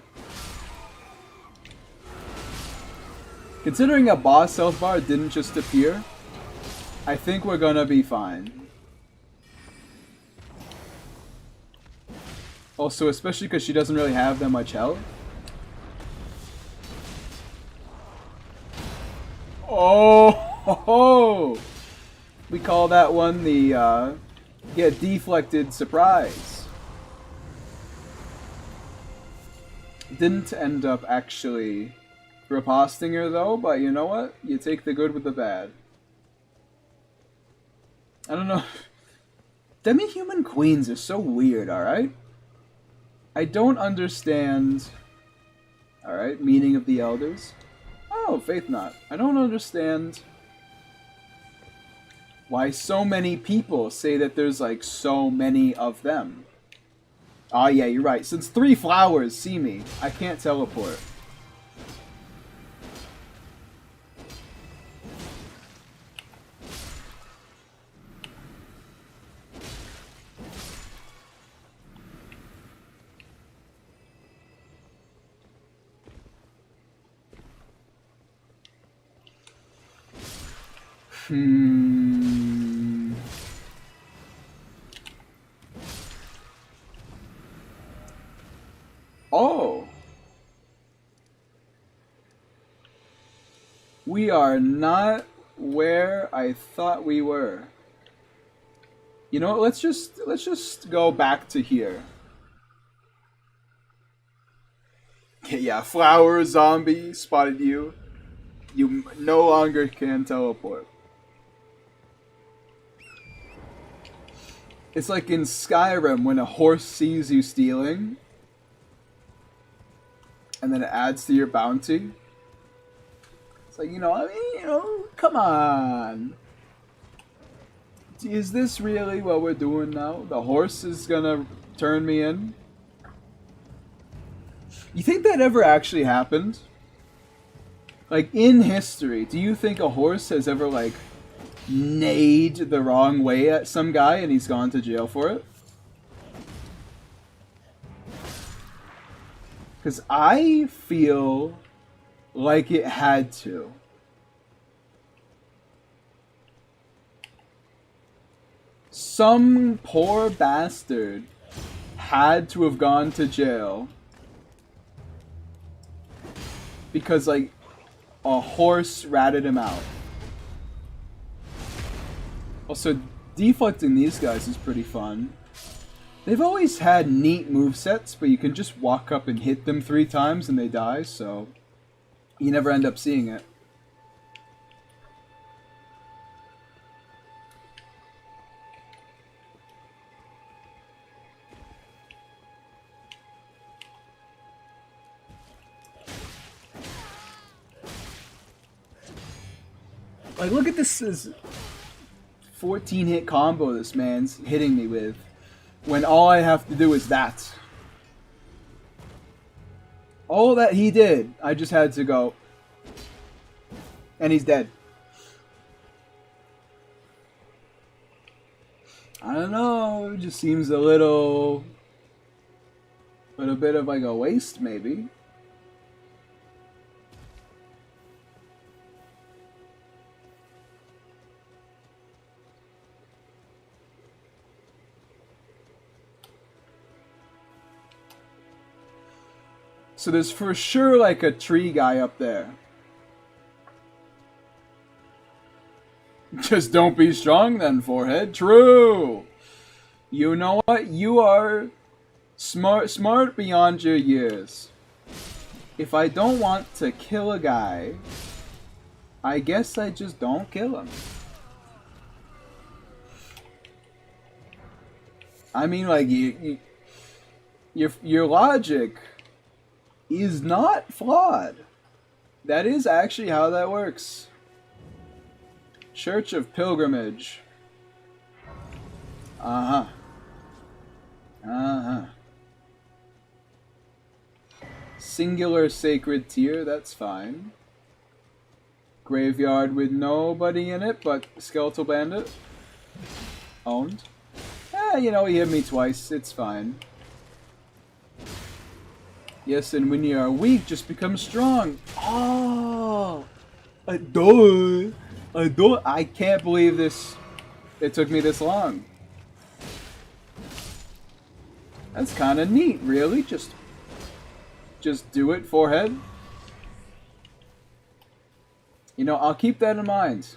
Considering a boss health bar didn't just appear, I think we're gonna be fine. Also, especially because she doesn't really have that much health. Oh! We call that one the get deflected surprise. Didn't end up actually riposting her though, but you know what? You take the good with the bad. I don't know. Demi-human queens are so weird, alright? I don't understand... Alright, meaning of the elders. Oh, Faith Knot. I don't understand why so many people say that there's like so many of them. Ah, yeah, you're right. Since 3 flowers see me, I can't teleport. Oh! We are not where I thought we were. You know what? Let's just go back to here. Yeah, flower zombie spotted you. You no longer can teleport. It's like in Skyrim when a horse sees you stealing, and then it adds to your bounty. It's like, come on. Is this really what we're doing now? The horse is gonna turn me in? You think that ever actually happened? Like, in history, do you think a horse has ever, like, neighed the wrong way at some guy and he's gone to jail for it? Because I feel like it had to. Some poor bastard had to have gone to jail because, like, a horse ratted him out. Also, deflecting these guys is pretty fun. They've always had neat movesets, but you can just walk up and hit them 3 times and they die, so you never end up seeing it. Like, look at this 14 hit combo this man's hitting me with, when all I have to do is that. All that he did, I just had to go. And he's dead. I don't know, it just seems a little bit of like a waste, maybe. So there's for sure like a tree guy up there. Just don't be strong then, forehead. True. You know what? You are smart beyond your years. If I don't want to kill a guy, I guess I just don't kill him. I mean, like, your logic is not flawed. That is actually how that works. Church of Pilgrimage. Uh-huh. Uh-huh. Singular sacred tier, that's fine. Graveyard with nobody in it but Skeletal Bandit. Owned. You know, he hit me twice, it's fine. Yes, and when you are weak, just become strong. Oh! I can't believe this. It took me this long. That's kind of neat, really. Just do it, forehead. You know, I'll keep that in mind.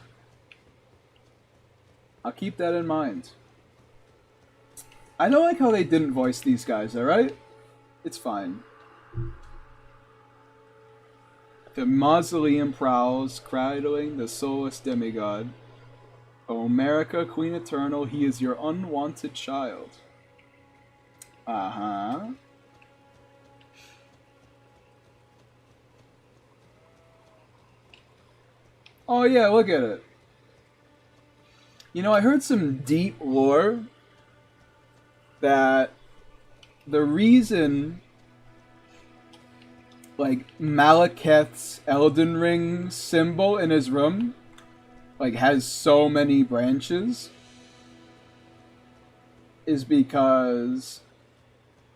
I'll keep that in mind. I don't like how they didn't voice these guys, alright? It's fine. The mausoleum prowls, cradling the soulless demigod. O America, Queen Eternal, he is your unwanted child. Uh-huh. Oh yeah, look at it. You know, I heard some deep lore that the reason like Malekith's Elden Ring symbol in his room like has so many branches is because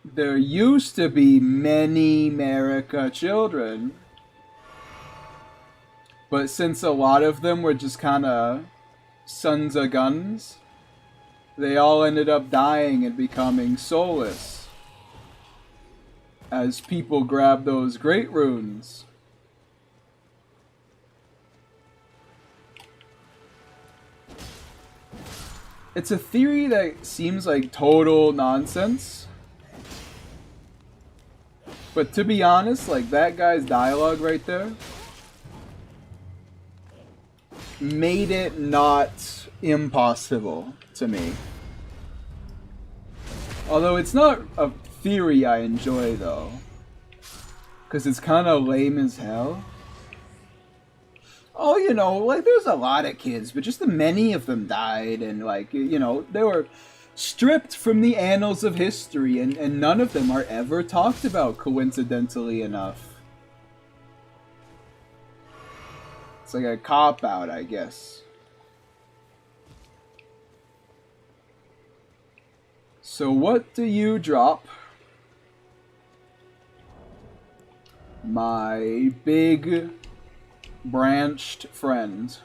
there used to be many Marika children, but since a lot of them were just kind of sons of guns, they all ended up dying and becoming soulless as people grab those great runes. It's a theory that seems like total nonsense, but to be honest, like that guy's dialogue right there made it not impossible to me. Although it's not a theory I enjoy though, because it's kind of lame as hell. Oh, you know, like there's a lot of kids, but just the many of them died, and like, you know, they were stripped from the annals of history, and none of them are ever talked about, coincidentally enough. It's like a cop-out, I guess. So what do you drop? My big branched friend.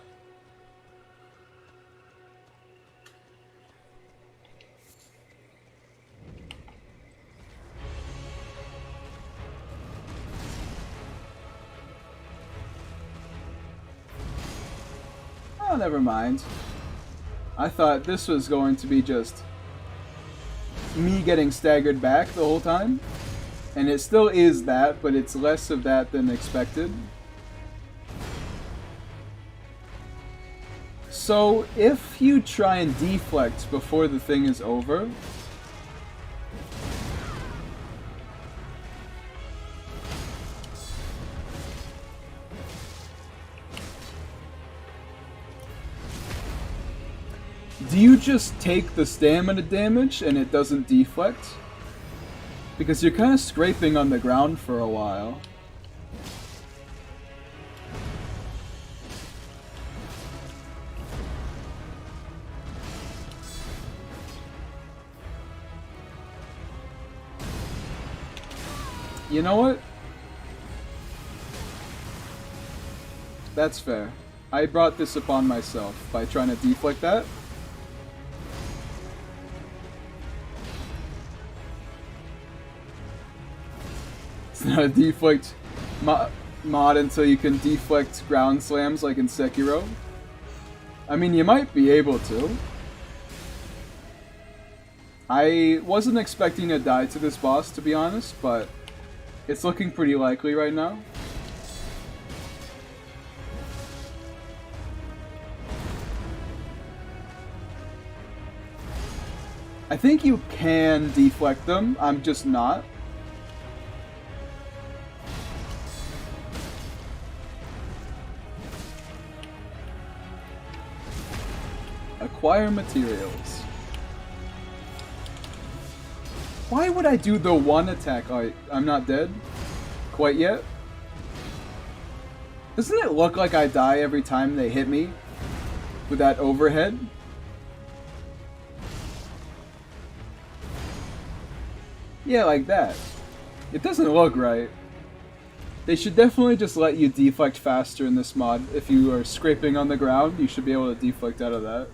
Oh, never mind. I thought this was going to be just me getting staggered back the whole time. And it still is that, but it's less of that than expected. So, if you try and deflect before the thing is over, Do you just take the stamina damage and it doesn't deflect? Because you're kind of scraping on the ground for a while. You know what? That's fair. I brought this upon myself by trying to deflect that. It's not a deflect mod until you can deflect ground slams like in Sekiro. I mean, you might be able to. I wasn't expecting to die to this boss, to be honest, but it's looking pretty likely right now. I think you can deflect them, I'm just not. Acquire materials. Why would I do the one attack? Oh, I'm not dead? Quite yet? Doesn't it look like I die every time they hit me? With that overhead? Yeah, like that. It doesn't look right. They should definitely just let you deflect faster in this mod. If you are scraping on the ground, you should be able to deflect out of that.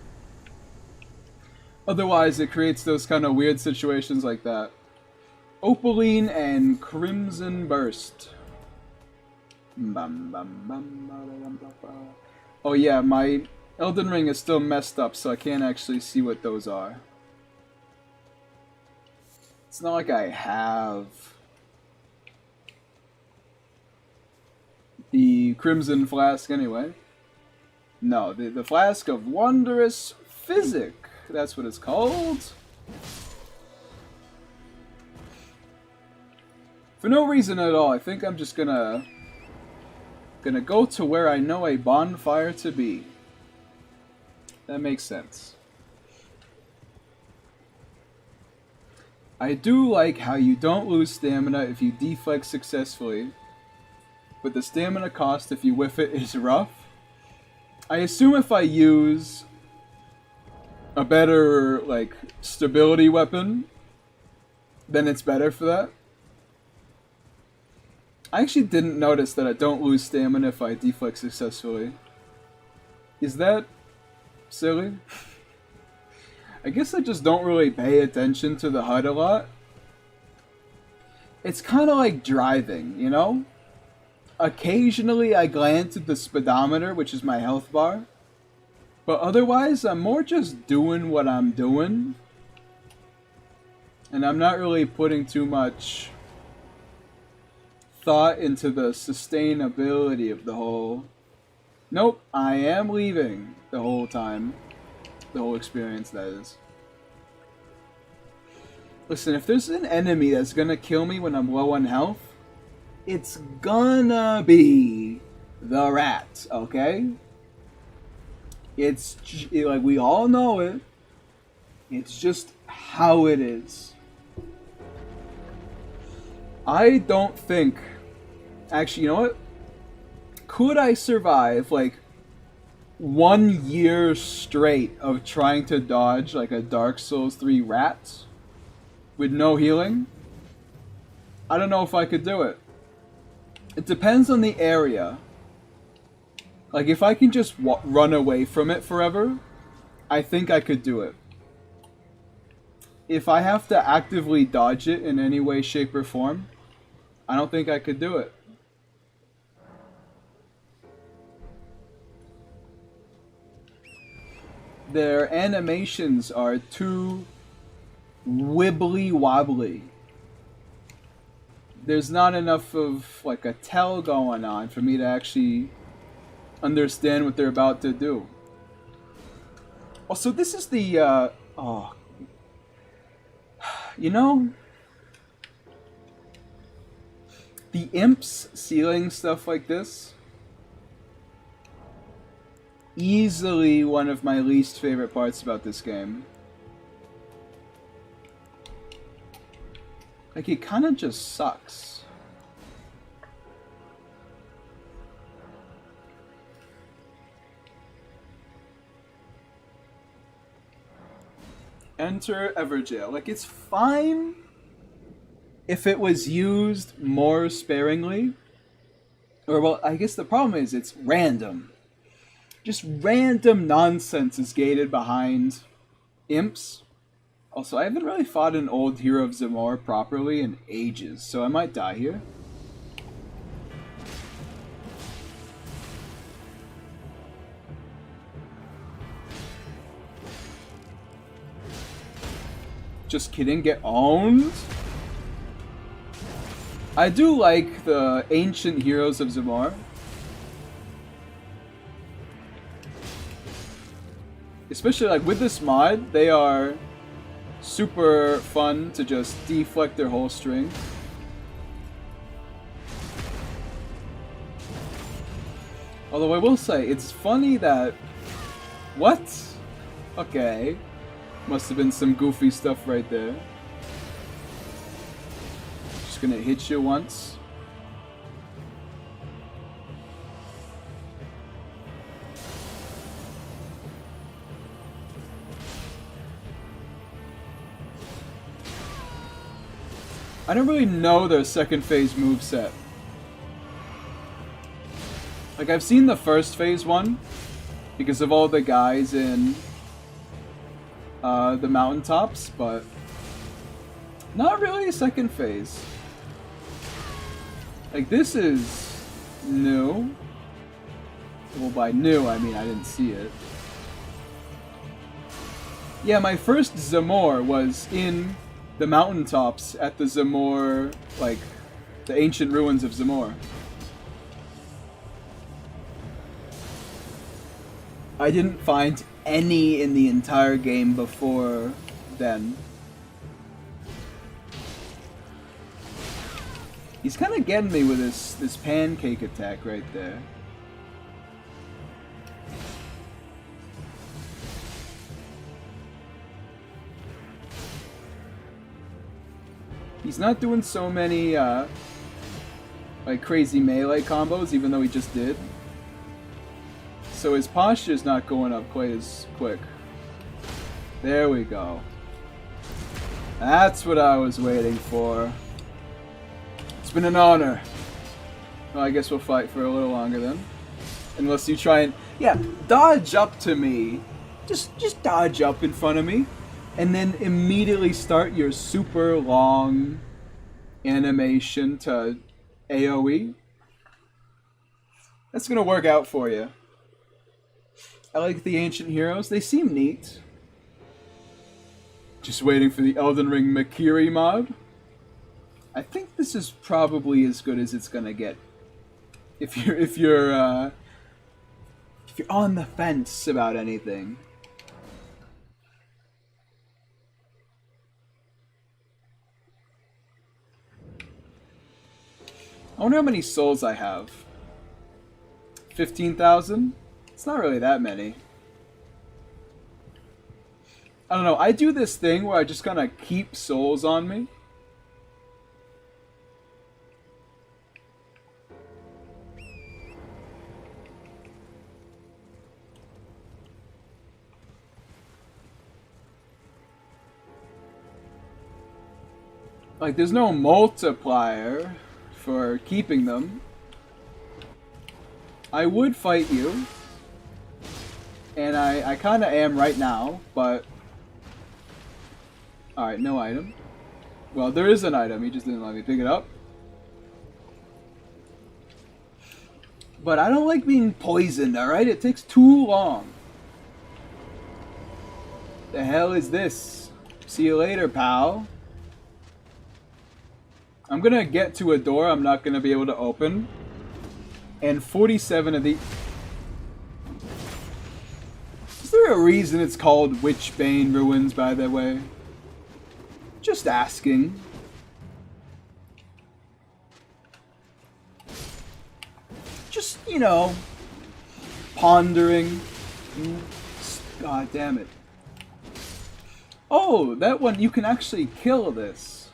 Otherwise, it creates those kind of weird situations like that. Opaline and Crimson Burst. Oh yeah, my Elden Ring is still messed up, so I can't actually see what those are. It's not like I have the Crimson Flask anyway. No, the Flask of Wondrous Physic. That's what it's called. For no reason at all, I think I'm just gonna go to where I know a bonfire to be. That makes sense. I do like how you don't lose stamina if you deflect successfully, but the stamina cost if you whiff it is rough. I assume if I use a better, like, stability weapon, then it's better for that. I actually didn't notice that I don't lose stamina if I deflect successfully. Is that silly? I guess I just don't really pay attention to the HUD a lot. It's kind of like driving, you know? Occasionally I glance at the speedometer, which is my health bar. But otherwise, I'm more just doing what I'm doing. And I'm not really putting too much thought into the sustainability of the whole... Nope, I am leaving the whole time. The whole experience, that is. Listen, if there's an enemy that's gonna kill me when I'm low on health, it's gonna be the rat, okay? It's like, we all know it. It's just how it is. I don't think... Actually, you know what? Could I survive, like, 1 year straight of trying to dodge like a Dark Souls 3 rat with no healing? I don't know if I could do it. It depends on the area. Like, if I can just run away from it forever, I think I could do it. If I have to actively dodge it in any way, shape, or form, I don't think I could do it. Their animations are too wibbly wobbly. There's not enough of like a tell going on for me to actually understand what they're about to do. Also, this is the you know, the imps sealing stuff like this, easily one of my least favorite parts about this game. Like, it kind of just sucks. Enter Everjail. Like, it's fine if it was used more sparingly. Or, well, I guess the problem is it's random. Just random nonsense is gated behind imps. Also, I haven't really fought an old Hero of Zamor properly in ages, so I might die here. Just kidding, get owned? I do like the ancient Heroes of Zamor. Especially like with this mod, they are super fun to just deflect their whole string. Although I will say, it's funny that... What? Okay. Must have been some goofy stuff right there. Just gonna hit you once. I don't really know their second phase moveset. Like, I've seen the first phase one because of all the guys in the mountaintops, but not really a second phase. Like, this is new. Well, by new, I mean I didn't see it. Yeah, my first Zamor was in the mountaintops at the Zamor, like, the ancient ruins of Zamor. I didn't find any in the entire game before then. He's kind of getting me with this pancake attack right there. He's not doing so many like crazy melee combos, even though he just did. So his posture's not going up quite as quick. There we go. That's what I was waiting for. It's been an honor. Well, I guess we'll fight for a little longer then. Unless you try and... Yeah, dodge up to me. Just dodge up in front of me. And then immediately start your super long animation to AoE. That's gonna work out for you. I like the ancient heroes. They seem neat. Just waiting for the Elden Ring Makiri mod. I think this is probably as good as it's gonna get. If you're on the fence about anything. I wonder how many souls I have. 15,000? It's not really that many. I don't know, I do this thing where I just kind of keep souls on me. Like, there's no multiplier for keeping them. I would fight you. And I kind of am right now, but... Alright, no item. Well, there is an item, he just didn't let me pick it up. But I don't like being poisoned, alright? It takes too long. The hell is this? See you later, pal. I'm gonna get to a door I'm not gonna be able to open. And 47 of the... Is there a reason it's called Witchbane Ruins, by the way? Just asking. Just, you know, pondering. God damn it. Oh, that one, you can actually kill this.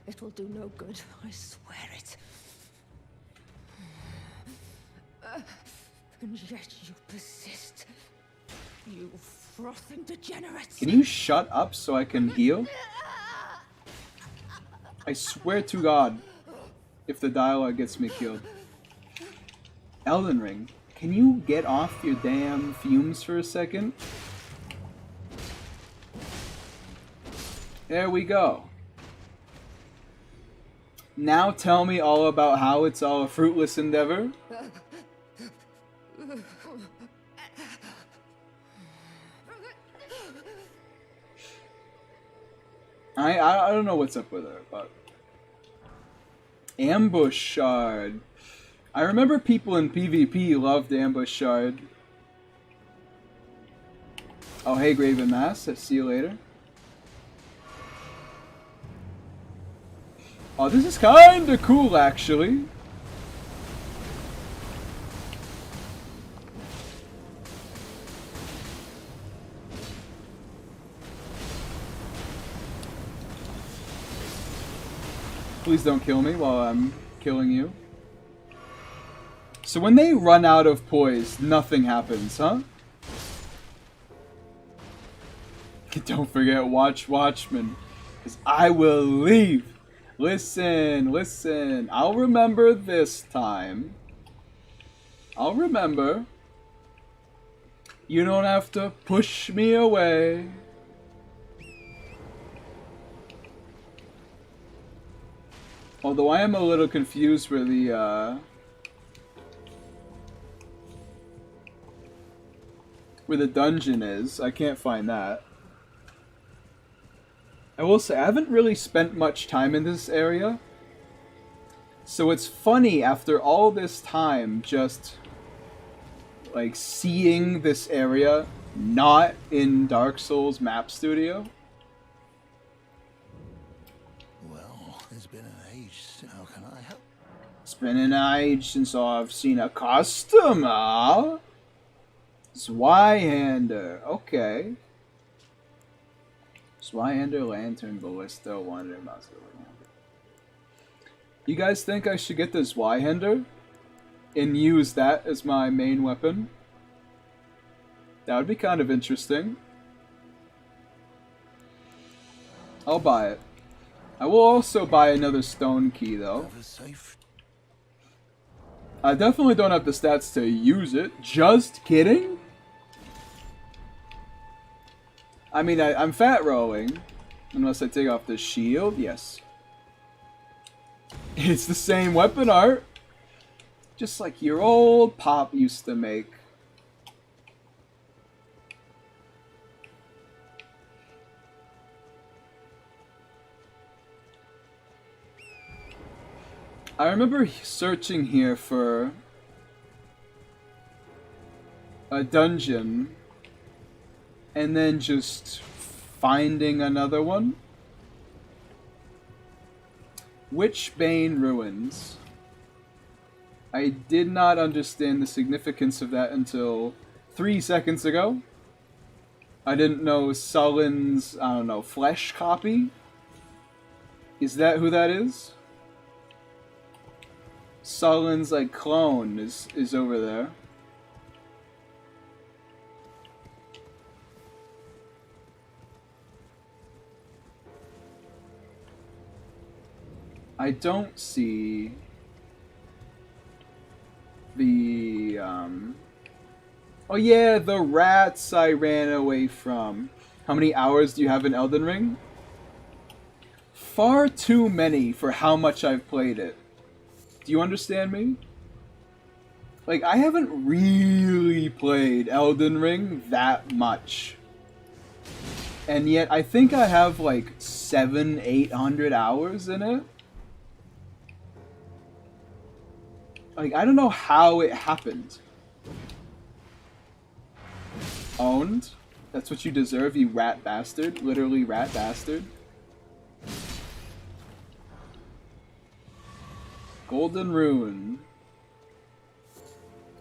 It will do no good, I swear it. And yet you persist. You frothing degenerates. Can you shut up so I can heal? I swear to God, if the dialogue gets me killed. Elden Ring, can you get off your damn fumes for a second? There we go. Now tell me all about how it's all a fruitless endeavor. I don't know what's up with her, but... Ambush Shard. I remember people in PvP loved Ambush Shard. Oh, hey, Graven Mass. I'll see you later. Oh, this is kinda cool, actually. Please don't kill me while I'm killing you. So when they run out of poise, nothing happens, huh? Don't forget Watchman, because I will leave. Listen, listen. I'll remember this time. I'll remember. You don't have to push me away. Although I am a little confused where the dungeon is. I can't find that. I will say, I haven't really spent much time in this area. So it's funny after all this time just like seeing this area not in Dark Souls Map Studio. Well, it's been an age. How can I help? It's been an age since I've seen a customer. Zweihander. Okay. Zweihander, Lantern, Ballista, Wanderer, Mouse. You guys think I should get the Zweihander and use that as my main weapon? That would be kind of interesting. I'll buy it. I will also buy another stone key though. I definitely don't have the stats to use it. Just kidding? I mean, I'm fat rolling. Unless I take off the shield, yes. It's the same weapon art. Just like your old pop used to make. I remember searching here for a dungeon and then just finding another one. Witchbane Ruins. I did not understand the significance of that until 3 seconds ago. I didn't know Sullen's, I don't know, flesh copy? Is that who that is? Sullen's like clone is over there. I don't see the oh yeah, the rats I ran away from. How many hours do you have in Elden Ring? Far too many for how much I've played it. Do you understand me? Like, I haven't really played Elden Ring that much. And yet, I think I have like 700-800 hours in it. Like, I don't know how it happened. Owned? That's what you deserve, you rat bastard. Literally rat bastard. Golden Rune.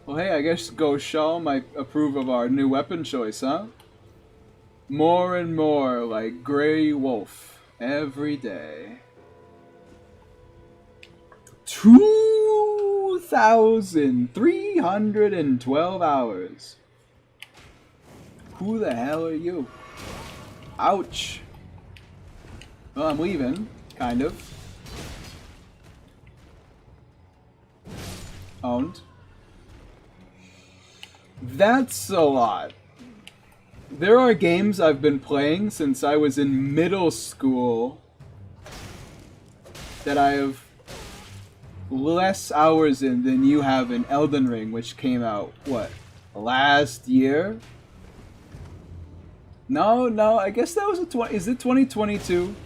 Well, hey, I guess Goshal might approve of our new weapon choice, huh? More and more like Grey Wolf every day. 2,312 hours. Who the hell are you? Ouch. Well, I'm leaving, kind of. Owned. That's a lot. There are games I've been playing since I was in middle school that I have less hours in than you have in Elden Ring, which came out, what, last year? No, I guess that was is it 2022?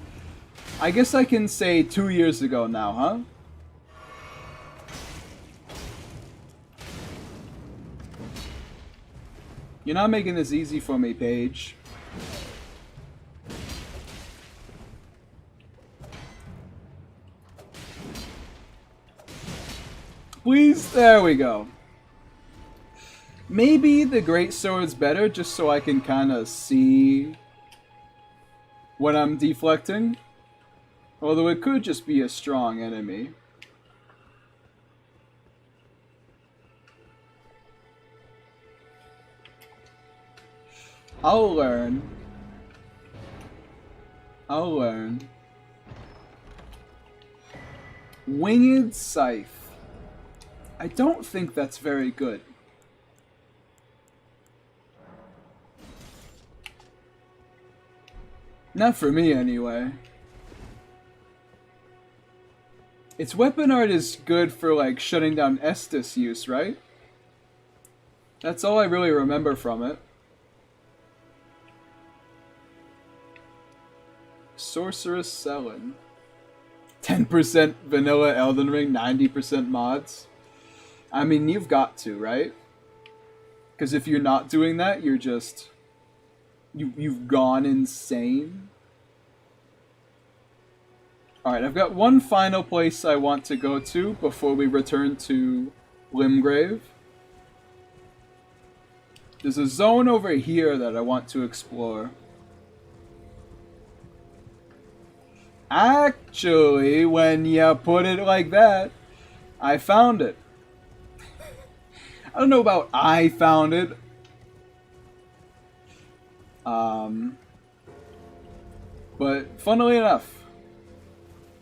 I guess I can say 2 years ago now, huh? You're not making this easy for me, Paige. Please, there we go. Maybe the greatsword's better just so I can kind of see what I'm deflecting. Although it could just be a strong enemy. I'll learn. Winged Scythe. I don't think that's very good. Not for me, anyway. Its weapon art is good for, like, shutting down Estus use, right? That's all I really remember from it. Sorceress Selin. 10% vanilla Elden Ring, 90% mods. I mean, you've got to, right? Because if you're not doing that, you're just... You've gone insane. Alright, I've got one final place I want to go to before we return to Limgrave. There's a zone over here that I want to explore. Actually, when you put it like that, I found it. I don't know about I found it. But funnily enough,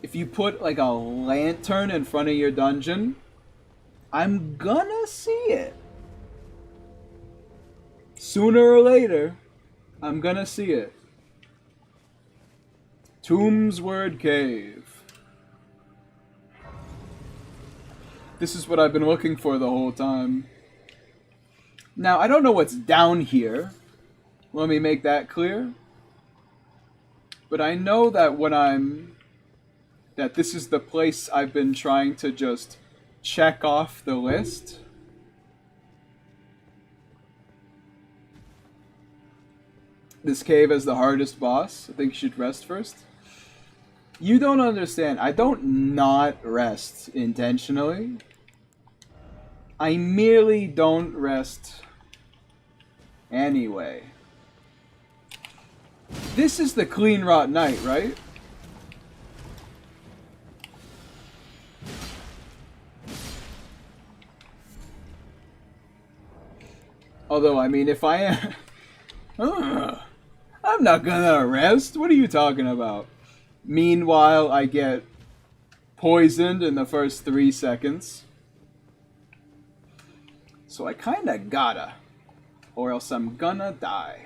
if you put like a lantern in front of your dungeon, I'm gonna see it. Sooner or later, I'm gonna see it. Tombsword Cave. This is what I've been looking for the whole time. Now, I don't know what's down here. Let me make that clear. But I know that that this is the place I've been trying to just check off the list. This cave is the hardest boss. I think you should rest first. You don't understand. I don't not rest intentionally. I merely don't rest anyway. This is the Clean Rot Knight, right? Although, I mean, if I am... I'm not gonna rest. What are you talking about? Meanwhile, I get poisoned in the first 3 seconds. So I kinda gotta. Or else I'm gonna die.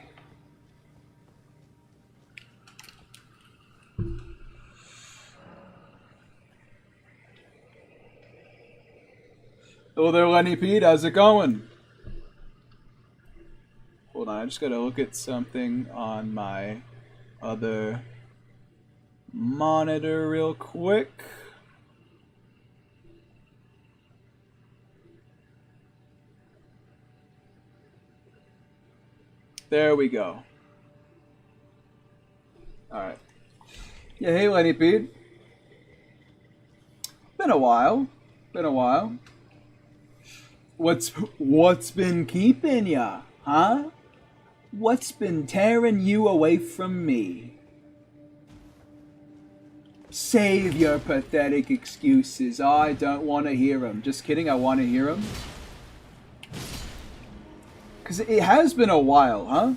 Hello there, Lenny Pete. How's it going? Hold on, I just gotta look at something on my other monitor real quick. There we go. Alright. Yeah, hey Lenny Pete. Been a while. Been a while. What's been keeping ya, huh? What's been tearing you away from me? Save your pathetic excuses. I don't want to hear them. Just kidding, I want to hear them. Because it has been a while, huh?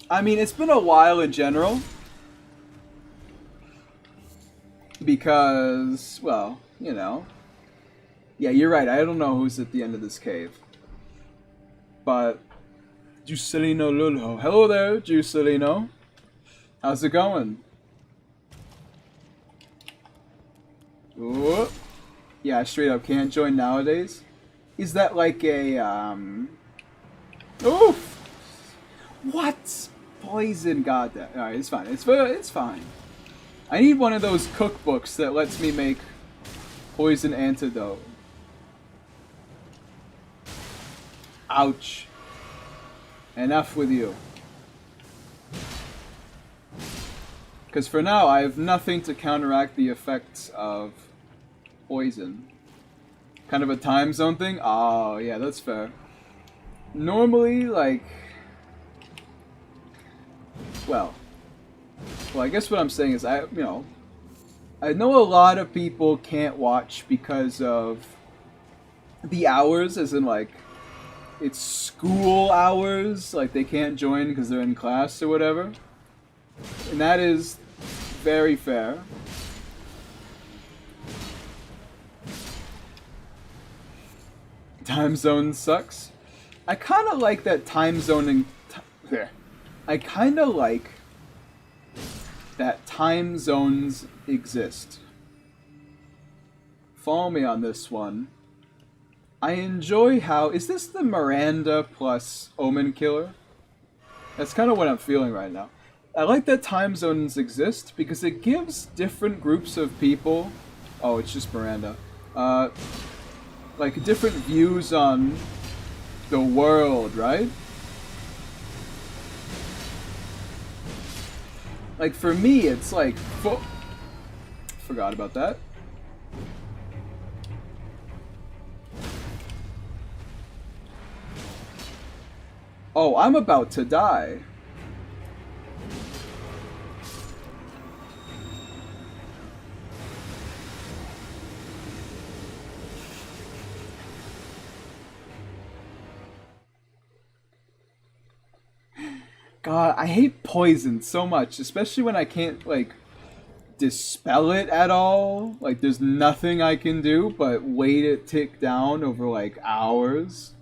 I mean, it's been a while in general. Because, well, you know. Yeah, you're right. I don't know who's at the end of this cave. But, Giuselino Lulho. Hello there, Giuselino. How's it going? Ooh. Yeah, straight up can't join nowadays. Is that like a, Oof! What? Poison, goddamn. Alright, it's fine. It's fine. I need one of those cookbooks that lets me make poison antidote. Ouch. Enough with you. Because for now, I have nothing to counteract the effects of poison. Kind of a time zone thing? Oh, yeah, that's fair. Normally, like... Well, I guess what I'm saying is, I know a lot of people can't watch because of the hours, as in, like, it's school hours, like, they can't join because they're in class or whatever. And that is very fair. Time zone sucks. I kind of like that time zoning... I kind of like that time zones exist. Follow me on this one. I enjoy how... Is this the Miranda plus Omen Killer? That's kind of what I'm feeling right now. I like that time zones exist because it gives different groups of people... Oh, it's just Miranda. Like, different views on the world, right? Like, for me, it's like... Forgot about that. Oh, I'm about to die. God, I hate poison so much, especially when I can't, like, dispel it at all. Like, there's nothing I can do but wait it tick down over, like, hours.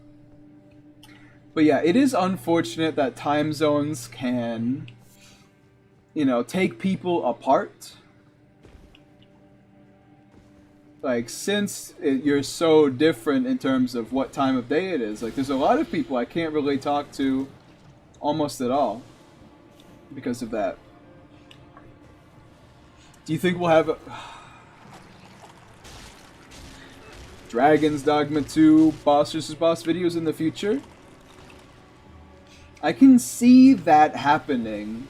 But yeah, it is unfortunate that time zones can, you know, take people apart. Like, since you're so different in terms of what time of day it is, like, there's a lot of people I can't really talk to almost at all because of that. Do you think we'll have Dragon's Dogma 2 boss versus boss videos in the future? I can see that happening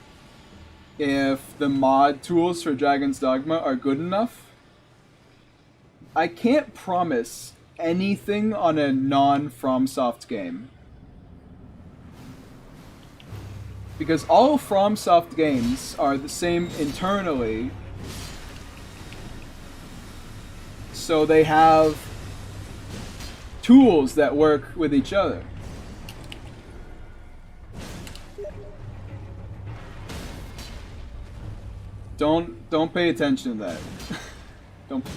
if the mod tools for Dragon's Dogma are good enough. I can't promise anything on a non-FromSoft game. Because all FromSoft games are the same internally. So they have tools that work with each other. Don't pay attention to that.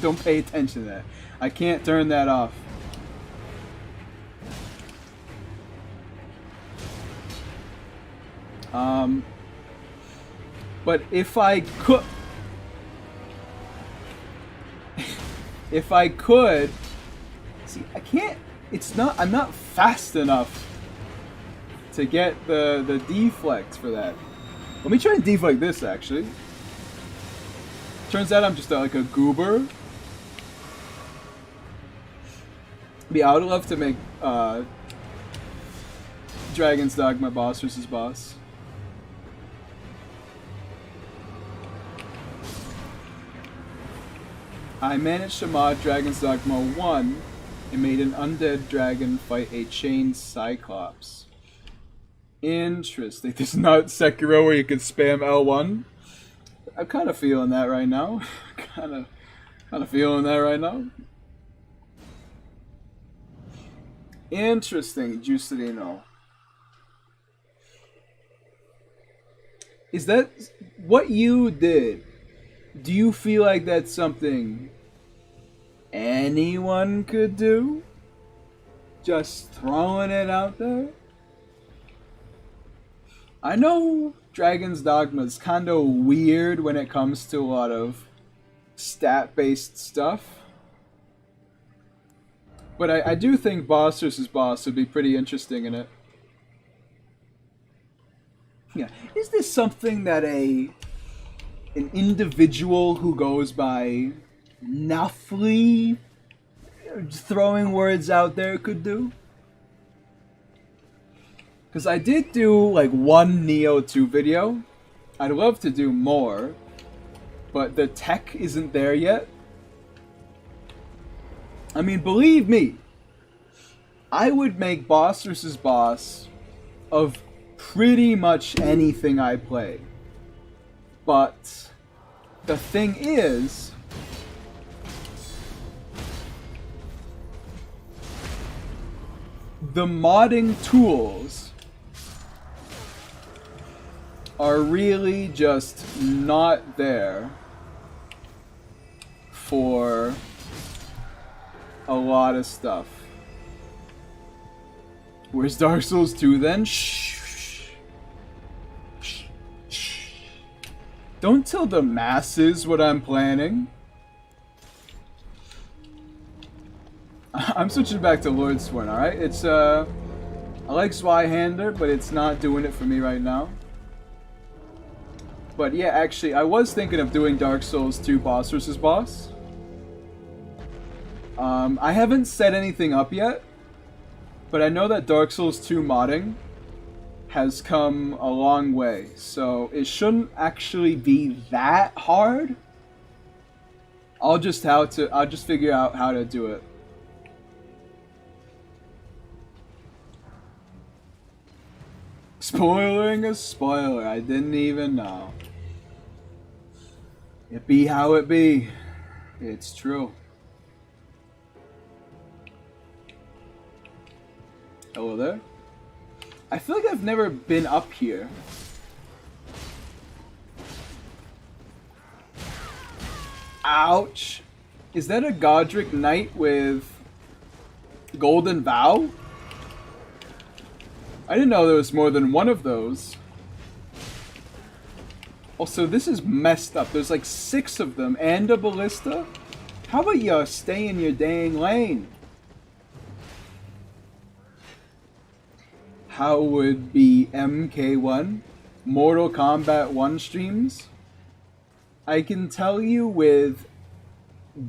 Don't pay attention to that. I can't turn that off. But if I could, see, I can't. It's not. I'm not fast enough to get the deflect for that. Let me try and deflect this actually. Turns out I'm just like a goober. But I would love to make Dragon's Dogma boss versus boss. I managed to mod Dragon's Dogma 1 and made an undead dragon fight a chained cyclops. Interesting. This is not Sekiro where you can spam L1. I'm kind of feeling that right now. kind of feeling that right now. Interesting, Giustino. Is that what you did? Do you feel like that's something anyone could do? Just throwing it out there? I know Dragon's Dogma is kind of weird when it comes to a lot of stat-based stuff. But I do think boss versus boss would be pretty interesting in it. Yeah, is this something that an individual who goes by Nuffly, throwing words out there, could do? Because I did do like one Neo 2 video. I'd love to do more, but the tech isn't there yet. I mean, believe me, I would make boss versus boss of pretty much anything I play. But the thing is, the modding tools are really just not there for a lot of stuff. Where's Dark Souls 2 then? Shh. Don't tell the masses what I'm planning. I'm switching back to Lordsworn, alright? It's, I like Zweihander, but it's not doing it for me right now. But yeah, actually, I was thinking of doing Dark Souls 2 boss versus boss. I haven't set anything up yet, but I know that Dark Souls 2 modding has come a long way, so it shouldn't actually be that hard. I'll just figure out how to do it. Spoiling a spoiler, I didn't even know. It be how it be. It's true. Hello there. I feel like I've never been up here. Ouch. Is that a Godric Knight with Golden Vow? I didn't know there was more than one of those. Also, this is messed up. There's like 6 of them and a ballista? How about you stay in your dang lane? How would be MK1? Mortal Kombat 1 streams? I can tell you with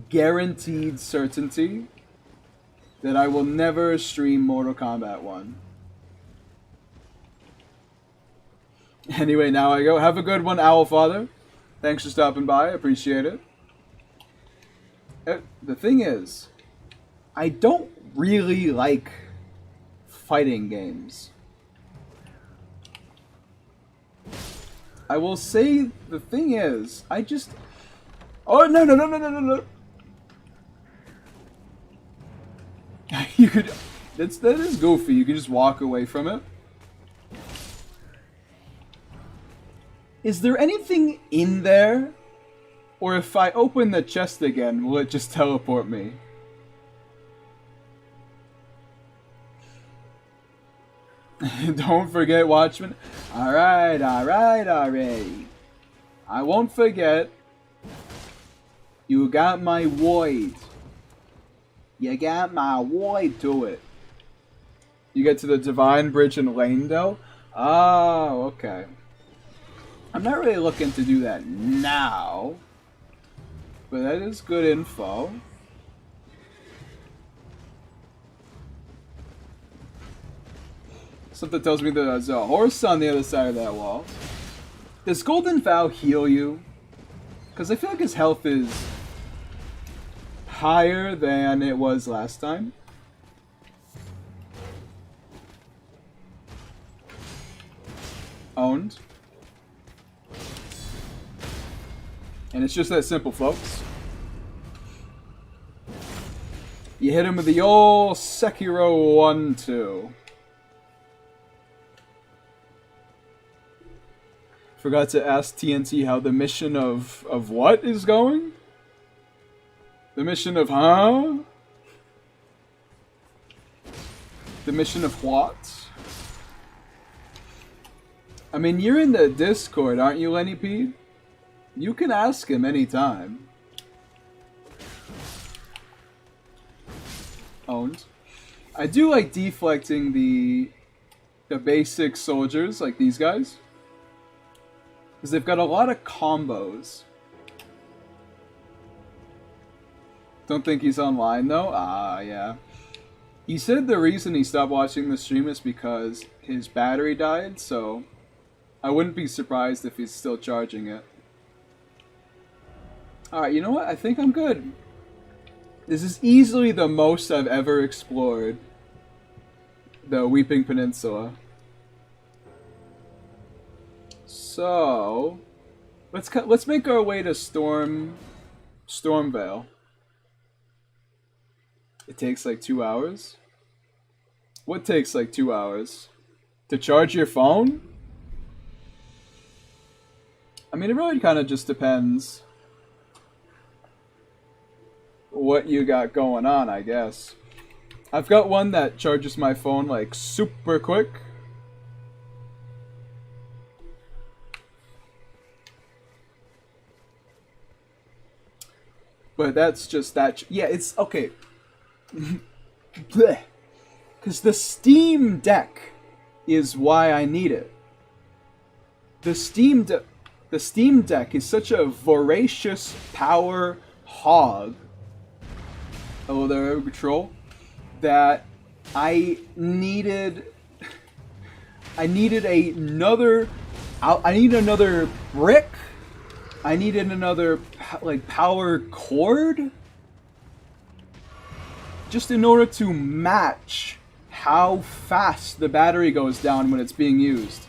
guaranteed certainty that I will never stream Mortal Kombat 1. Anyway, now I go. Have a good one, Owlfather. Thanks for stopping by. I appreciate it. The thing is, I don't really like fighting games. I will say the thing is, I just... Oh, no. You could... That is goofy. You can just walk away from it. Is there anything in there? Or if I open the chest again, will it just teleport me? Don't forget, Watchmen. Alright. I won't forget. You got my void. You got my void to it. You get to the Divine Bridge in Lanedale? Oh, okay. I'm not really looking to do that now. But that is good info. Something tells me there's a horse on the other side of that wall. Does Golden Vow heal you? Because I feel like his health is higher than it was last time. Owned. And it's just that simple, folks. You hit him with the old Sekiro 1-2. Forgot to ask TNT how the mission of what is going? The mission of huh? The mission of what? I mean, you're in the Discord, aren't you, Lenny P? You can ask him anytime. Owned. I do like deflecting the basic soldiers, like these guys. Because they've got a lot of combos. Don't think he's online, though? Ah, yeah. He said the reason he stopped watching the stream is because his battery died, so I wouldn't be surprised if he's still charging it. Alright, you know what? I think I'm good. This is easily the most I've ever explored the Weeping Peninsula. So, let's make our way to Stormveil. It takes like 2 hours? What takes like 2 hours? To charge your phone? I mean, it really kind of just depends what you got going on, I guess. I've got one that charges my phone like super quick. But that's just that. Yeah, it's okay. Because the Steam Deck is why I need it. The Steam Deck is such a voracious power hog. Hello there, Patrol. That I needed another brick. I needed another like power cord, just in order to match how fast the battery goes down when it's being used.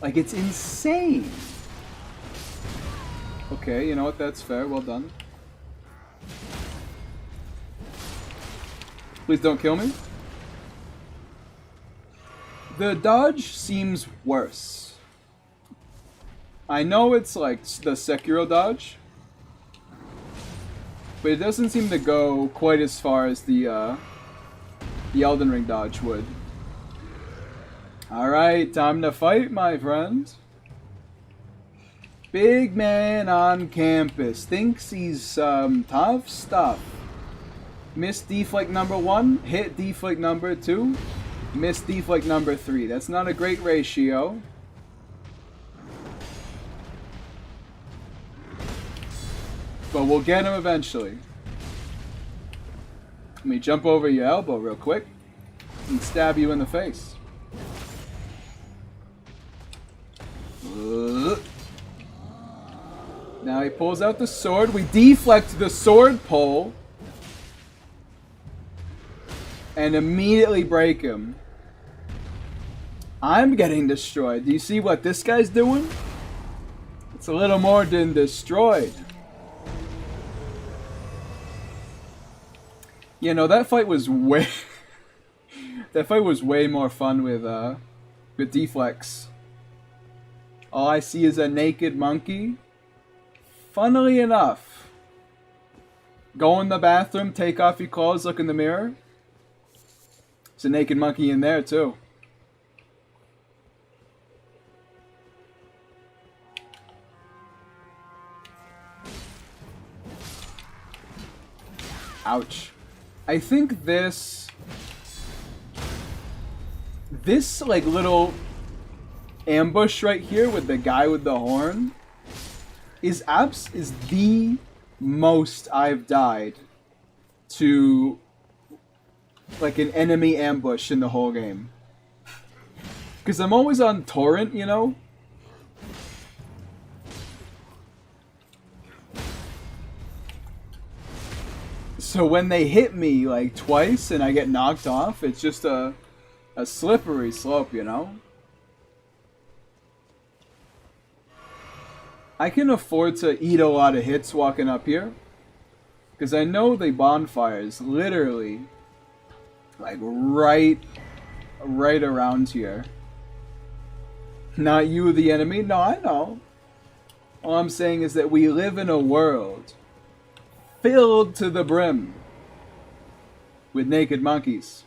Like, it's insane. Okay, you know what? That's fair. Well done. Please don't kill me. The dodge seems worse. I know it's like the Sekiro dodge, but it doesn't seem to go quite as far as the Elden Ring dodge would. Alright, time to fight, my friend. Big man on campus. Thinks he's tough stuff. Missed deflect number 1, hit deflect number 2, missed deflect number 3. That's not a great ratio. But we'll get him eventually. Let me jump over your elbow real quick and stab you in the face. Now he pulls out the sword. We deflect the sword pull and immediately break him. I'm getting destroyed. Do you see what this guy's doing? It's a little more than destroyed. You know, that fight was way that fight was way more fun with deflects. All I see is a naked monkey. Funnily enough, go in the bathroom, take off your clothes, look in the mirror. There's a naked monkey in there too. Ouch. I think this like little ambush right here with the guy with the horn is the most I've died to like an enemy ambush in the whole game. Because I'm always on torrent, you know? So when they hit me like twice and I get knocked off, it's just a slippery slope, you know? I can afford to eat a lot of hits walking up here. Because I know the bonfire is literally like right around here. Not you, the enemy. No, I know. All I'm saying is that we live in a world filled to the brim with naked monkeys.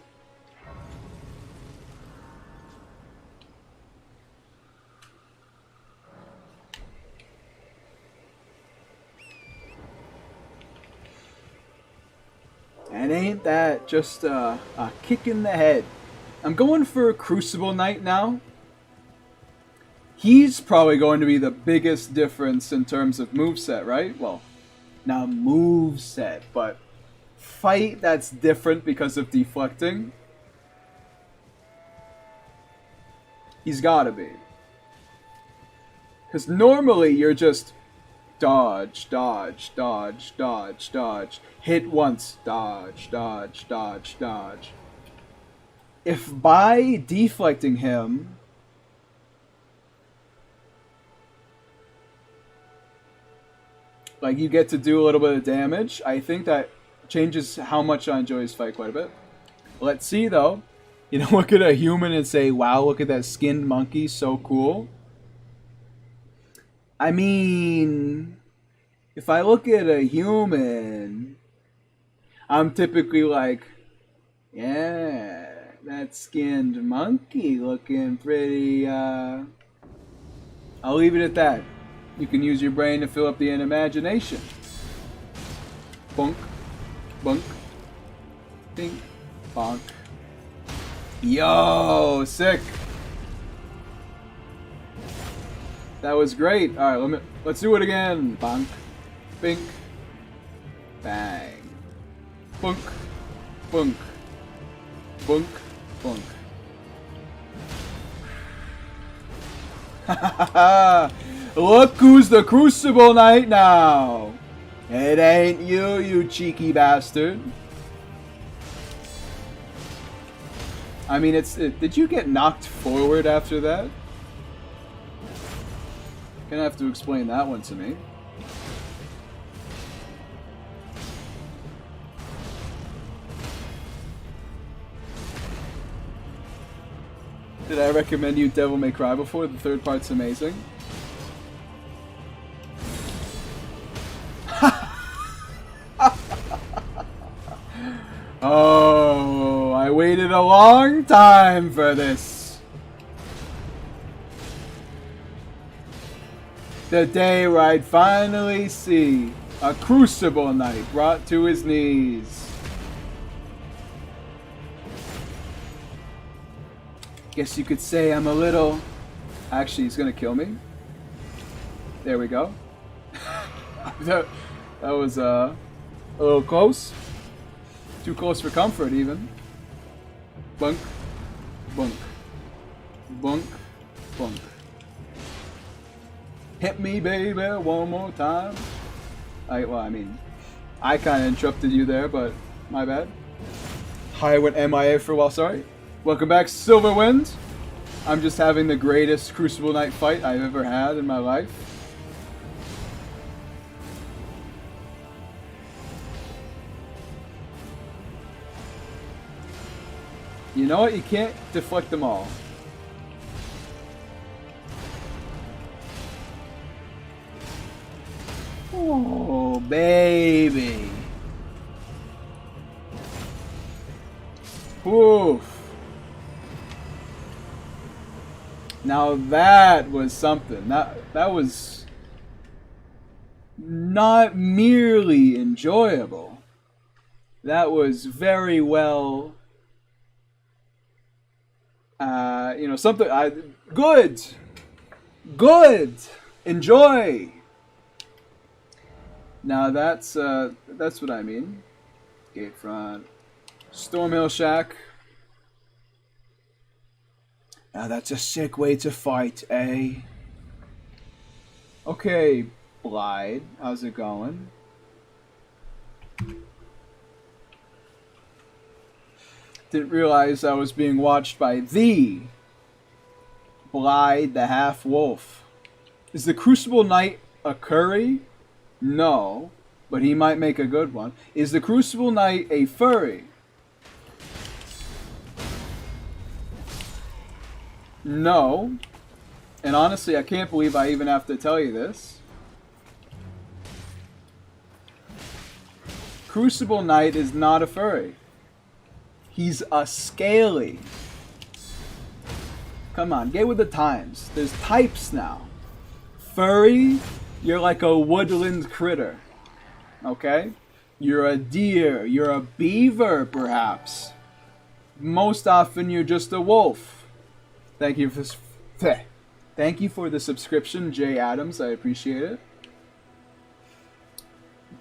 And ain't that just a kick in the head? I'm going for a Crucible Knight now. He's probably going to be the biggest difference in terms of moveset, right? Well, not moveset, but fight that's different because of deflecting. He's gotta be. Because normally you're just dodge, dodge, dodge, dodge, dodge. Hit once, dodge, dodge, dodge, dodge. If by deflecting him, like, you get to do a little bit of damage, I think that changes how much I enjoy his fight quite a bit. Let's see, though. You know, look at a human and say, wow, look at that skinned monkey, so cool. I mean, if I look at a human, I'm typically like, yeah, that skinned monkey looking pretty, I'll leave it at that. You can use your brain to fill up the imagination. Bonk, bonk, dink, bonk. Yo, sick. That was great. All right, let's do it again. Bonk, bink, bang, bonk, bonk, bonk, bonk. Ha ha ha! Look who's the Crucible Knight now! It ain't you, you cheeky bastard. I mean, did you get knocked forward after that? Gonna have to explain that one to me. Did I recommend you Devil May Cry before? The third part's amazing. Oh, I waited a long time for this. The day where I'd finally see a Crucible Knight brought to his knees. Guess you could say I'm a little... Actually, he's gonna kill me. There we go. that was a little close. Too close for comfort, even. Bunk, bunk, bunk, bunk. Hit me, baby, one more time. Well, I mean, I kind of interrupted you there, but my bad. Hi, went MIA for a while, sorry. Welcome back, Silverwind. I'm just having the greatest Crucible Knight fight I've ever had in my life. You know what? You can't deflect them all. Oh, baby. Oof. Now that was something. That was not merely enjoyable. That was very well... you know, something good, enjoy. Now that's what I mean. Gate front, Stormveil shack. Now that's a sick way to fight, eh? Okay, Blythe, how's it going? Didn't realize I was being watched by the Blide the Half-Wolf. Is the Crucible Knight a curry? No, but he might make a good one. Is the Crucible Knight a furry? No. And honestly, I can't believe I even have to tell you this. Crucible Knight is not a furry. He's a scaly. Come on, get with the times. There's types now. Furry, you're like a woodland critter. Okay? You're a deer. You're a beaver, perhaps. Most often, you're just a wolf. Thank you for this. Thank you for the subscription, Jay Adams. I appreciate it.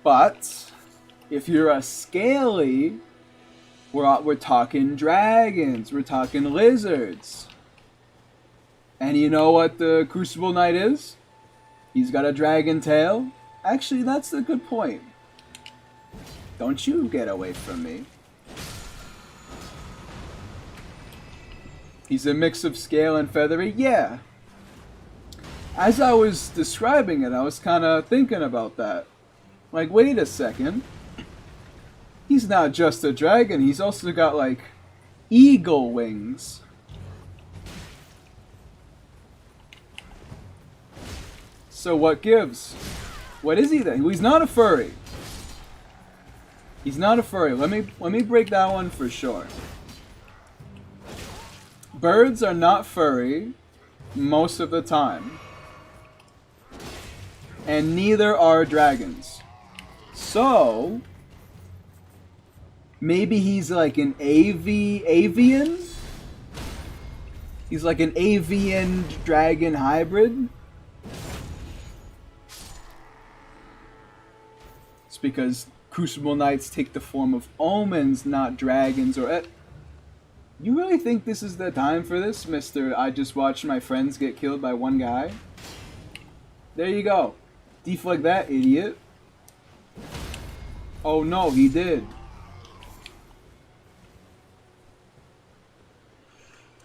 But if you're a scaly, we're talking dragons. We're talking lizards. And you know what the Crucible Knight is? He's got a dragon tail. Actually, that's a good point. Don't you get away from me. He's a mix of scale and feathery? Yeah. As I was describing it, I was kind of thinking about that. Like, wait a second. He's not just a dragon, he's also got, like, eagle wings. So what gives? What is he then? He's not a furry. He's not a furry. Let me break that one for sure. Birds are not furry most of the time. And neither are dragons. So maybe he's like an avian? He's like an avian dragon hybrid? It's because Crucible Knights take the form of omens, not dragons or... You really think this is the time for this, Mr. I just watched my friends get killed by one guy? There you go. Deflect that, idiot. Oh no, he did.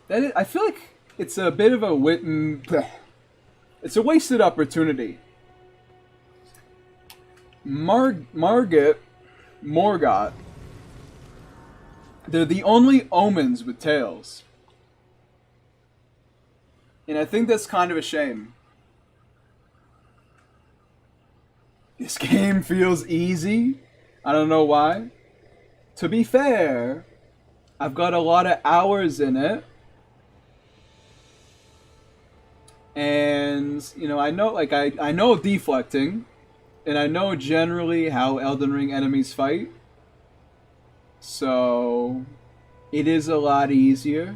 I feel like it's a bit of a it's a wasted opportunity. Morgott, they're the only omens with tails. And I think that's kind of a shame. This game feels easy. I don't know why. To be fair, I've got a lot of hours in it. And, you know, I know deflecting. And I know generally how Elden Ring enemies fight. So it is a lot easier.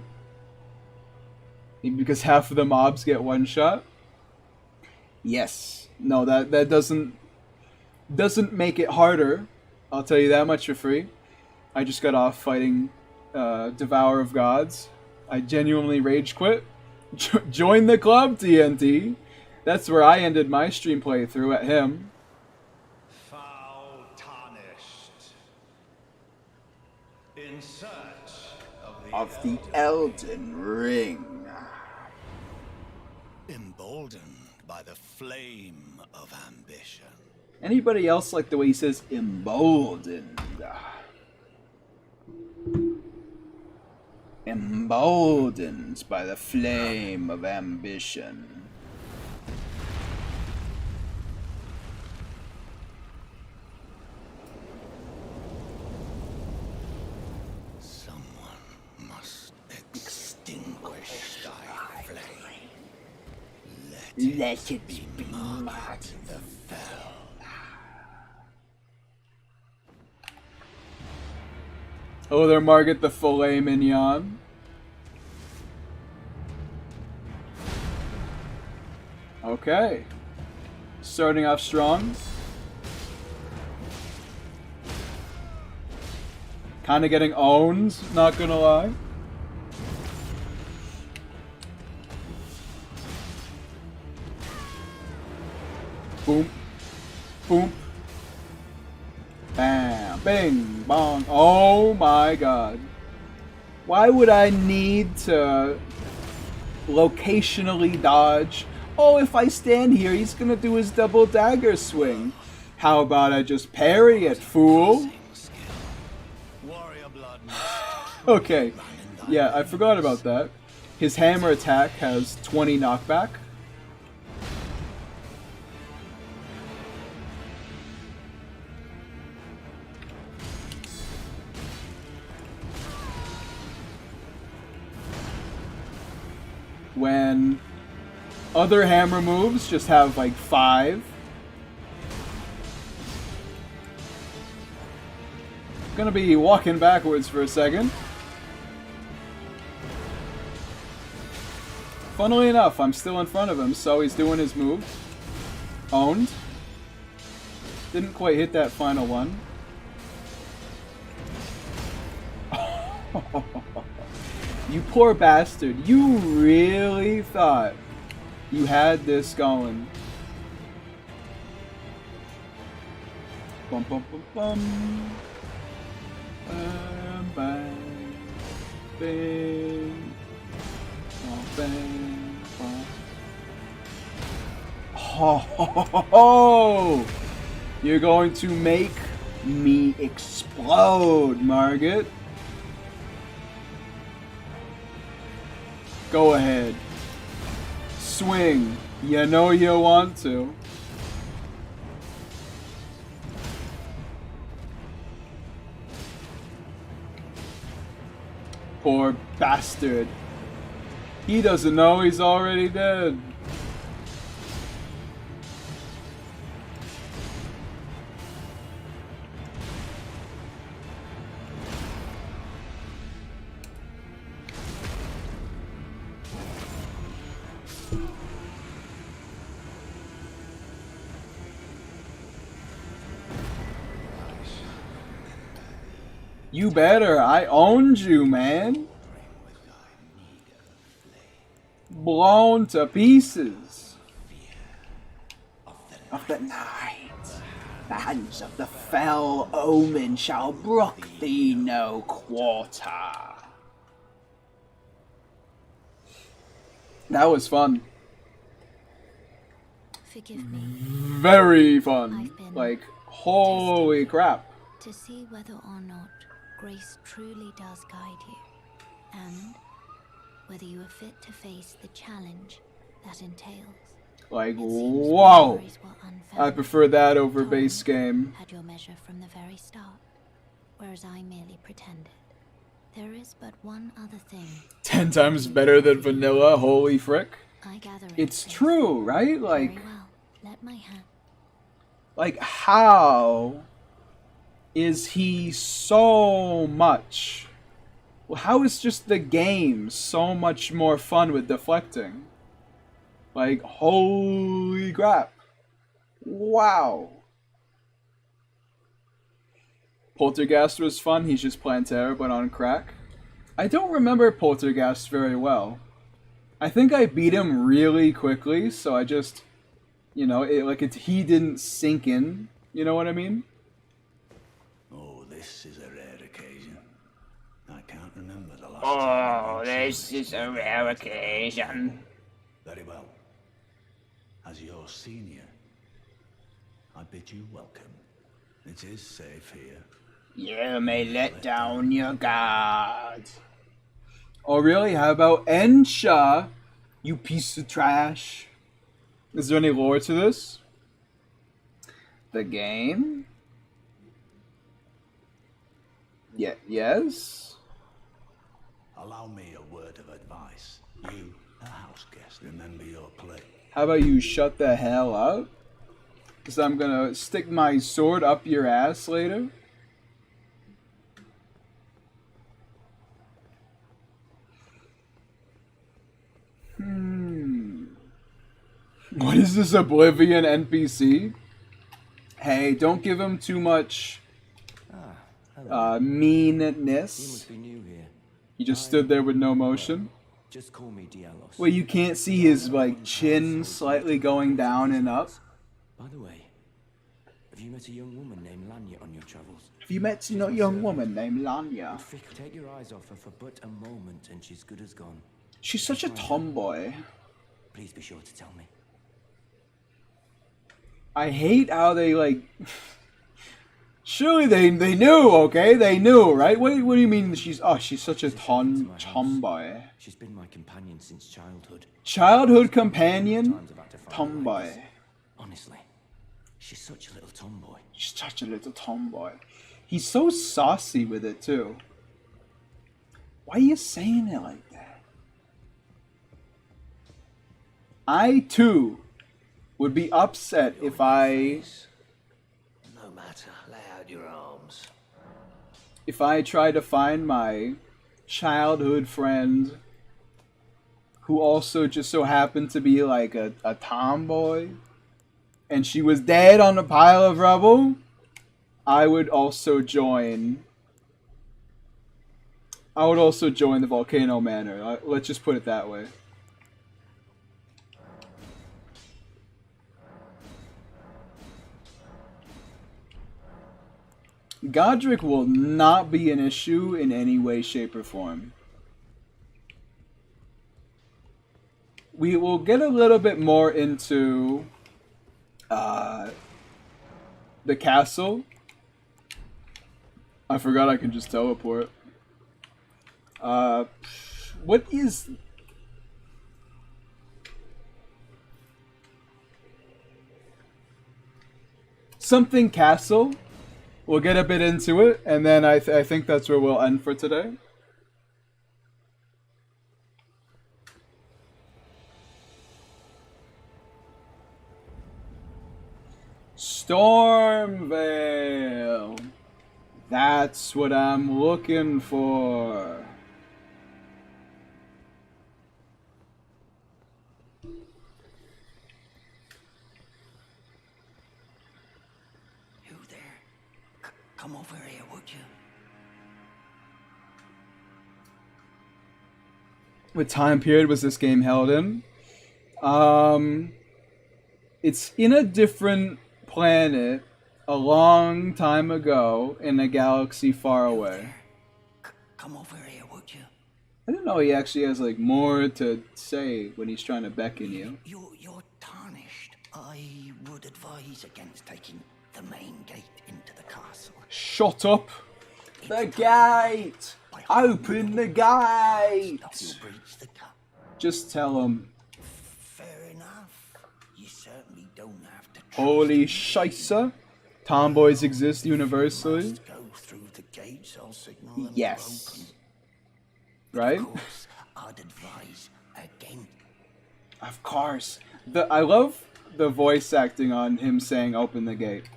Maybe because half of the mobs get one shot. Yes. No, that doesn't make it harder. I'll tell you that much for free. I just got off fighting Devour of Gods. I genuinely rage quit. Join the club, TNT. That's where I ended my stream playthrough, at him. Foul tarnished. In search Of the Elden Ring. Emboldened by the flame of ambition. Anybody else like the way he says emboldened? Emboldened by the flame of ambition. Someone must extinguish thy flame. Let it be marked in the fell. Hello there, Margaret the filet mignon. Okay. Starting off strong. Kinda getting owned, not gonna lie. Boom. Boom. Bam. Bing. Bong. Oh my god. Why would I need to locationally dodge? Oh, if I stand here, he's gonna do his double dagger swing. How about I just parry it, fool? Okay, yeah, I forgot about that. His hammer attack has 20 knockback. When other hammer moves just have like 5. Gonna be walking backwards for a second. Funnily enough, I'm still in front of him, so he's doing his move. Owned. Didn't quite hit that final one. You poor bastard. You really thought you had this going. Bum bum bum bum. Bam bang. Bang. Bang. Bang. Oh, you're going to make me explode, Margaret. Go ahead. Swing. You know you want to. Poor bastard. He doesn't know he's already dead. You better. I owned you, man. Blown to pieces. Of the night. The hands of the fell omen shall brook thee no quarter. That was fun. Forgive me. Very fun. Like, holy crap. To see whether or not grace truly does guide you, and whether you are fit to face the challenge that entails. Like, whoa! I prefer that over base game. Had your measure from the very start, whereas I merely pretended. There is but one other thing. 10 times better than vanilla, holy frick. I gather it's true, right? Like, very well. Let my hand. Like, how is he so much? Well, how is just the game so much more fun with deflecting? Like, holy crap. Wow. Poltergeist was fun, he's just Plantera, but on crack. I don't remember Poltergeist very well. I think I beat him really quickly, so I just, you know, he didn't sink in, you know what I mean? Oh, this is a rare occasion. I can't remember the last time. Oh, this is a rare occasion. Very well. As your senior, I bid you welcome. It is safe here. You may let down your guard. Oh, really? How about Ensha? You piece of trash. Is there any lore to this? The game? Yeah, yes? Allow me a word of advice. You, a house guest, remember your play. How about you shut the hell up? Because I'm gonna stick my sword up your ass later. What is this Oblivion NPC? Hey, don't give him too much meanness. He just stood there with no motion. Just call me Dialos. Well, you can't see his like chin slightly going down and up. By the way, Have you met a young woman named Lanya on your travels? Have you met a young woman named Lanya? Take your eyes off her for but a moment and she's good as gone. She's such a tomboy. Please be sure to tell me. I hate how they like. Surely they knew, okay? They knew, right? What do you mean she's such a tomboy? She's been my companion since childhood. Childhood companion? Tomboy. Honestly, she's such a little tomboy. She's such a little tomboy. He's so saucy with it too. Why are you saying it like that? I too would be upset if I No matter, lay out your arms. if I try to find my childhood friend who also just so happened to be like a tomboy and she was dead on a pile of rubble, I would also join the Volcano Manor. Let's just put it that way. Godric will not be an issue in any way, shape, or form. We will get a little bit more into the castle. I forgot I can just teleport. What is... Something castle? We'll get a bit into it, and then I think that's where we'll end for today. Stormveil. That's what I'm looking for. Come over here, would you? What time period was this game held in? It's in a different planet a long time ago in a galaxy far away. Come over here, would you? I didn't know he actually has like more to say when he's trying to beckon you. You're tarnished. I would advise against taking the main gate into the castle. Shut up! The gate! Open the gate! Just tell him. Fair enough. You certainly don't have to. Holy scheisse! Tomboys exist universally. Go through the gates, I'll signal Yes. Right? Of course, I'd advise again. Of course. I love the voice acting on him saying open the gate.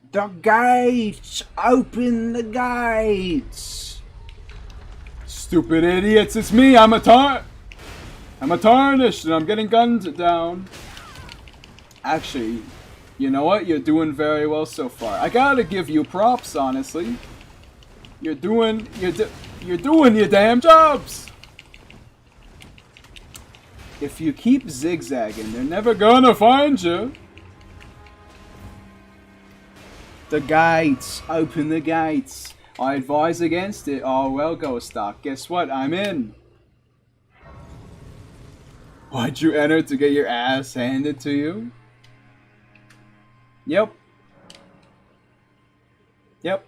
The gates! Open the gates! Stupid idiots, it's me! I'm a tarnished and I'm getting gunned down. Actually, you know what? You're doing very well so far. I gotta give you props, honestly. You're doing your damn jobs! If you keep zigzagging, they're never gonna find you. The gates. Open the gates. I advise against it. Oh, well, Ghost Stock. Guess what? I'm in. Why'd you enter to get your ass handed to you? Yep. Yep.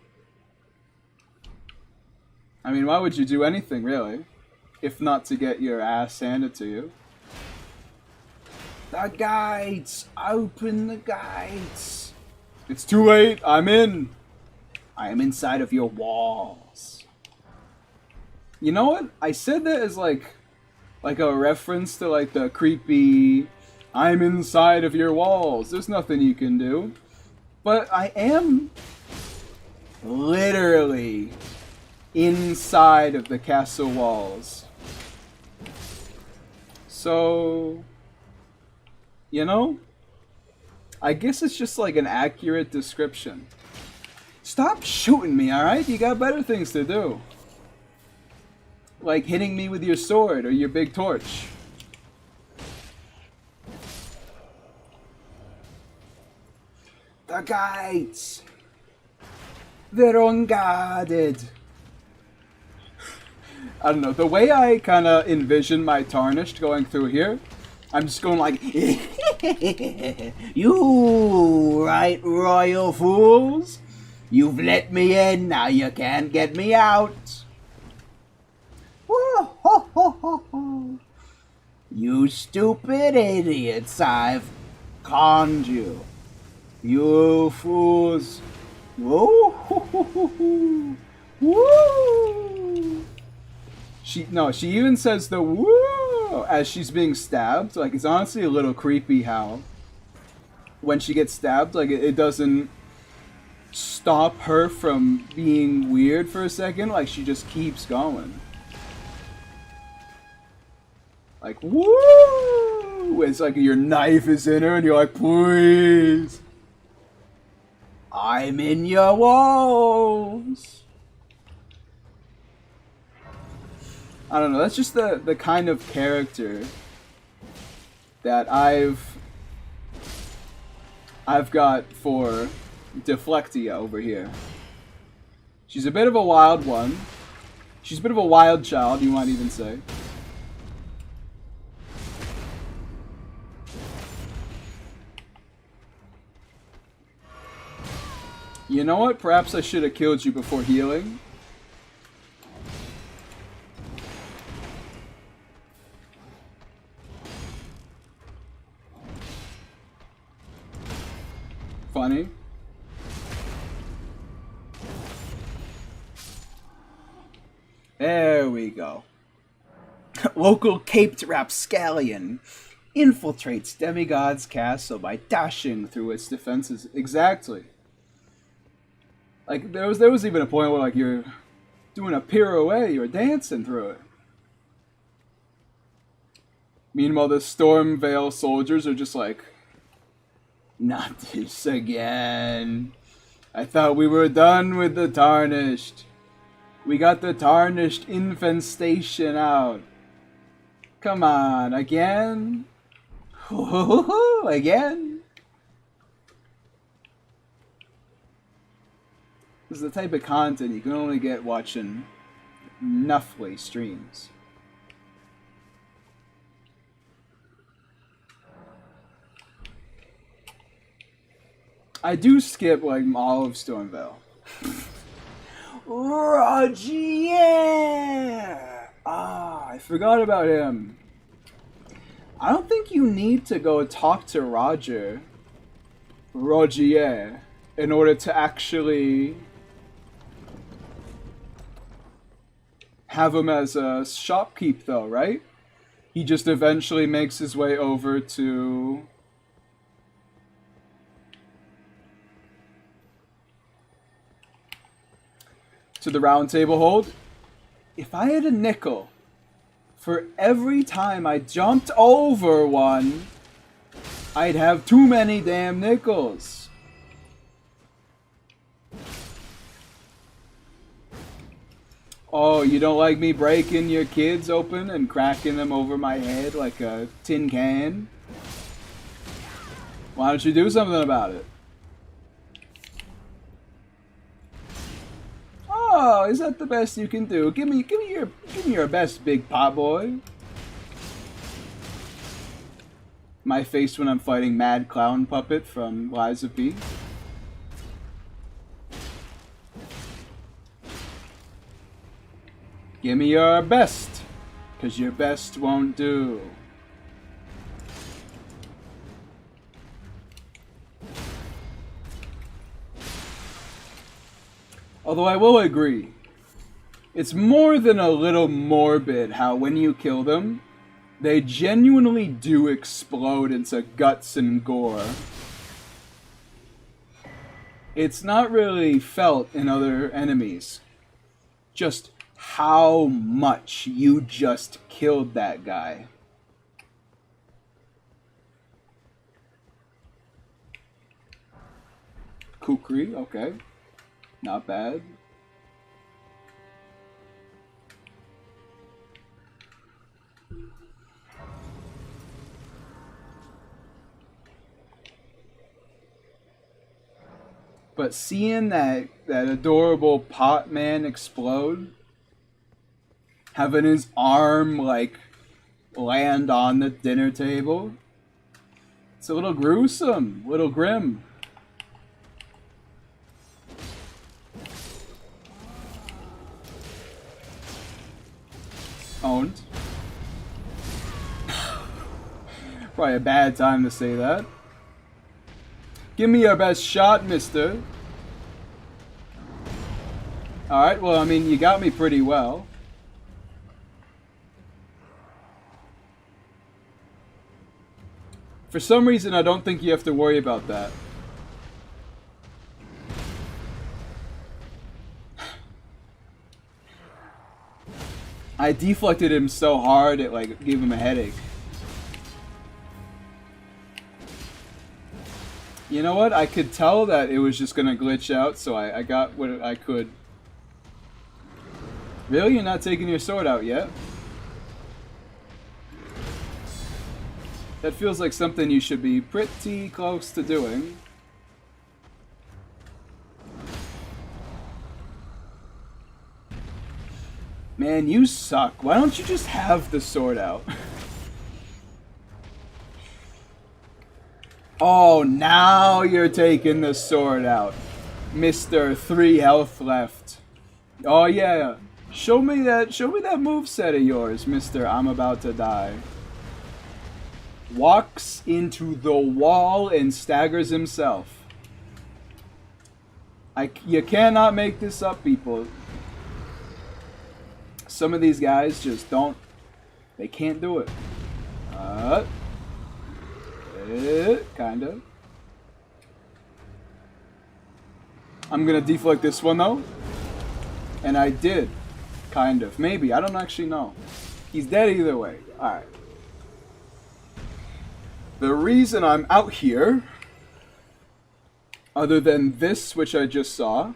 I mean, why would you do anything, really? If not to get your ass handed to you. The gates! Open the gates! It's too late. I'm in. I am inside of your walls. You know what? I said that as like a reference to like the creepy I'm inside of your walls. There's nothing you can do. But I am literally inside of the castle walls. So, you know, I guess it's just like an accurate description. Stop shooting me, alright? You got better things to do. like hitting me with your sword or your big torch. The gates! They're unguarded! I don't know, the way I kind of envision my Tarnished going through here, I'm just going like, You right royal fools? You've let me in, now you can't get me out. You stupid idiots, I've conned you. You fools. Woo! Woo! she even says the woo as she's being stabbed. Like, it's honestly a little creepy how when she gets stabbed, like, it doesn't stop her from being weird for a second. Like, she just keeps going. Like, woo! It's like your knife is in her and you're like, please. I'm in your walls. I don't know, that's just the kind of character that I've got for Deflectia over here. She's a bit of a wild one. She's a bit of a wild child, you might even say. You know what? Perhaps I should have killed you before healing. Funny. There we go. Local caped rapscallion infiltrates Demigod's castle by dashing through its defenses. Exactly. Like, there was even a point where, like, you're doing a pirouette, you're dancing through it. Meanwhile, the Stormveil soldiers are just like, not this again. I thought we were done with the Tarnished. We got the Tarnished infestation out. Come on, again? Again? This is the type of content you can only get watching Nuffly streams. I do skip, like, all of Stormveil. Rogier! I forgot about him. I don't think you need to go talk to Rogier, in order to actually have him as a shopkeep, though, right? He just eventually makes his way over to the round table hold. If I had a nickel for every time I jumped over one, I'd have too many damn nickels. Oh, you don't like me breaking your kids open and cracking them over my head like a tin can? Why don't you do something about it? Oh, is that the best you can do? Give me your best, big pot boy. My face when I'm fighting Mad Clown Puppet from Lies of P. Give me your best, 'cause your best won't do. Although I will agree, it's more than a little morbid how when you kill them, they genuinely do explode into guts and gore. It's not really felt in other enemies. Just how much you just killed that guy. Kukri, okay. Not bad. But seeing that adorable pot man explode, having his arm like land on the dinner table, it's a little gruesome, a little grim. Owned. Probably a bad time to say that. Give me your best shot, mister. Alright, well, I mean, you got me pretty well. For some reason, I don't think you have to worry about that. I deflected him so hard, it like gave him a headache. You know what? I could tell that it was just gonna glitch out, so I got what I could. Really? You're not taking your sword out yet? That feels like something you should be pretty close to doing. Man, you suck. Why don't you just have the sword out? Oh, now you're taking the sword out. Mr. 3 health left. Oh yeah. Show me that moveset of yours, Mr. I'm about to die. Walks into the wall and staggers himself. You cannot make this up, people. Some of these guys just don't. They can't do it. Kind of. I'm gonna deflect this one though. And I did. Kind of. Maybe. I don't actually know. He's dead either way. Alright. The reason I'm out here, other than this, which I just saw,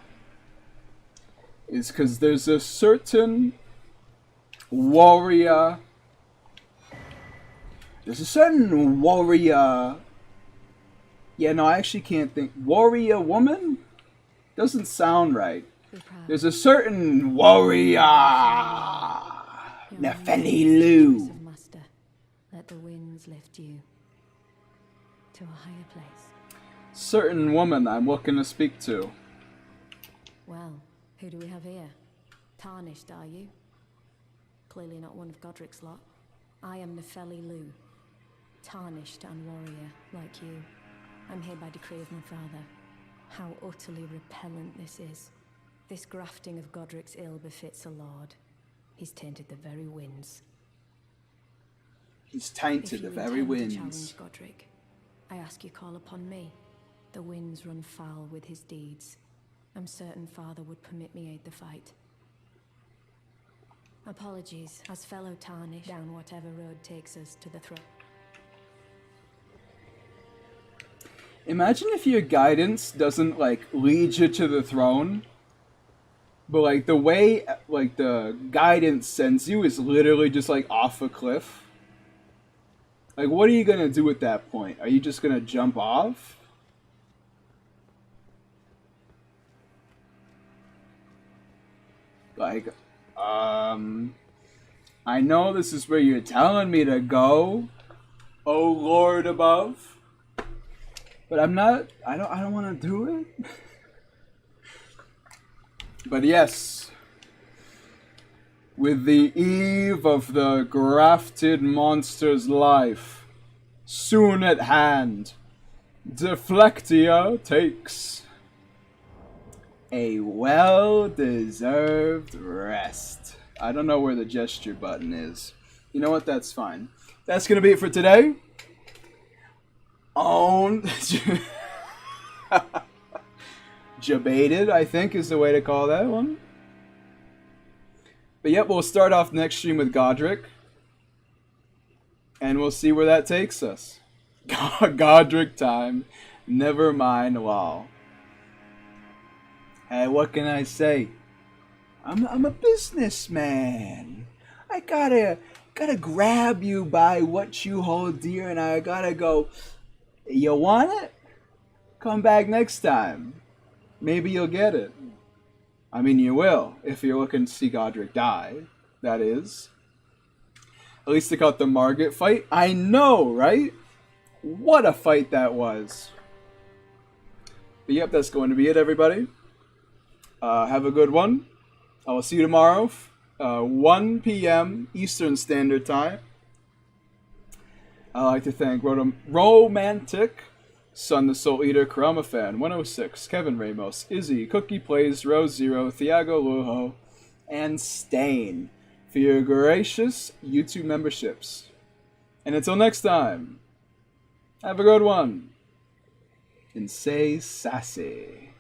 is because there's a certain warrior. There's a certain warrior. Yeah, no, I actually can't think. Warrior woman? Doesn't sound right. There's a certain warrior. Nefeli Lu. Let the winds lift you to a higher place. Certain woman I'm looking to speak to. Well, who do we have here? Tarnished, are you? Clearly not one of Godric's lot. I am Nefeli Lu. Tarnished and warrior, like you. I'm here by decree of my father. How utterly repellent this is. This grafting of Godric's ill befits a lord. He's tainted the very winds. He's tainted the very winds. To challenge Godric, I ask you call upon me. The winds run foul with his deeds. I'm certain father would permit me aid the fight. Apologies, as fellow tarnished, down whatever road takes us to the throne. Imagine if your guidance doesn't, like, lead you to the throne, but, like, the way, like, the guidance sends you is literally just, like, off a cliff. Like, what are you gonna do at that point? Are you just gonna jump off? Like, I know this is where you're telling me to go, oh Lord above. But I don't want to do it. But yes, with the eve of the grafted monster's life soon at hand, Deflectia takes a well-deserved rest. I don't know where the gesture button is. You know what? That's fine. That's going to be it for today. Jabated, I think, is the way to call that one. But yep, we'll start off next stream with Godric. And we'll see where that takes us. Godric time. Never mind, lol. Hey, what can I say? I'm a businessman. I gotta gotta grab you by what you hold dear, and I gotta go, you want it? Come back next time. Maybe you'll get it. I mean, you will, if you're looking to see Godric die, that is. At least take out the Margit fight. I know, right? What a fight that was. But yep, that's going to be it, everybody. Have a good one. I will see you tomorrow, 1 p.m. Eastern Standard Time. I'd like to thank Romantic, Son the Soul Eater, Karama Fan, 106, Kevin Ramos, Izzy, Cookie Plays, Rose Zero, Thiago Lujo, and Stain for your gracious YouTube memberships. And until next time, have a good one, and stay sassy.